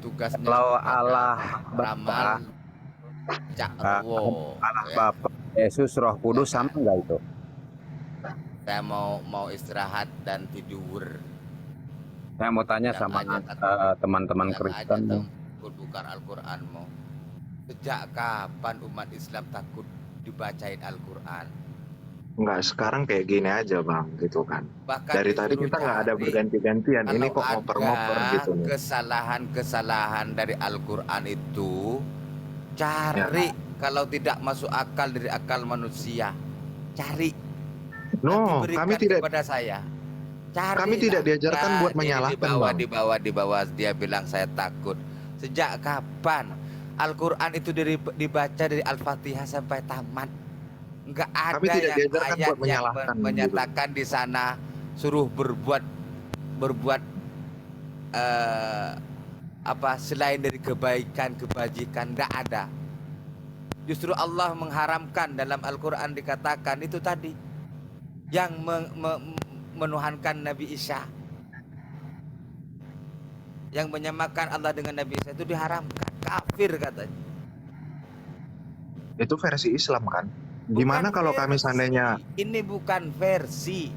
tugasnya Kalau kepada Allah Ramal Cakwo. Allah Ya. Bapa, Yesus, Roh Kudus sama enggak itu? Saya mau istirahat dan tidur. Saya mau tanya Yang sama aja takut- teman-teman yang Kristen. aja takut bukan Al-Quranmu. Sejak kapan umat Islam takut dibacain Al-Quran? Enggak, sekarang kayak gini aja Bang, gitu kan. Bahkan Dari tadi disuruh kita nggak ada cari. berganti-gantian. Ini Kalau kok ngoper-ngoper ada gitu nih. kesalahan-kesalahan dari Al-Quran itu cari. Kalau tidak masuk akal dari akal manusia, cari. No, Berikan kami tidak kepada saya. Cari. kami tidak diajarkan buat Ini menyalahkan Bang. di bawah dia bilang saya takut. Sejak kapan Al-Quran itu dibaca dari Al-Fatihah sampai tamat? Enggak ada Kami tidak yang diajarkan ayat buat yang menyalahkan, menyatakan di sana suruh berbuat apa selain dari kebaikan kebajikan, enggak ada. Justru Allah mengharamkan. Dalam Al-Quran dikatakan itu tadi yang menuhankan Nabi Isa, yang menyamakan Allah dengan Nabi Isa itu diharamkan, kafir katanya. Itu versi Islam kan? Gimana Bukan kalau kami versi. seandainya Ini bukan versi.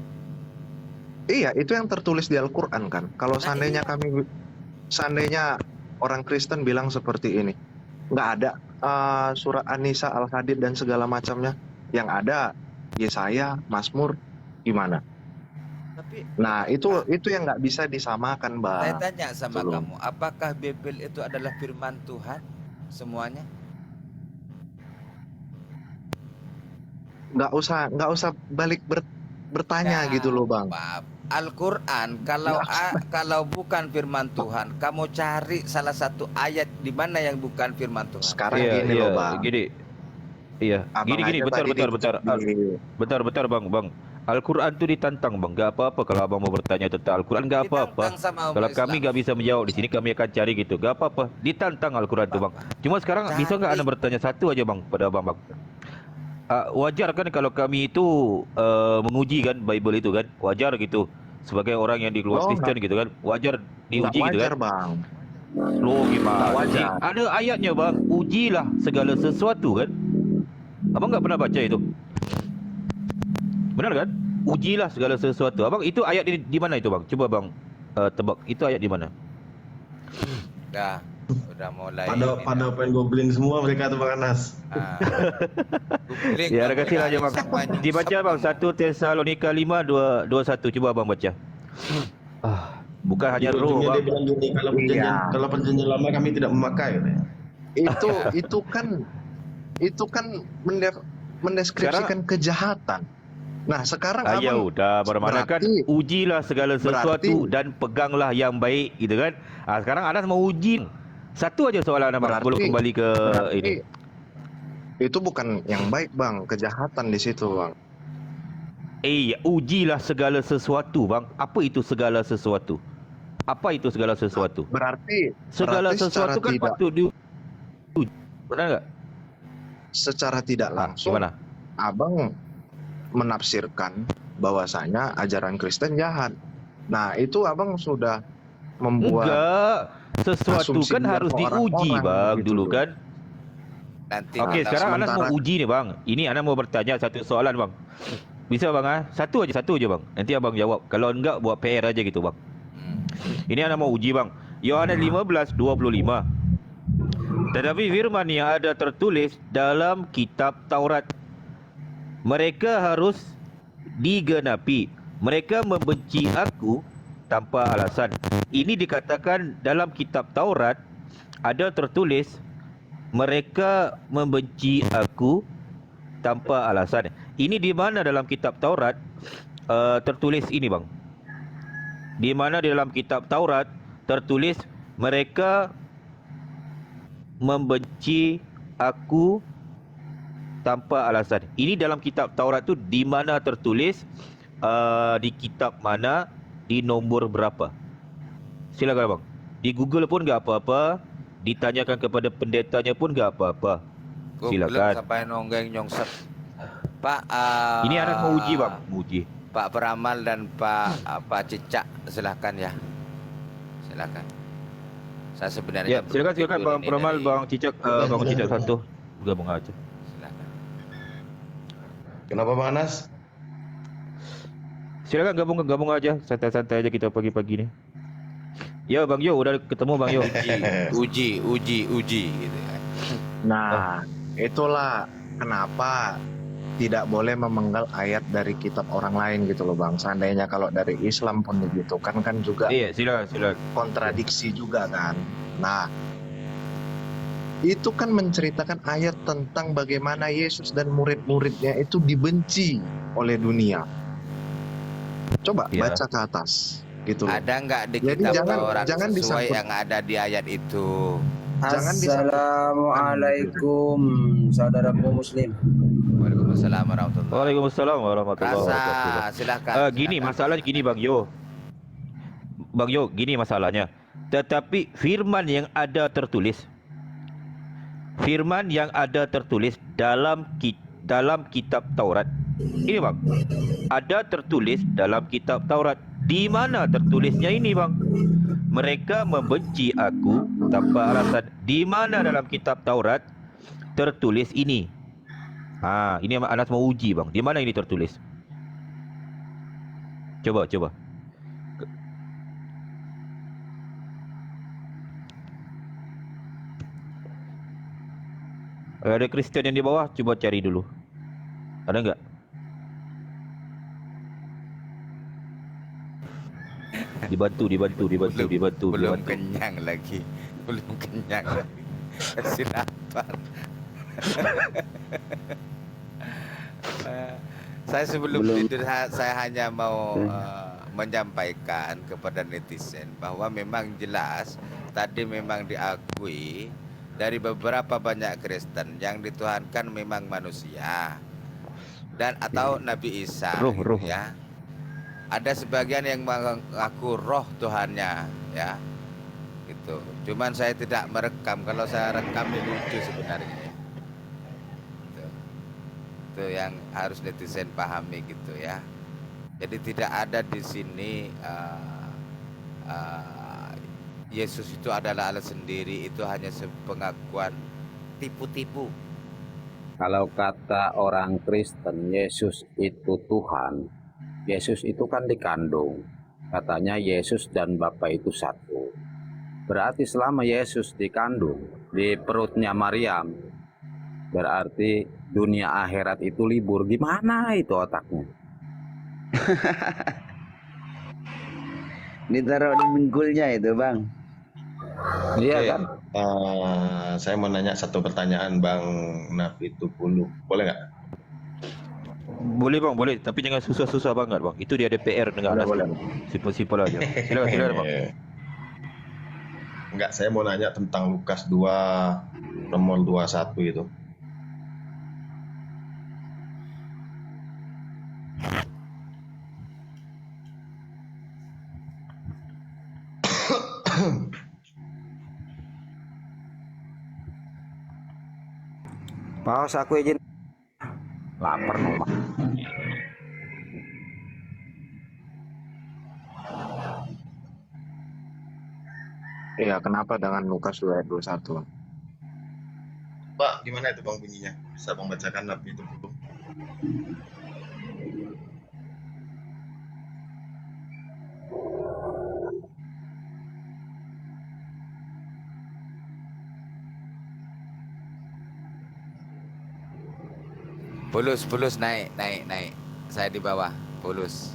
iya, itu yang tertulis di Al-Qur'an kan. Kalau seandainya seandainya orang Kristen bilang seperti ini, nggak ada surat An-Nisa, Al-Hadid dan segala macamnya. Yang ada Yesaya, Mazmur, gimana? Tapi Nah, itu yang nggak bisa disamakan, Bang. saya tanya sama Belum. kamu, apakah Bible itu adalah firman Tuhan semuanya? Nggak usah balik bertanya gitu loh, Bang. Al-Quran kalau bukan firman Tuhan, kamu cari salah satu ayat di mana yang bukan firman Tuhan. Sekarang gini loh, Bang. Gini. Iya, Abang gini aja tadi bentar bang. Al-Quran itu ditantang bang, nggak apa-apa kalau abang mau bertanya tentang Al-Quran, nggak apa-apa. Ditantang sama umat Kalau kami Islam. nggak bisa menjawab di sini, kami akan cari gitu, nggak apa-apa. Ditantang Al-Quran itu bang. Cuma sekarang bisa nggak anda bertanya satu aja bang pada abang bang? Wajar kan kalau kami itu menguji kan Bible itu kan, wajar gitu. Sebagai orang yang di luar Kristen gitu kan, wajar diuji gitu kan. Wajar, Bang. Loh gimana? Wajar. Ada ayatnya bang, ujilah segala sesuatu kan. Abang nggak pernah baca itu? Benar kan? Ujilah segala sesuatu. Abang itu ayat di mana itu bang? Coba bang tebak. Itu ayat di mana? Udah mulai. Pada pengen googling semua mereka tuh Bang Anas. Ya, ada kasih aja bang. Dibaca bang 1 Tesalonika 5:21. Coba abang baca. Bukan hanya Di roh ujungnya bang. dia bilang gini, kalau perjanjian lama kami tidak memakai. Itu kan mendeskripsikan kejahatan. Nah, sekarang Ya abang udah, bermakna kan ujilah segala sesuatu dan peganglah yang baik gitu kan. Sekarang Anas mau uji. Satu aja soalan abang sebelum kembali ke ini. Itu bukan yang baik, Bang. Kejahatan di situ, Bang. Iya, ujilah segala sesuatu, bang. Apa itu segala sesuatu? Apa itu segala sesuatu? Berarti segala sesuatu kan patut diuji. Benar nggak? Secara tidak langsung, gimana? Abang menafsirkan bahwasanya ajaran Kristen jahat. Nah, itu abang sudah membuat Enggak, sesuatu asumsi kan harus ke diuji, orang-orang bang, gitu dulu loh. kan. Oke, sekarang Anas mau uji nih, bang. Ini Anas mau bertanya satu soalan, bang. Bisa, bang? Satu aja, bang. Nanti abang jawab. Kalau enggak, buat PR aja gitu, bang. Ini Anas mau uji, bang. Yohanes 15:25. Tetapi firman yang ada tertulis dalam kitab Taurat, mereka harus digenapi. Mereka membenci aku tanpa alasan. Ini dikatakan dalam kitab Taurat ada tertulis, mereka membenci aku tanpa alasan. Ini di mana dalam kitab Taurat tertulis ini, bang? Di mana di dalam kitab Taurat tertulis mereka membenci aku tanpa alasan. Ini dalam kitab Taurat tu di mana tertulis, di kitab mana, di nombor berapa? Silakan bang. Di Google pun enggak apa-apa, ditanyakan kepada pendetanya pun enggak apa-apa. Belum Silakan. sampai nonggeng nyongset. Pak Ini anak mau uji bang, mau uji. Pak Peramal dan Pak Cicak, silakan ya. Silakan. Saya sebenarnya Ya, silakan belum bang ini Peramal, dari- bang Cicak, bang Cicak satu gabung aja. Silakan. Kenapa Bang Anas? Silakan gabung aja, santai-santai aja kita pagi-pagi nih. Ya Bang Yo, udah ketemu Bang Yo. uji gitu ya. Nah, itulah kenapa tidak boleh memenggal ayat dari kitab orang lain gitu loh Bang. Seandainya kalau dari Islam pun begitu kan juga Iya, silakan. kontradiksi juga kan. Nah, itu kan menceritakan ayat tentang bagaimana Yesus dan murid-muridnya itu dibenci oleh dunia. Coba Iya. baca ke atas gitu loh. Ada nggak di Jadi kitab jangan- Taurat jangan sesuai disangkut- yang ada di ayat itu? Jangan disangkut- Assalamualaikum saudaraku muslim. Waalaikumsalam warahmatullahi Waalaikumsalam warahmatullahi wabarakatuh. Rasa, silakan. Gini masalahnya gini Bang Yo. Bang Yo, gini masalahnya. Tetapi firman yang ada tertulis dalam kitab Taurat. Ini Bang. Ada tertulis dalam kitab Taurat. Di mana tertulisnya ini Bang? Mereka membenci aku tanpa alasan. Di mana dalam kitab Taurat tertulis ini? Ini Anas mau uji Bang. Di mana ini tertulis? Coba. Ada Kristen yang di bawah, coba cari dulu. Ada enggak? Dibantu. Belum kenyang lagi. Silakan. Saya sebelum tidur saya hanya mau menyampaikan kepada netizen bahwa memang jelas tadi memang diakui dari beberapa banyak Kristen yang dituhankan memang manusia dan atau Nabi Isa Roh. ya. Ada sebagian yang mengaku roh Tuhannya ya. Gitu. Cuman saya tidak merekam. Kalau saya rekam ini lucu sebenarnya. Itu yang harus netizen pahami gitu ya. Jadi tidak ada di sini Yesus itu adalah Allah sendiri, itu hanya pengakuan tipu-tipu. Kalau kata orang Kristen Yesus itu Tuhan, Yesus itu kan dikandung. Katanya Yesus dan Bapa itu satu. Berarti selama Yesus dikandung di perutnya Maryam, berarti dunia akhirat itu libur. Gimana itu otaknya? Ditaruh di minggulnya itu bang. Iya Oke, kan? saya mau nanya satu pertanyaan Bang Nafitupulu. Boleh nggak? Boleh Bang, boleh. Tapi jangan susah-susah banget Bang. Itu dia DPR dengan Anas. Simpel-simpel aja. Silakan Bang. Enggak, saya mau nanya tentang Lukas 2 nomor 21 itu. Paus aku izin. Lapar nomah. Iya, kenapa dengan Lukas 2:21? Pak, gimana itu Bang bunyinya? Bisa Bang bacakan Nabi itu dulu. Pulus naik. Saya di bawah, pulus.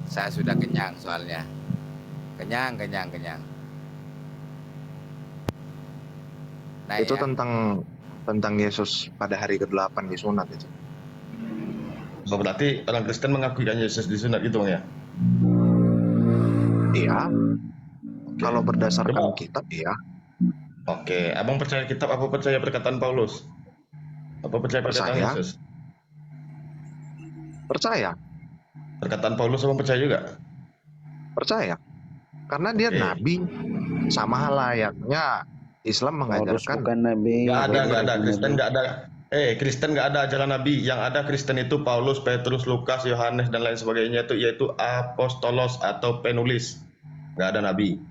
Saya sudah kenyang soalnya. Kenyang. Naik Itu ya. tentang Yesus pada hari ke-8 disunat itu. Berarti orang Kristen mengakui kan Yesus disunat gitu Bang ya? Iya. Kalau berdasarkan kitab, iya. Oke, abang percaya kitab apa percaya perkataan Paulus? Apa percaya perkataan Percaya. Yesus? Percaya, Perkataan Paulus abang percaya juga? percaya. Karena dia nabi, sama layaknya Islam Paulus mengajarkan. bukan nabi. Nggak ada. Kristen nggak ada. Kristen nggak ada ajaran nabi. Yang ada Kristen itu Paulus, Petrus, Lukas, Yohanes dan lain sebagainya itu yaitu apostolos atau penulis. Nggak ada nabi.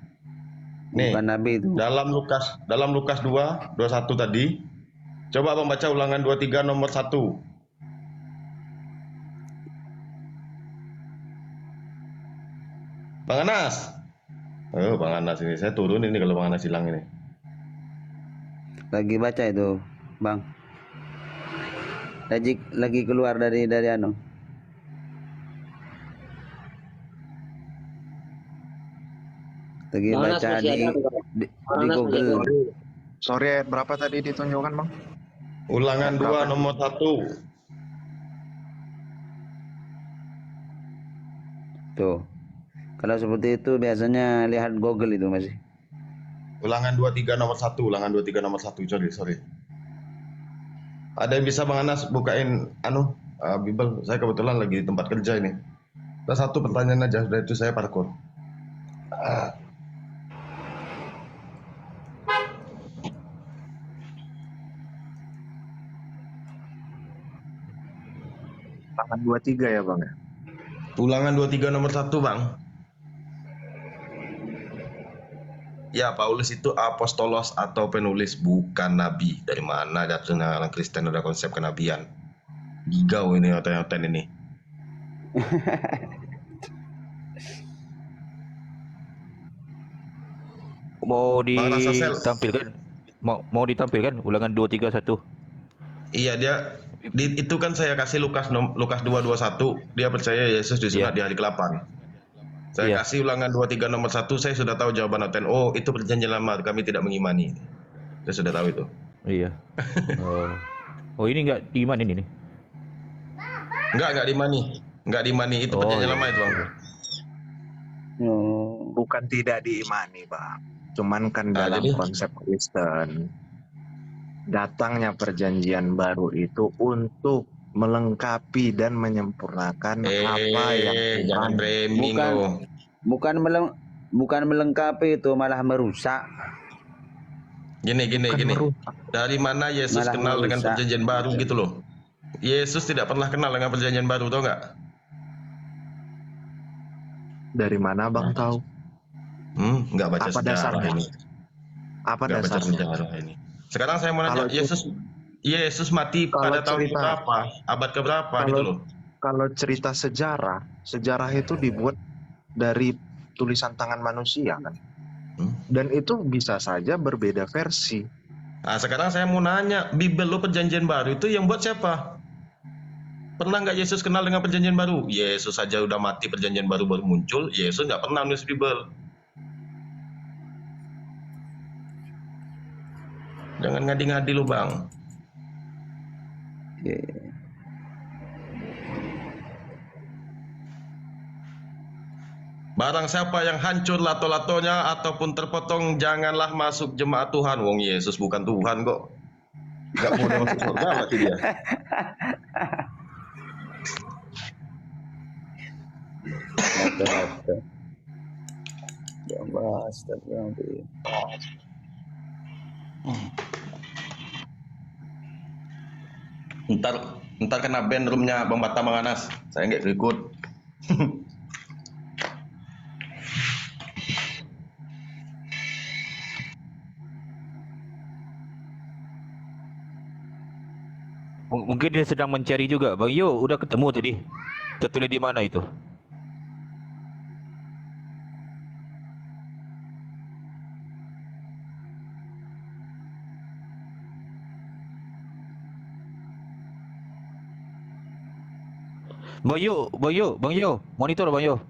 Nih, Bukan nabi itu. dalam Lukas 2:21 tadi, coba abang baca Ulangan 23 nomor 1. Bang Anas. Oh, Bang Anas ini. Saya turun ini kalau Bang Anas hilang ini. Lagi baca itu, Bang. Lagi keluar dari anu. Lagi Bang Anas baca masih ada, di Bang Anas masih Google. ada. Sorry, ayat berapa tadi ditunjukkan, Bang? Ulangan 2 nomor 1. Tuh. Kalau seperti itu biasanya lihat Google itu masih. Ulangan 23 nomor 1. Ulangan 23 nomor 1. Sorry. Ada yang bisa Bang Anas bukain Bible? Saya kebetulan lagi di tempat kerja ini. Ada satu pertanyaan aja, sudah itu saya parkur. Ulangan 23 ya, Bang? Ulangan 23 nomor 1, Bang. Ya, Paulus itu apostolos atau penulis, bukan nabi. Dari mana datangnya orang Kristen ada konsep kenabian? Gigau ini oten-oten ini. Mau Bang Rasasel. ditampilkan? Mau ditampilkan Ulangan 231. Iya, itu kan saya kasih Lukas 2:21. Dia percaya Yesus disunat di hari ke-8. Saya kasih Ulangan 23 nomor 1, saya sudah tahu jawaban oten. Oh, itu perjanjian lama, kami tidak mengimani. Saya sudah tahu itu. Iya. Oh ini nggak diimanin ini. Enggak dimani. Enggak dimani, itu perjanjian lama itu, Bang. Bukan tidak diimani, Bang. Cuman kan dalam konsep Kristen, datangnya perjanjian baru itu untuk melengkapi dan menyempurnakan apa yang jangan framing bukan melengkapi itu, malah merusak. Gini. Dari mana Yesus Malah kenal dengan merusak. perjanjian baru gitu loh. Yesus tidak pernah kenal dengan perjanjian baru, tau nggak? Dari mana Bang tahu? Nggak baca Apa sejarah dasarnya? ini. Apa Nggak baca dasarnya? sejarah ini. Sekarang saya mau nanya, Kalau Yesus mati pada tahun berapa? Abad keberapa gitu loh? Kalau cerita sejarah itu dibuat dari tulisan tangan manusia kan. Dan itu bisa saja berbeda versi. Nah, sekarang saya mau nanya, Bible lo perjanjian baru itu yang buat siapa? Pernah nggak Yesus kenal dengan perjanjian baru? Yesus saja udah mati, perjanjian baru muncul. Yesus nggak pernah nulis Bible. Jangan ngadi-ngadi lu, Bang. Barang siapa yang hancur lato-latonya ataupun terpotong, janganlah masuk jemaat Tuhan. Wong Yesus bukan Tuhan kok. Gak mau masuk surga berarti dia. Ntar kena band roomnya Bang Batam Bang Anas. Saya nggak ikut. Mungkin dia sedang mencari juga. Bang Yo, udah ketemu tadi. Tertulis di mana itu? Bang Yo, monitor Bang Yo.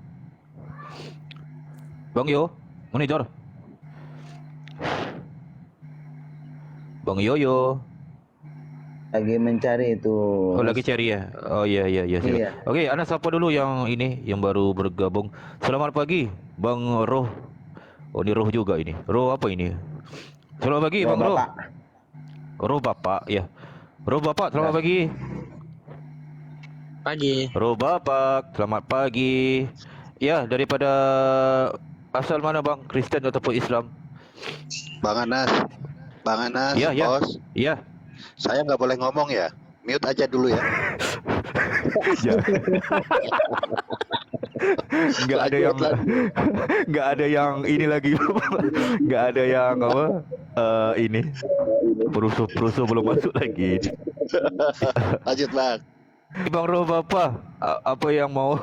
Bang Yo, monitor. Bang Yoyo. Lagi mencari itu. Oh, lagi cari ya. Oh iya iya iya. Iya. Oke, Anda siapa dulu yang ini yang baru bergabung? Selamat pagi, Bang Roh. Oh, ini Roh juga ini. Roh apa ini? Selamat pagi, Bang Roh. Roh Bapak, ya. Roh Bapak, selamat pagi. Pagi. Roh Bapak, selamat pagi. Ya, daripada asal mana Bang? Kristen ataupun Islam? Bang Anas, Ya, ya. bos. Iya. Saya nggak boleh ngomong ya. Mute aja dulu ya. Ya. Nggak ada yang nggak ada yang ini lagi. Nggak ada yang apa? Ini perusuh belum masuk lagi. Lanjut bang. Bang Roh Bapak, apa yang mau?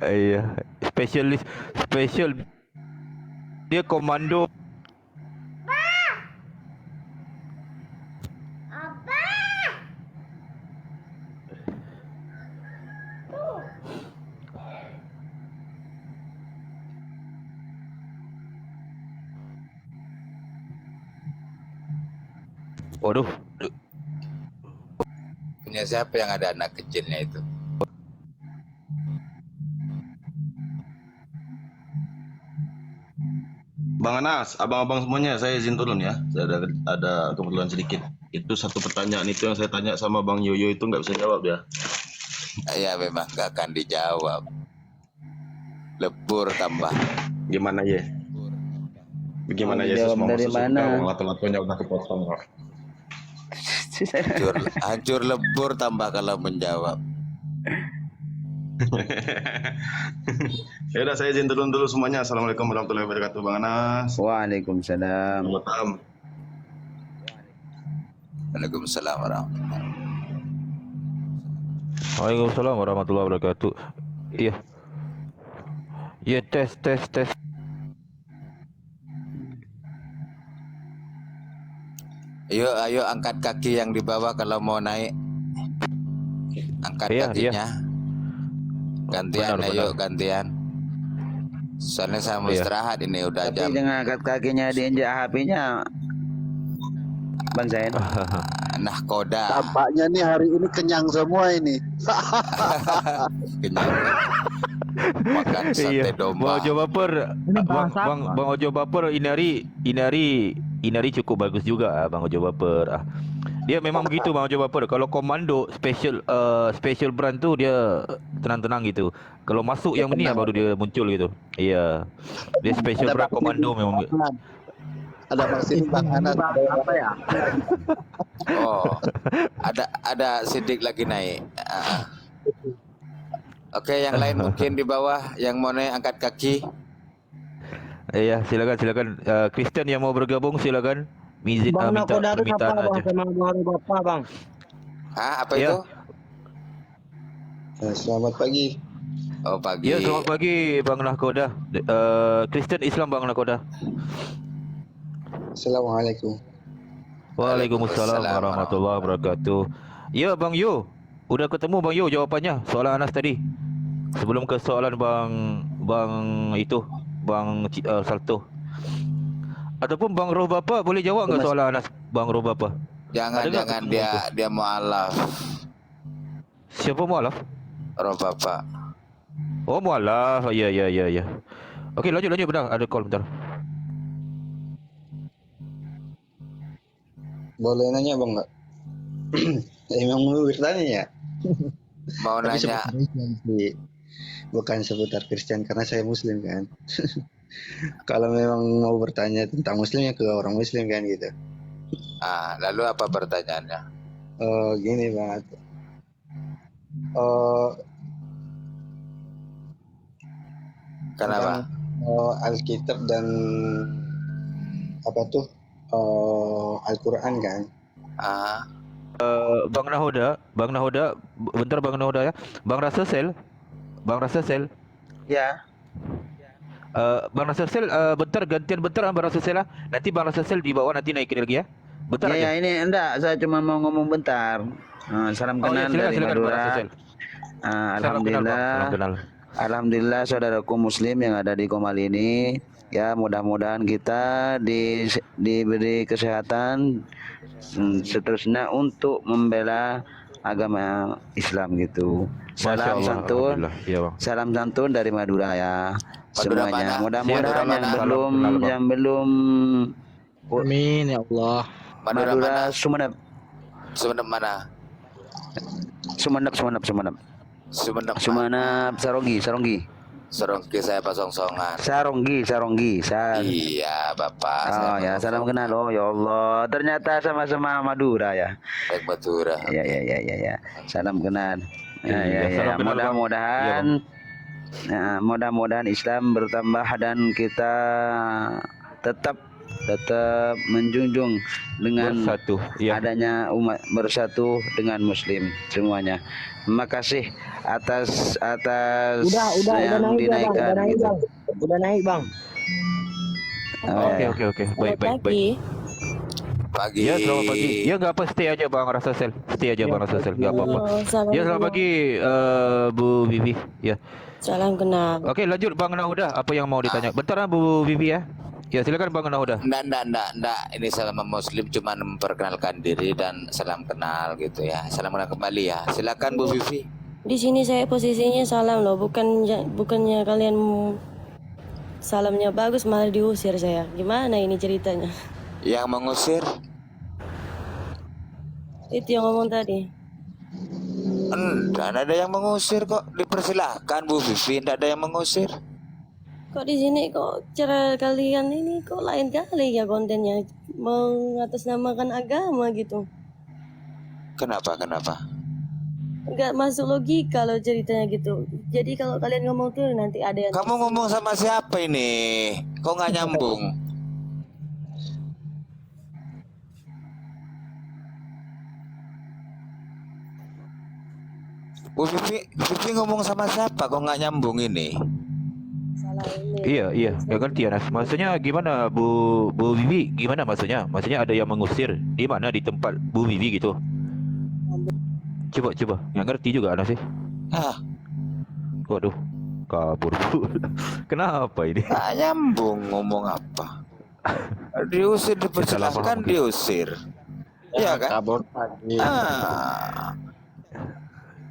Iya, spesial dia komando. Waduh. Punya siapa yang ada anak kecilnya itu? Bang Anas, abang-abang semuanya, saya izin turun ya. Saya ada keperluan sedikit. Itu satu pertanyaan itu yang saya tanya sama Bang Yoyo itu nggak bisa jawab ya. Ya memang nggak akan dijawab. Lebur tambah. Gimana ya? Bagaimana Yesus mau dari masuk mana? surga? Lato-latonya udah kepotong. Hancur lebur tambah kalau menjawab. Ya udah, saya izin turun dulu semuanya. Assalamualaikum warahmatullahi wabarakatuh, Bang Anas. Waalaikumsalam. Selamat malam. Waalaikumsalam warahmatullahi. Waalaikumsalam warahmatullahi wabarakatuh. Iya. Ya, tes. Ayo angkat kaki yang di bawah kalau mau naik. Angkat Iya, kakinya. iya. Gantian, Benar, ayo benar. gantian. Soalnya saya mau Iya. istirahat ini udah Tapi jam. dengan angkat kakinya diinjak HP-nya, Bang Zain. Nah koda. Tampaknya nih hari ini kenyang semua ini. Kenyang. Makan sate Bang domba. Ojo Baper, Bang Ojo Baper, Inari cukup bagus juga, Bang Ojo Baper. Dia memang begitu Bang Ojo Baper. Kalau komando special brand tu dia tenang-tenang gitu. Kalau masuk yang ni baru dia muncul gitu. Iya. Dia special brand komando memang. Ada vaksin Bang Anas. Apa ya? Oh, ada sidik lagi naik. Oke, yang lain mungkin di bawah yang mau naik angkat kaki. Iya, silakan. Kristen yang mau bergabung silakan. Minta permintaan aja. Bapak, Bang. Hah, apa Ya. itu? Selamat pagi. Oh, pagi. Ya, selamat pagi Bang Nahkoda. Kristen Islam Bang Nahkoda. Assalamualaikum. Waalaikumsalam warahmatullahi wabarakatuh. Ya, Bang Yo. Udah ketemu Bang Yo jawapannya soalan Anas tadi. Sebelum ke soalan Bang Salto. Ataupun Bang Roh Bapa boleh jawab enggak soalan Anas, Bang Roh Bapa? Jangan dia mualaf. Siapa mualaf? Roh Bapak. Oh, mualaf. Ya. Okey, lanjut bentar. Ada call bentar. Boleh nanya Bang nggak? Emang mau bertanya ya? Mau Tapi nanya. seputar Islam sih. Bukan seputar Kristen karena saya Muslim kan. Kalau memang mau bertanya tentang Muslim ya ke orang Muslim kan gitu. Lalu apa pertanyaannya? Gini Bang. Kenapa? Alkitab dan apa tuh Al-Quran kan? Bang Nahoda, bentar Bang Nahoda ya. Bang Rasesel. Ya. Bang Rasesel, bentar gantian bentar Bang Rasesel lah. Nanti Bang Rasesel di bawah nanti naikin lagi ya. Bentar aja. Ya, ini enggak, saya cuma mau ngomong bentar. Salam kenal dari silakan Bang Madura. Rasesel. Salam Alhamdulillah. kenal. Alhamdulillah saudaraku muslim yang ada di Komal ini, ya mudah-mudahan kita diberi kesehatan seterusnya untuk membela agama Islam gitu. Masya Salam Allah, santun, alhamdulillah. Iya, Bang. salam santun dari Madura ya Madura semuanya. mana? Mudah-mudahan Madura mana? yang belum Amin ya Allah. Madura Madura mana? Sumeneb, Sumeneb mana? Sumeneb, Sumeneb, Saronggi. Serongki saya pasongsongan. Saronggi. Iya, Bapak. Oh ya, salam kenal. Oh ya Allah, ternyata sama-sama Madura ya. Baik Madura. Ya. Salam kenal. Ya. salam kenal, Bang. Mudah-mudahan mudah-mudahan Islam bertambah dan kita tetap menjunjung dengan Bersatu, ya. adanya umat bersatu dengan muslim semuanya. Terima kasih atas Udah yang naik ya, Bang. dinaikkan gitu. Udah naik, Bang. Oh, ya. Oke. Baik. Pagi. Ya, selamat pagi. Ya, nggak apa, stay aja Bang Rasasel. Stay aja Bang Rasasel, nggak apa-apa. Ya, selamat pagi Bu Vivi. Ya. Salam kenal. Oke, lanjut Bang Nahuda. Apa yang mau ditanya? Bentar Bu Vivi ya. Ya, silakan Bang Nahuda. Nggak. Ini sama Muslim cuma memperkenalkan diri dan salam kenal gitu ya. Salam kenal kembali ya. Silakan Bu Vivi. Di sini saya posisinya salam loh, bukannya kalian salamnya bagus malah diusir saya. Gimana ini ceritanya? Yang mengusir? Itu yang ngomong tadi. Enggak ada yang mengusir kok. Dipersilahkan Bu Vivi, enggak ada yang mengusir. Kok di sini kok cara kalian ini kok lain kali ya kontennya, mengatasnamakan agama gitu. Kenapa? Nggak masuk logika loh ceritanya gitu. Jadi kalau kalian ngomong tuh nanti ada yang Kamu ngomong sama siapa ini? Kok nggak nyambung? Bu Vivi ngomong sama siapa? Kok nggak nyambung ini? Iya, nggak ngerti ya Nas. Maksudnya gimana Bu Vivi? Gimana maksudnya? Maksudnya ada yang mengusir di mana, di tempat Bu Vivi gitu? Coba, nggak ngerti juga Nas sih. Waduh, kabur. Kenapa ini? Nggak nyambung ngomong apa? Diusir, dipersilahkan diusir. Iya kan? Kabur pagi.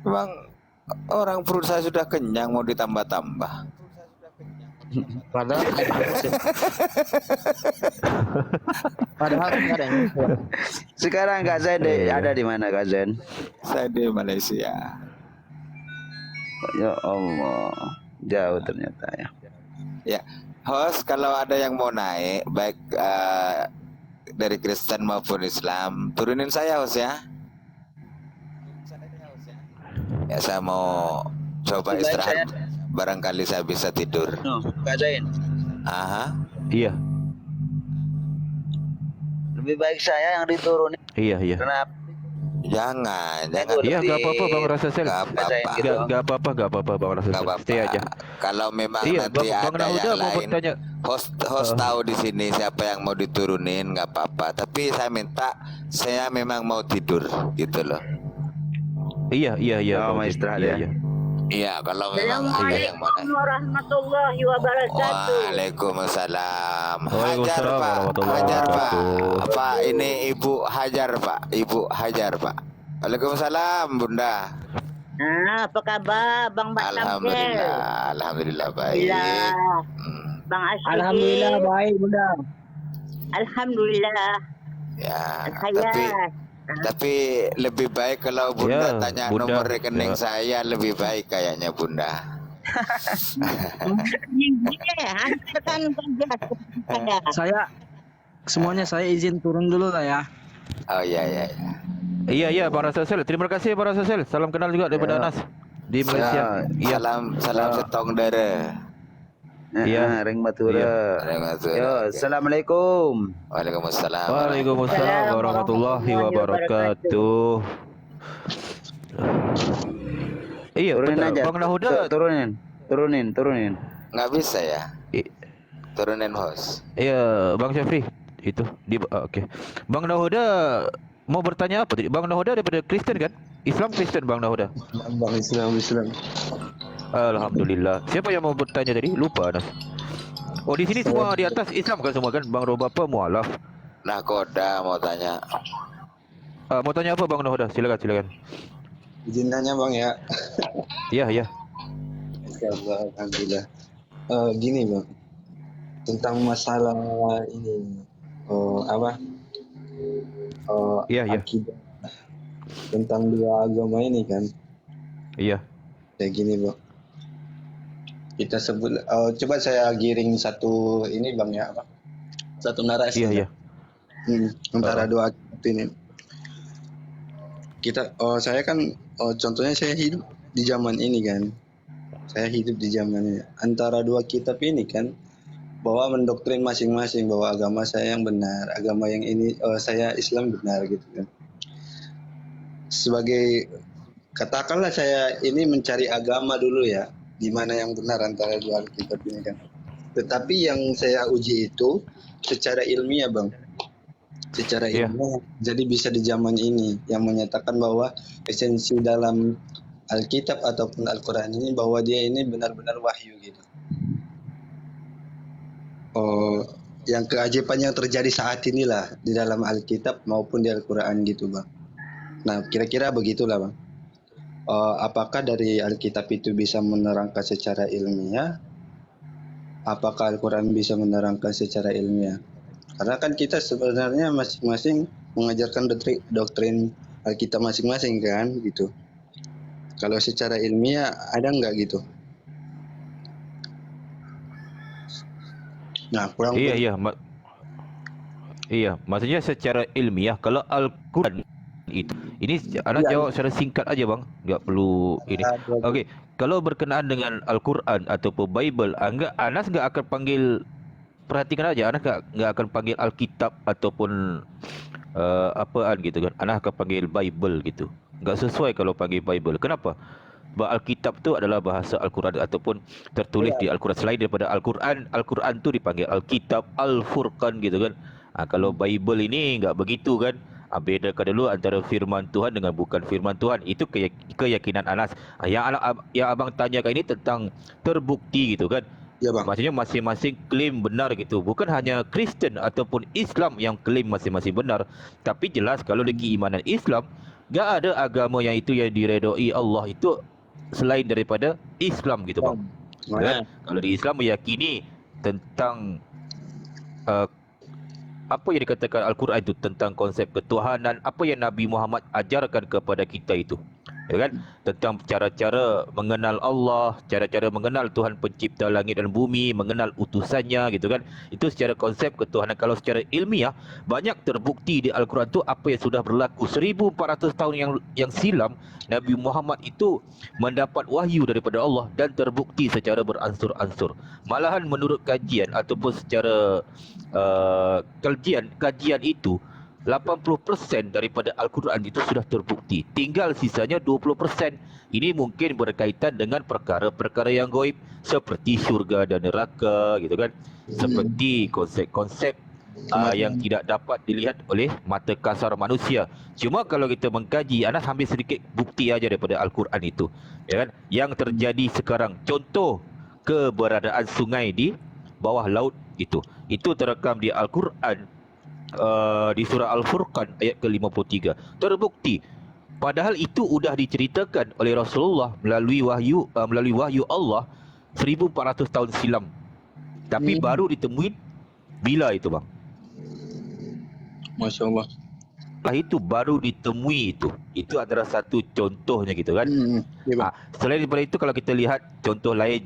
Bang, orang perut saya sudah kenyang mau ditambah-tambah. Padahal ada yang Sekarang Kak Zain ada di mana Kak Zain? Saya di Malaysia. Ya Allah, jauh ternyata ya. Ya, host, kalau ada yang mau naik baik dari Kristen maupun Islam, turunin saya host ya. Ya, saya mau coba istirahat. Barangkali saya bisa tidur. Kak Zain. Aha. Iya. Lebih baik saya yang diturunin. Iya. Kenapa? Jangan. Iya, nggak apa-apa Bang Rasasel. Nggak apa-apa Bang Rasasel. Stay aja. Kalau memang Iya, nanti Bang ada Nahuda yang mau lain, bertanya. host tahu di sini siapa yang mau diturunin, nggak apa-apa. Tapi saya memang mau tidur, gitu loh. Iya. Mau istirahat ya. Iya, kalau memang ada yang mau naik. Assalamualaikum warahmatullahi wabarakatuh. Waalaikumsalam. Hajar Waalaikumsalam Pak, warahmatullahi Hajar Pak. wabarakatuh. Pak, ini Ibu Hajar Pak, Ibu Hajar Pak. Waalaikumsalam Bunda. Apa kabar Bang Batam? Alhamdulillah baik. Bang Asyik. Alhamdulillah baik, Bunda. Alhamdulillah. Ya, Saya. tapi lebih baik kalau Bunda Ya, tanya Bunda. nomor rekening Ya. saya, lebih baik kayaknya Bunda. Saya semuanya saya izin turun dulu lah ya. Oh iya. Iya Bang Rasasel. Terima kasih Bang Rasasel. Salam kenal juga daripada Anas di Malaysia. Iya. Salam setong dere. Iya, Ring Matura. Yo, assalamualaikum. Waalaikumsalam. Waalaikumsalam warahmatullahi wabarakatuh. Iya, Turunin betul. aja. Bang Nahuda. Turunin. Nggak bisa ya? Turunin host. Iya, Bang Syafri. Itu oke. Bang Nahuda mau bertanya apa tadi? Bang Nahuda daripada Kristen kan? Islam Kristen Bang Nahuda. Bang Islam. Alhamdulillah. Siapa yang mau bertanya tadi? Lupa Anas. Oh, di sini semua di atas Islam kan semua kan? Bang Robapa mualaf. Nakoda mau tanya. Mau tanya apa Bang Nohoda? Silakan. Izin tanya bang ya. Iya. Alhamdulillah. Gini bang, tentang masalah ini, Iya. akidah tentang dua agama ini kan. Iya. Kayak gini bang. Kita sebut, coba saya giring satu ini bang ya, apa? Satu narasi. Iya. Antara dua agama ini. Saya kan, contohnya saya hidup di zaman ini kan. Saya hidup di zaman ini. Antara dua kitab ini kan, bahwa mendoktrin masing-masing bahwa agama saya yang benar, agama yang ini saya Islam benar gitu kan. Sebagai, katakanlah saya ini mencari agama dulu ya, di mana yang benar antara dua kitab ini kan. Tetapi yang saya uji itu secara ilmiah bang, secara ilmiah. Jadi bisa di zaman ini yang menyatakan bahwa esensi dalam Alkitab ataupun Al-Quran ini bahwa dia ini benar-benar wahyu gitu. Yang keajaiban yang terjadi saat inilah di dalam Alkitab maupun di Al-Quran gitu bang. Nah kira-kira begitulah bang. Apakah dari Alkitab itu bisa menerangkan secara ilmiah? Apakah Al-Quran bisa menerangkan secara ilmiah? Karena kan kita sebenarnya masing-masing mengajarkan doktrin Alkitab masing-masing kan gitu. Kalau secara ilmiah ada nggak gitu? Nah kurang. Iya, maksudnya secara ilmiah kalau Al-Quran itu, ini Anas jawab secara singkat aja bang, nggak perlu ini. Okey, kalau berkenaan dengan Al-Quran ataupun Bible, Anas nggak akan panggil, perhatikan aja, Anas nggak akan panggil Alkitab ataupun apaan gitu kan. Anas akan panggil Bible gitu. Nggak sesuai kalau panggil Bible. Kenapa? Sebab Alkitab tu adalah bahasa Al-Quran ataupun tertulis di Al-Quran. Selain daripada Al-Quran, Al-Quran tu dipanggil Alkitab, Al-Furqan gitu kan. Kalau Bible ini nggak begitu kan. Bedakan dulu antara firman Tuhan dengan bukan firman Tuhan. Itu keyakinan Anas. Yang abang tanyakan ini tentang terbukti gitu kan. Ya bang. Maksudnya masing-masing klaim benar gitu. Bukan hanya Kristen ataupun Islam yang klaim masing-masing benar. Tapi jelas kalau di keimanan Islam, nggak ada agama yang itu yang diredoi Allah itu selain daripada Islam gitu bang. Kan? Kalau di Islam meyakini tentang apa yang dikatakan Al-Quran itu tentang konsep ketuhanan, apa yang Nabi Muhammad ajarkan kepada kita itu, ya kan? Tentang cara-cara mengenal Allah, cara-cara mengenal Tuhan pencipta langit dan bumi, mengenal utusannya gitu kan. Itu secara konsep ketuhanan. Kalau secara ilmiah, banyak terbukti di Al-Quran itu apa yang sudah berlaku 1400 tahun yang silam. Nabi Muhammad itu mendapat wahyu daripada Allah dan terbukti secara beransur-ansur. Malahan menurut kajian ataupun secara kajian itu 80% daripada Al-Quran itu sudah terbukti. Tinggal sisanya 20%. Ini mungkin berkaitan dengan perkara-perkara yang gaib seperti syurga dan neraka gitu kan. Seperti konsep-konsep yang tidak dapat dilihat oleh mata kasar manusia. Cuma kalau kita mengkaji, Anas ambil sedikit bukti aja daripada Al-Quran itu, ya kan? Yang terjadi sekarang, contoh keberadaan sungai di bawah laut itu terekam di Al-Quran, di surah Al-Furqan ayat ke-53. Terbukti. Padahal itu sudah diceritakan oleh Rasulullah melalui wahyu Allah 1400 tahun silam. Tapi baru ditemuin bila itu bang? Masya Allah. Itu baru ditemui itu. Itu adalah satu contohnya gitu kan. Selain daripada itu, kalau kita lihat contoh lain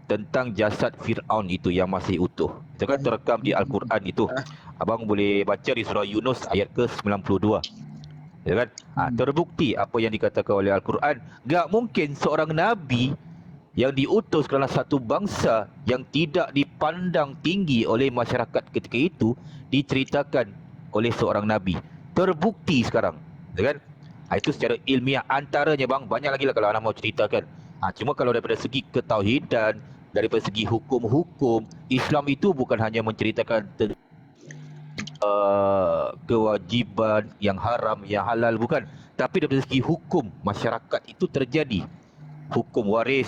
tentang jasad Fir'aun itu yang masih utuh. Itu kan terekam di Al-Quran itu. Abang boleh baca di surah Yunus ayat ke-92. Ya kan? Terbukti apa yang dikatakan oleh Al-Quran. Enggak mungkin seorang nabi yang diutus kerana satu bangsa yang tidak dipandang tinggi oleh masyarakat ketika itu diceritakan oleh seorang nabi. Terbukti sekarang, ya kan? Itu secara ilmiah antaranya bang. Banyak lagi lah kalau anak mau ceritakan. Cuma kalau daripada segi ketauhidan, daripada segi hukum-hukum, Islam itu bukan hanya menceritakan kewajiban yang haram, yang halal, bukan. Tapi dari segi hukum masyarakat itu terjadi. Hukum waris,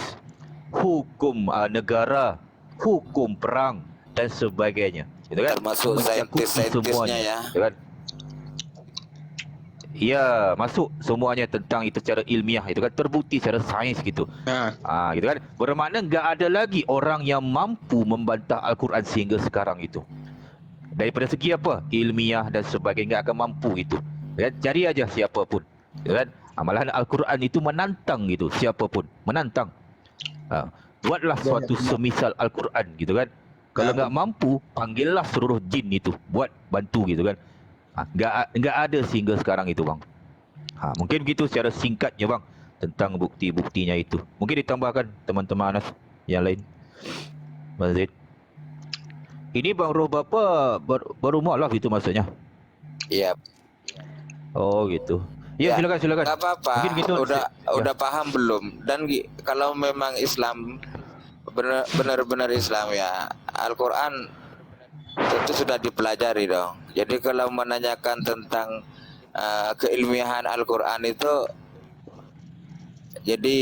hukum negara, hukum perang dan sebagainya. Gitu kan? Termasuk Mencakupi saintis-saintisnya semuanya, ya. gitu kan? Ya, masuk semuanya tentang itu secara ilmiah, itu kan terbukti secara sains gitu. Gitu kan. Bermakna enggak ada lagi orang yang mampu membantah Al-Quran sehingga sekarang itu. Daripada segi apa? Ilmiah dan sebagainya, enggak akan mampu itu. Ya, cari aja siapapun. Ya kan? Malahan Al-Quran itu menantang gitu, siapapun menantang. Buatlah suatu semisal Al-Quran gitu kan. Kalau enggak mampu, panggillah seluruh jin itu buat bantu gitu kan. Enggak ada sehingga sekarang itu bang. Mungkin begitu secara singkatnya bang tentang bukti-buktinya itu. Mungkin ditambahkan teman-teman Anas yang lain. Bang Zaid. Ini bang roh bapa baru mualaf itu maksudnya. Iya. Oh gitu. Ya, silakan. Gak apa-apa. Mungkin gitu. Udah paham belum? Dan kalau memang Islam benar-benar Islam ya, Al-Quran itu sudah dipelajari dong. Jadi kalau menanyakan tentang keilmiahan Al-Quran itu, jadi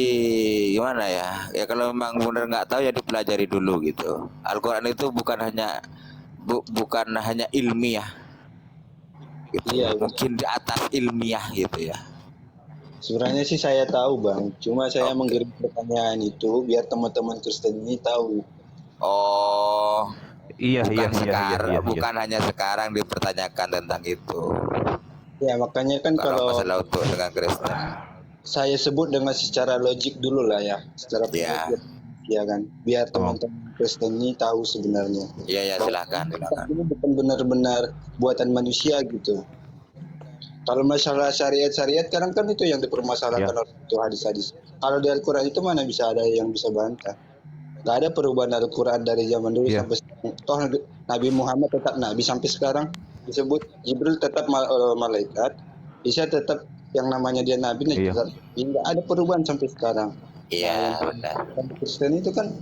gimana ya? Ya kalau memang benar nggak tahu ya dipelajari dulu gitu. Al-Quran itu bukan hanya ilmiah, gitu. Iya, Mungkin di atas ilmiah gitu ya. Sebenarnya sih saya tahu bang, cuma saya mengirim pertanyaan itu biar teman-teman Kristen ini tahu. Oh, iya. Bukan hanya sekarang dipertanyakan tentang itu. Ya makanya kan kalau masalah untuk dengan Kristen, saya sebut dengan secara logik dulu lah ya, secara pengertian, ya kan, biar teman-teman Kristen ini tahu sebenarnya. Iya silakan. Ini bukan benar-benar buatan manusia gitu. Kalau masalah syariat kadang kan itu yang dipermasalahkan oleh itu hadis-hadis. Kalau di Al-Quran itu mana bisa ada yang bisa bantah? Gak ada perubahan Al-Quran dari zaman dulu sampai sekarang. Toh Nabi Muhammad tetap Nabi sampai sekarang, disebut Jibril tetap malaikat, Isa tetap yang namanya dia Nabi, tetap. Tidak ada perubahan sampai sekarang. Iya benar. Kristen itu kan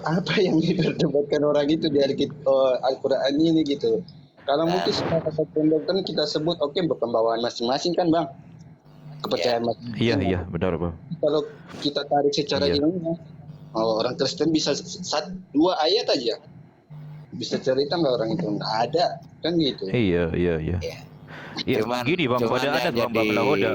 apa yang diperdebatkan orang itu di Al-Quran ini gitu. Kalau mungkin secara pendekatan kita sebut berpembawaan masing-masing kan bang, kepercayaan masing-masing. Iya benar bang. Kalau kita tarik secara ilmiah, orang Kristen bisa 2 ayat aja bisa cerita nggak orang itu nggak ada kan gitu. Iya. Ya, gini bang, pada Anas bang Lahoda,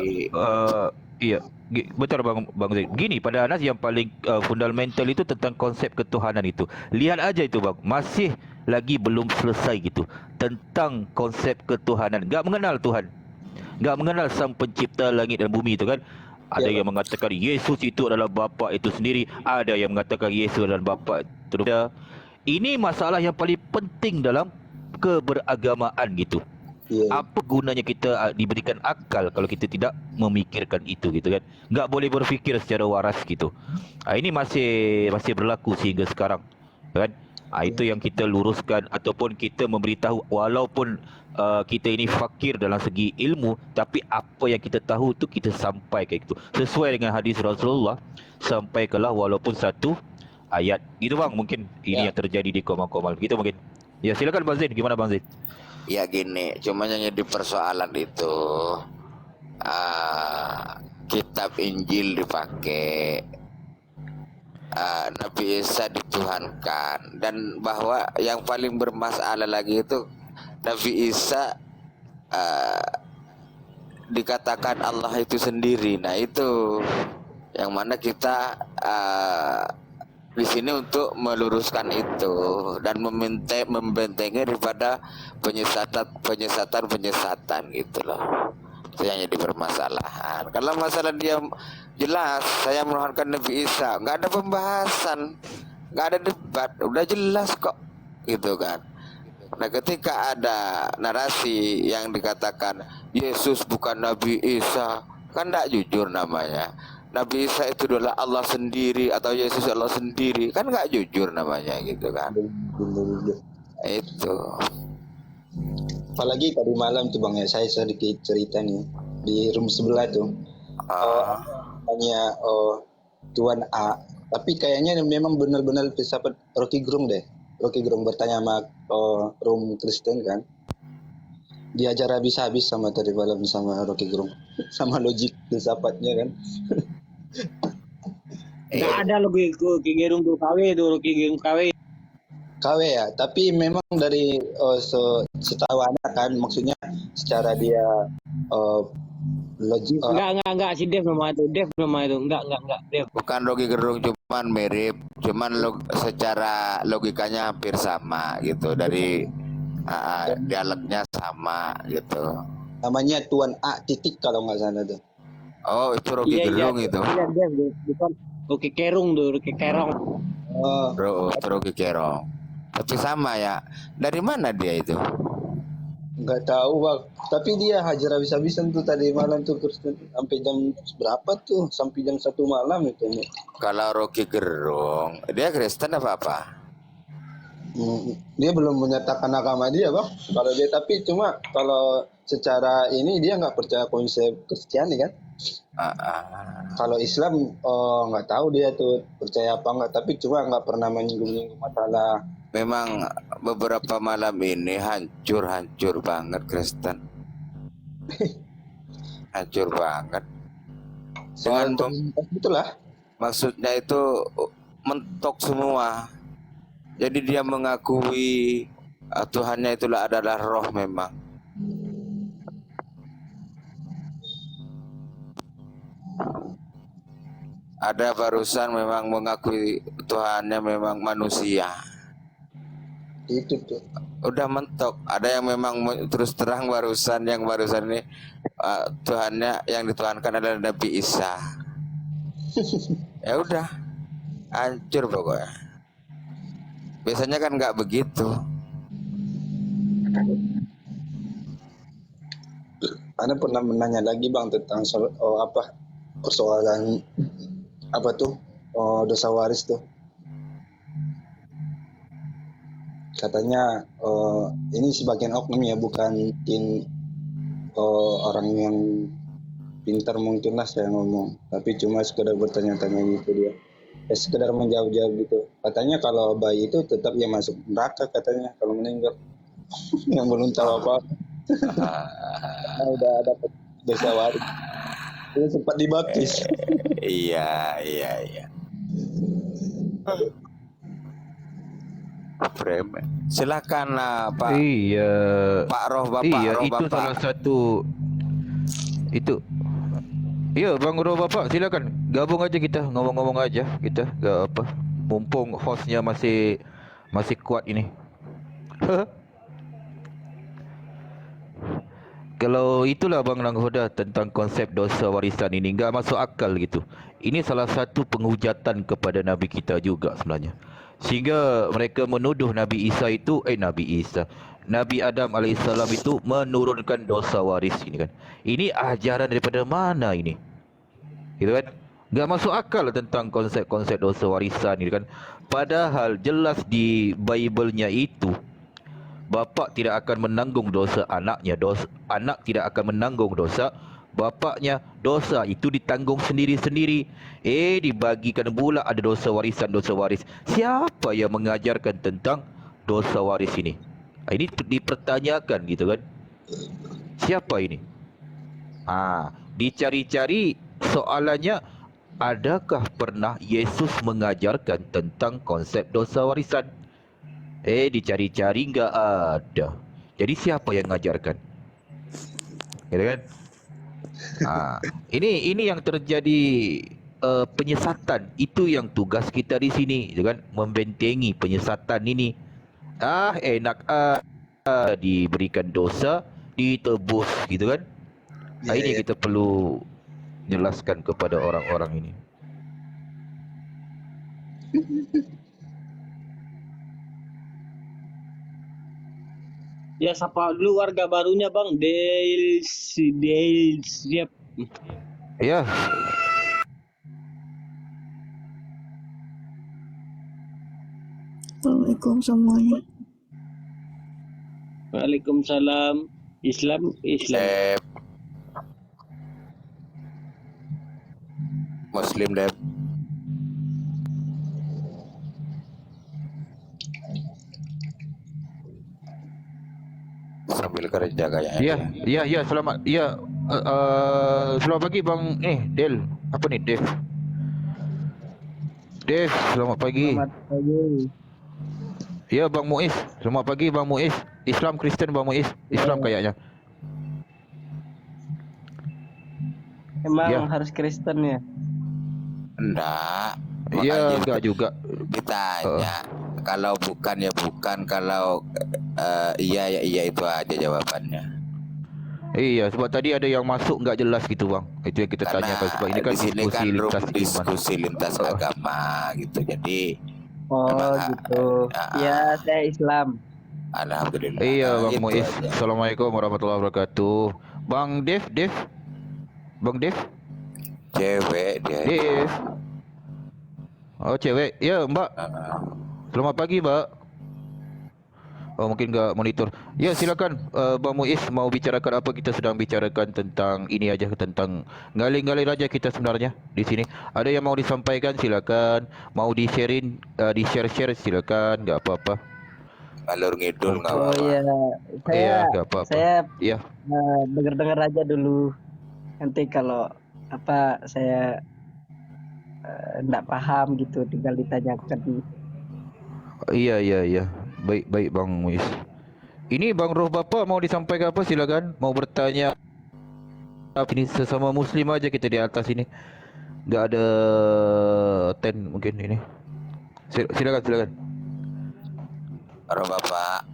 betul bang Zaid. Gini, pada Anas yang paling fundamental itu tentang konsep ketuhanan itu. Lihat aja itu bang, masih lagi belum selesai gitu tentang konsep ketuhanan. Gak mengenal Tuhan, gak mengenal Sang Pencipta langit dan bumi itu kan. Ada yang mengatakan Yesus itu adalah Bapa itu sendiri, ada yang mengatakan Yesus adalah Bapa itu. Ini masalah yang paling penting dalam keberagamaan gitu. Apa gunanya kita diberikan akal kalau kita tidak memikirkan itu gitu kan. Enggak boleh berfikir secara waras gitu. Ini masih berlaku sehingga sekarang kan. Itu yang kita luruskan ataupun kita memberitahu, walaupun kita ini fakir dalam segi ilmu, tapi apa yang kita tahu tu kita sampaikan gitu. Sesuai dengan hadis Rasulullah, sampaikanlah walaupun satu ayat. Gitu bang, mungkin ini yang terjadi di Komal-Komal. Gitu mungkin. Ya silakan Bang Zaid, gimana Bang Zaid? Ya gini, cuma yang di persoalan itu kitab Injil dipakai, Nabi Isa dituhankan, dan bahwa yang paling bermasalah lagi itu Nabi Isa dikatakan Allah itu sendiri. Nah itu yang mana kita di sini untuk meluruskan itu dan membentengi daripada penyesatan gitu loh. Itu yang jadi permasalahan. Kalau masalah dia jelas, saya menuhankan Nabi Isa, nggak ada pembahasan, nggak ada debat, udah jelas kok, gitu kan. Nah ketika ada narasi yang dikatakan Yesus bukan Nabi Isa, kan tidak jujur namanya. Nabi Isa itu adalah Allah sendiri atau Yesus Allah sendiri, kan nggak jujur namanya gitu kan. Itu. Apalagi tadi malam tuh bang ya, saya sedikit cerita nih di room sebelah tuh. Hanya Tuan A, tapi kayaknya memang benar-benar filsafat Rocky Gerung deh. Rocky Gerung bertanya sama room Kristen kan. diajar habis-habis sama tadi malam sama Rocky Gerung sama logik filsafatnya kan. Nggak ada Rocky Gerung tuh KW tuh Rocky Gerung KW. KW ya, tapi memang dari setahu anak kan, maksudnya secara dia logik. Enggak si Dev nama itu, enggak Dev. Bukan Rocky Gerung, cuman mirip, secara logikanya hampir sama gitu, dari dialeknya sama gitu. Namanya Tuan A titik kalau nggak salah tuh. Oh, itu Rocky Gerung itu. Iya Dev, bukan Rocky Kerung tuh, Rocky Kerong. Oh, Rocky Kerong. Tapi sama ya. Dari mana dia itu? Nggak tahu bang. Tapi dia hajar habis-habisan tuh tadi malam tuh Kristen sampai jam berapa tuh? Sampai jam 1 malam itu. Kalau Rocky Gerung, dia Kristen apa? Dia belum menyatakan agama dia bang. Kalau dia tapi cuma kalau secara ini dia nggak percaya konsep Kristiani kan. Kalau Islam nggak tahu dia tuh percaya apa nggak. Tapi cuma nggak pernah menyinggung masalah. Memang beberapa malam ini hancur banget Kristen. Hancur banget. Itulah. Maksudnya itu mentok semua. Jadi dia mengakui Tuhannya itulah adalah roh memang. Ada barusan memang mengakui Tuhannya memang manusia. Itu tuh. Udah mentok. Ada yang memang terus terang barusan ini Tuhannya yang dituhankan adalah Nabi Isa. Ya udah, hancur pokoknya. Biasanya kan nggak begitu. Anda pernah menanya lagi bang tentang persoalan apa tuh dosa waris tuh. Katanya ini sebagian oknum ya, bukan orang yang pintar mungkin lah saya ngomong, tapi cuma sekedar bertanya-tanya gitu dia. Sekedar menjawab-jawab gitu. Katanya kalau bayi itu tetap ya masuk neraka katanya kalau meninggal. Yang belum tahu apa. Udah dapat dosa waris. Ini sempat dibaptis. Iya. Silakan Pak. Iya. Pak Roh Bapak. Iya, Roh itu Bapak. salah satu. Itu. Iya, Bang Roh Bapak, silakan gabung aja kita, ngomong-ngomong aja kita, gak apa. Mumpung hostnya masih kuat ini. Kalau itulah Bang Langhoda tentang konsep dosa warisan ini nggak masuk akal gitu. Ini salah satu penghujatan kepada Nabi kita juga sebenarnya. Sehingga mereka menuduh Nabi Adam alaihissalam itu menurunkan dosa waris ini kan. Ini ajaran daripada mana ini? Gitu kan? Nggak masuk akal tentang konsep-konsep dosa warisan ini kan. Padahal jelas di Bible-nya itu bapa tidak akan menanggung dosa anaknya, anak tidak akan menanggung dosa bapaknya, dosa itu ditanggung sendiri-sendiri. Dibagikan pula ada dosa waris. Siapa yang mengajarkan tentang dosa waris ini? Ini dipertanyakan gitu kan. Siapa ini? Dicari-cari soalannya, adakah pernah Yesus mengajarkan tentang konsep dosa warisan? Dicari-cari nggak ada. Jadi siapa yang mengajarkan? Gitu kan? Ini yang terjadi penyesatan. Itu yang tugas kita di sini, gitu kan? Membentengi penyesatan ini. Enak diberikan dosa, ditebus, gitu kan? Ini kita perlu jelaskan kepada orang-orang ini. Ya sapa dulu warga barunya Bang Del siap. Ya. Assalamualaikum semuanya. Waalaikumsalam. Islam. Muslim Dep. sambil kerja kayaknya. Iya, selamat. Iya, selamat pagi Bang Del. Apa nih, Dev? Selamat pagi. Selamat pagi. Ya, Bang Muiz. Selamat pagi Bang Muiz. Islam Kristen Bang Muiz. Islam kayaknya. Emang Ya. harus Kristen ya? Enggak. Iya, Makanya enggak juga. ditanya. Kalau bukan ya bukan, kalau iya ya iya, itu aja jawabannya. Iya, sebab tadi ada yang masuk nggak jelas gitu Bang. Itu yang kita Karena tanyakan sebab ini kan di sini kan diskusi lintas iman. diskusi lintas agama gitu. Jadi Oh memang, gitu. Ya, saya Islam. alhamdulillah. Iya Bang Gitu Muiz. aja. Assalamualaikum warahmatullahi wabarakatuh. Bang Dev. Bang Dev. Cewek dia. Dev. Oh cewek. Ya Mbak. Selamat pagi Mbak. Oh mungkin nggak monitor. Ya silakan Bang Muiz mau bicarakan apa. Kita sedang bicarakan tentang ini aja, tentang ngalir-ngalir aja kita sebenarnya di sini. Ada yang mau disampaikan silakan. Mau di-sharein, di-share silakan, nggak apa-apa. Alur ngidul nggak Oh apa-apa. iya, Iya, nggak apa-apa. saya Iya. dengar-dengar aja dulu. Nanti kalau apa saya enggak paham gitu, tinggal ditanyakan di. Iya. Baik Bang Muiz. Ini Bang Roh Bapak mau disampaikan apa silakan. Mau bertanya. Ini sesama Muslim aja kita di atas ini. Nggak ada ten mungkin ini. Silakan. Roh Bapak,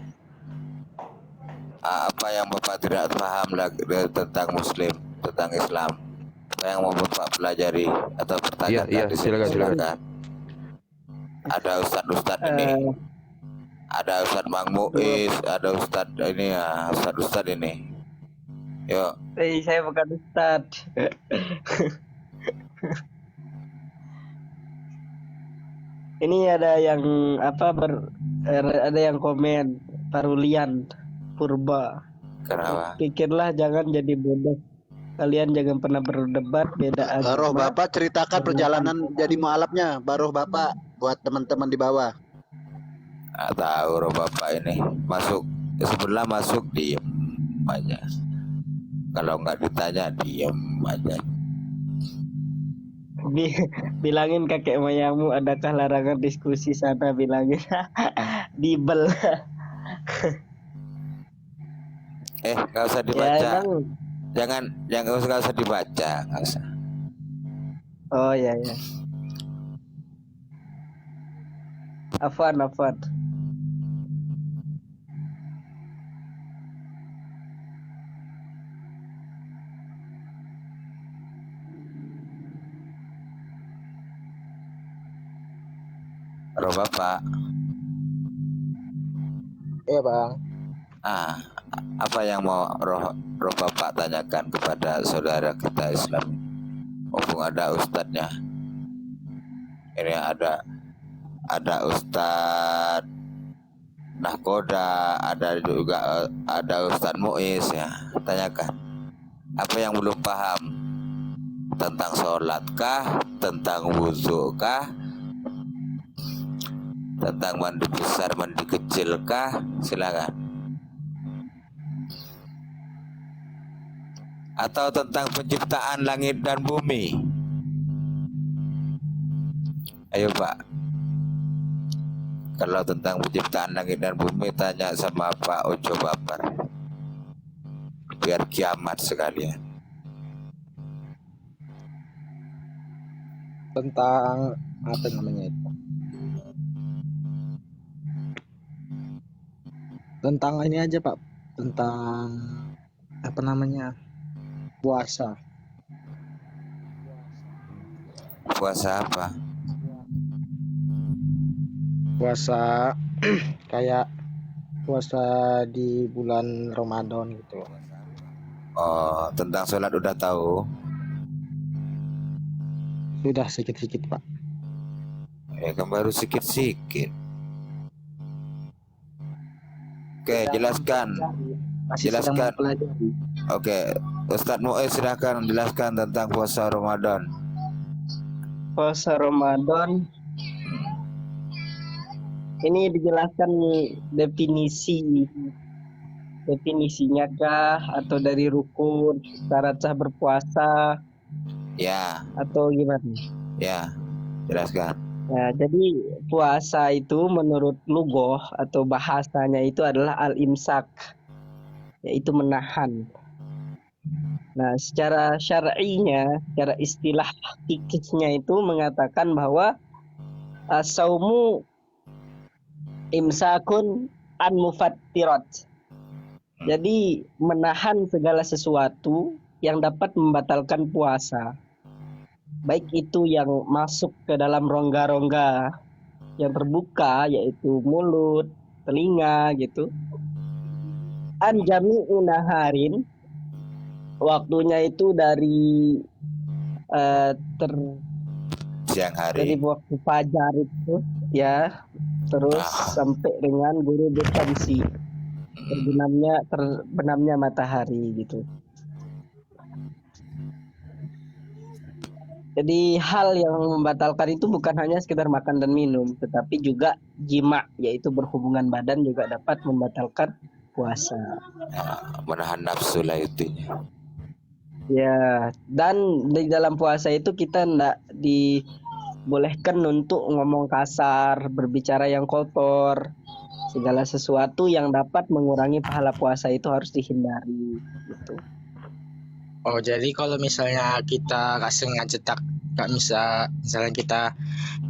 apa yang Bapak tidak paham lagi tentang Muslim, tentang Islam? Apa yang mau Bapak pelajari atau pertanyakan Iya, di sini? silakan. Ada ustadz ini, ada ustadz Bang Muiz, ada ustadz ini ya, ustadz ini. Yuk. Saya bukan Ustad. Ini ada yang ada yang komen, Parulian Purba. Kenapa? Pikirlah jangan jadi bodoh. Kalian jangan pernah berdebat beda agama. Roh Bapak ceritakan perjalanan jadi mualafnya, Baroh Bapak buat teman-teman di bawah. Nggak tahu Roh Bapak ini masuk sebelah masuk diem aja. Kalau nggak ditanya diem aja. Bilangin kakek moyangmu, adakah larangan diskusi sana, bilangin. Dibel. Nggak usah dibaca. Ya, Jangan nggak usah dibaca, nggak usah. Oh ya. Afwan. Roh Bapak. Iya Bang. Apa yang mau roh Bapak tanyakan kepada saudara kita Islam? Mumpung ada ustadznya. Ini ada Ustadz Nahkoda, ada juga ada Ustadz Muiz ya. Tanyakan. Apa yang belum paham tentang sholat kah, tentang wudhu kah, tentang mandi besar, mandi kecil kah? Silakan. Atau tentang penciptaan langit dan bumi. Ayo Pak. Kalau tentang penciptaan langit dan bumi tanya sama Pak Ojo Babar. Biar kiamat sekalian. Tentang apa namanya itu? Tentang ini aja Pak. Tentang apa namanya? Puasa. Puasa apa? Puasa kayak puasa di bulan Ramadan gitu. Oh, tentang sholat udah tahu? Sudah sedikit-sedikit Pak. Kan baru sedikit-sedikit. Oke, jelaskan. Jelaskan. Oke, Ustadz Muiz silahkan jelaskan tentang puasa Ramadan. Puasa Ramadan ini dijelaskan definisi definisinya kah, atau dari rukun, syarat sah berpuasa, Ya, atau gimana? ya, jelaskan. Nah, jadi puasa itu menurut lugoh atau bahasanya itu adalah al-imsak, yaitu menahan. Nah, secara syar'inya, secara istilah fikihnya itu mengatakan bahwa saumu imsakun an mufattirat. Jadi menahan segala sesuatu yang dapat membatalkan puasa. Baik itu yang masuk ke dalam rongga-rongga yang terbuka, yaitu mulut, telinga gitu. An jami'u naharin, waktunya itu dari Siang dari hari. waktu fajar itu ya, terus sampai dengan ghurubus syamsi, terbenamnya matahari gitu. Jadi hal yang membatalkan itu bukan hanya sekedar makan dan minum, tetapi juga jima, yaitu berhubungan badan juga dapat membatalkan puasa. Menahan nafsu lah intinya. Ya, dan di dalam puasa itu kita tidak dibolehkan untuk ngomong kasar, berbicara yang kotor, segala sesuatu yang dapat mengurangi pahala puasa itu harus dihindari gitu. Oh, jadi kalau misalnya kita nggak sengaja misalnya kita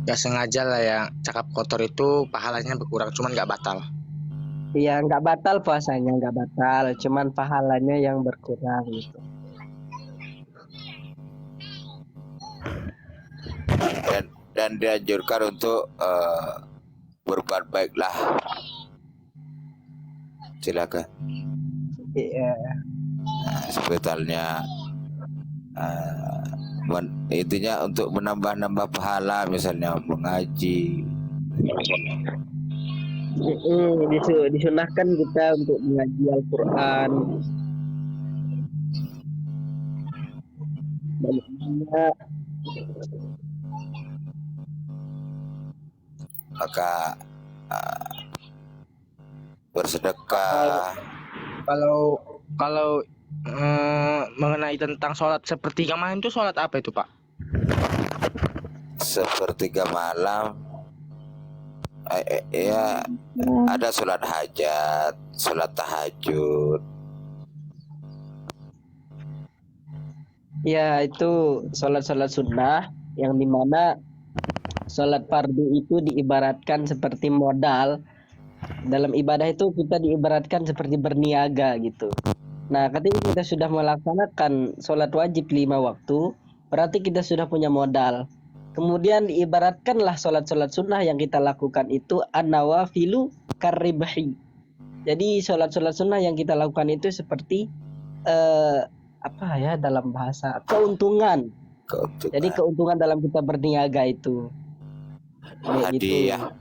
nggak sengaja lah ya cakap kotor itu pahalanya berkurang, cuman nggak batal. Iya, nggak batal puasanya, nggak batal, cuman pahalanya yang berkurang gitu. Dan dianjurkan untuk berbuat baiklah. Silakan. Iya. Sebetulnya intinya untuk menambah-nambah pahala, misalnya mengaji. Disunahkan kita untuk mengaji Al-Quran, banyak. Maka bersedekah. Kalau mengenai tentang sholat sepertiga malam itu sholat apa itu, Pak? Sepertiga malam ya ada sholat hajat, sholat tahajud. Ya, itu sholat-sholat sunnah yang dimana sholat fardu itu diibaratkan seperti modal. Dalam ibadah itu kita diibaratkan seperti berniaga gitu. Nah, ketika kita sudah melaksanakan sholat wajib 5 waktu, berarti kita sudah punya modal. Kemudian diibaratkanlah sholat-sholat sunnah yang kita lakukan itu an-nawafilu karribahi. Jadi sholat-sholat sunnah yang kita lakukan itu seperti apa ya dalam bahasa keuntungan. Jadi keuntungan dalam kita berniaga itu. Hadiah.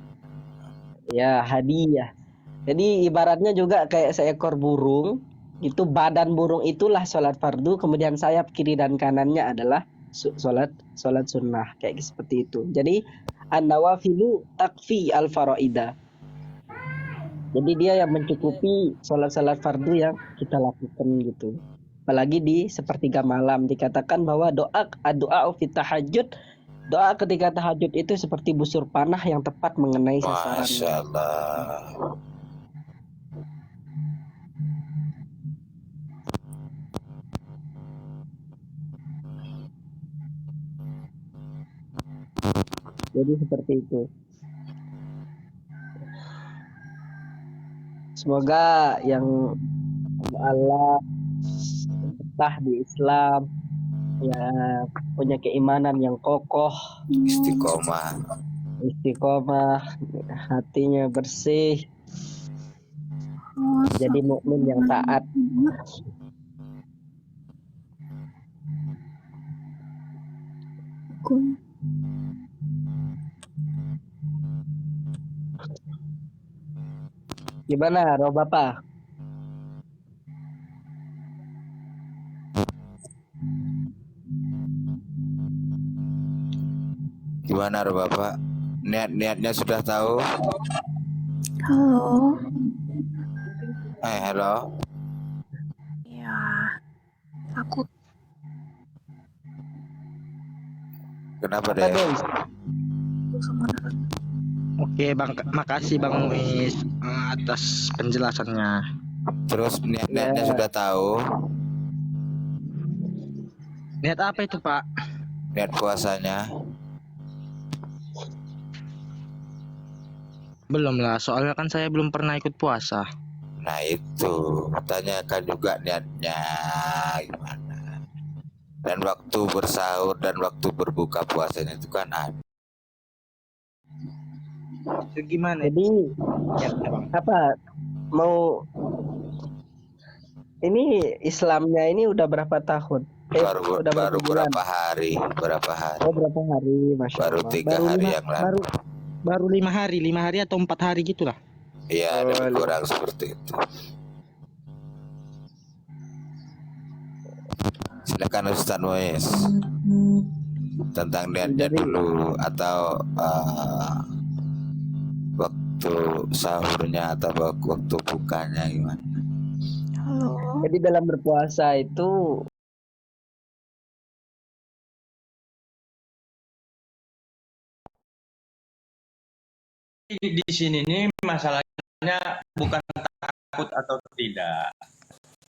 Ya, hadiah. Jadi ibaratnya juga kayak seekor burung. Itu badan burung itulah sholat fardu, kemudian sayap kiri dan kanannya adalah sholat sunnah, kayak seperti itu. Jadi an-nawafilu takfi al-faraida. Jadi dia yang mencukupi sholat fardu yang kita lakukan gitu. Apalagi di sepertiga malam dikatakan bahwa doa fi tahajud, doa ketika tahajud itu seperti busur panah yang tepat mengenai sasaran. Masya Allah. Jadi seperti itu. Semoga yang Allah betah di Islam, ya punya keimanan yang kokoh, istiqomah, hatinya bersih, jadi mukmin yang taat. Gimana, roh Bapak? Gimana roh Bapak? Niatnya sudah tahu? Halo. Halo. Aku Kenapa Apa, deh? Des? Oke, Bang, makasih Bang Muiz atas penjelasannya. Terus niat-niatnya Ya. sudah tahu. Niat apa itu, Pak? Niat puasanya. Belum lah, soalnya kan saya belum pernah ikut puasa. Nah itu, tanyakan juga niatnya gimana. Dan waktu bersahur dan waktu berbuka puasanya itu kan ada. Itu gimana? Jadi apa mau ini Islamnya ini udah berapa tahun? Baru udah berapa bulan? berapa hari, berapa hari. Oh, berapa hari, Masya Baru Allah. 3 hari yang lalu. Baru 5 hari atau 4 hari gitulah. Iya, lebih kurang seperti itu. Silakan Ustaz Muiz. Tentang niatnya dulu atau waktu sahurnya atau waktu bukanya gimana? Jadi dalam berpuasa itu Di sini nih masalahnya bukan takut atau tidak,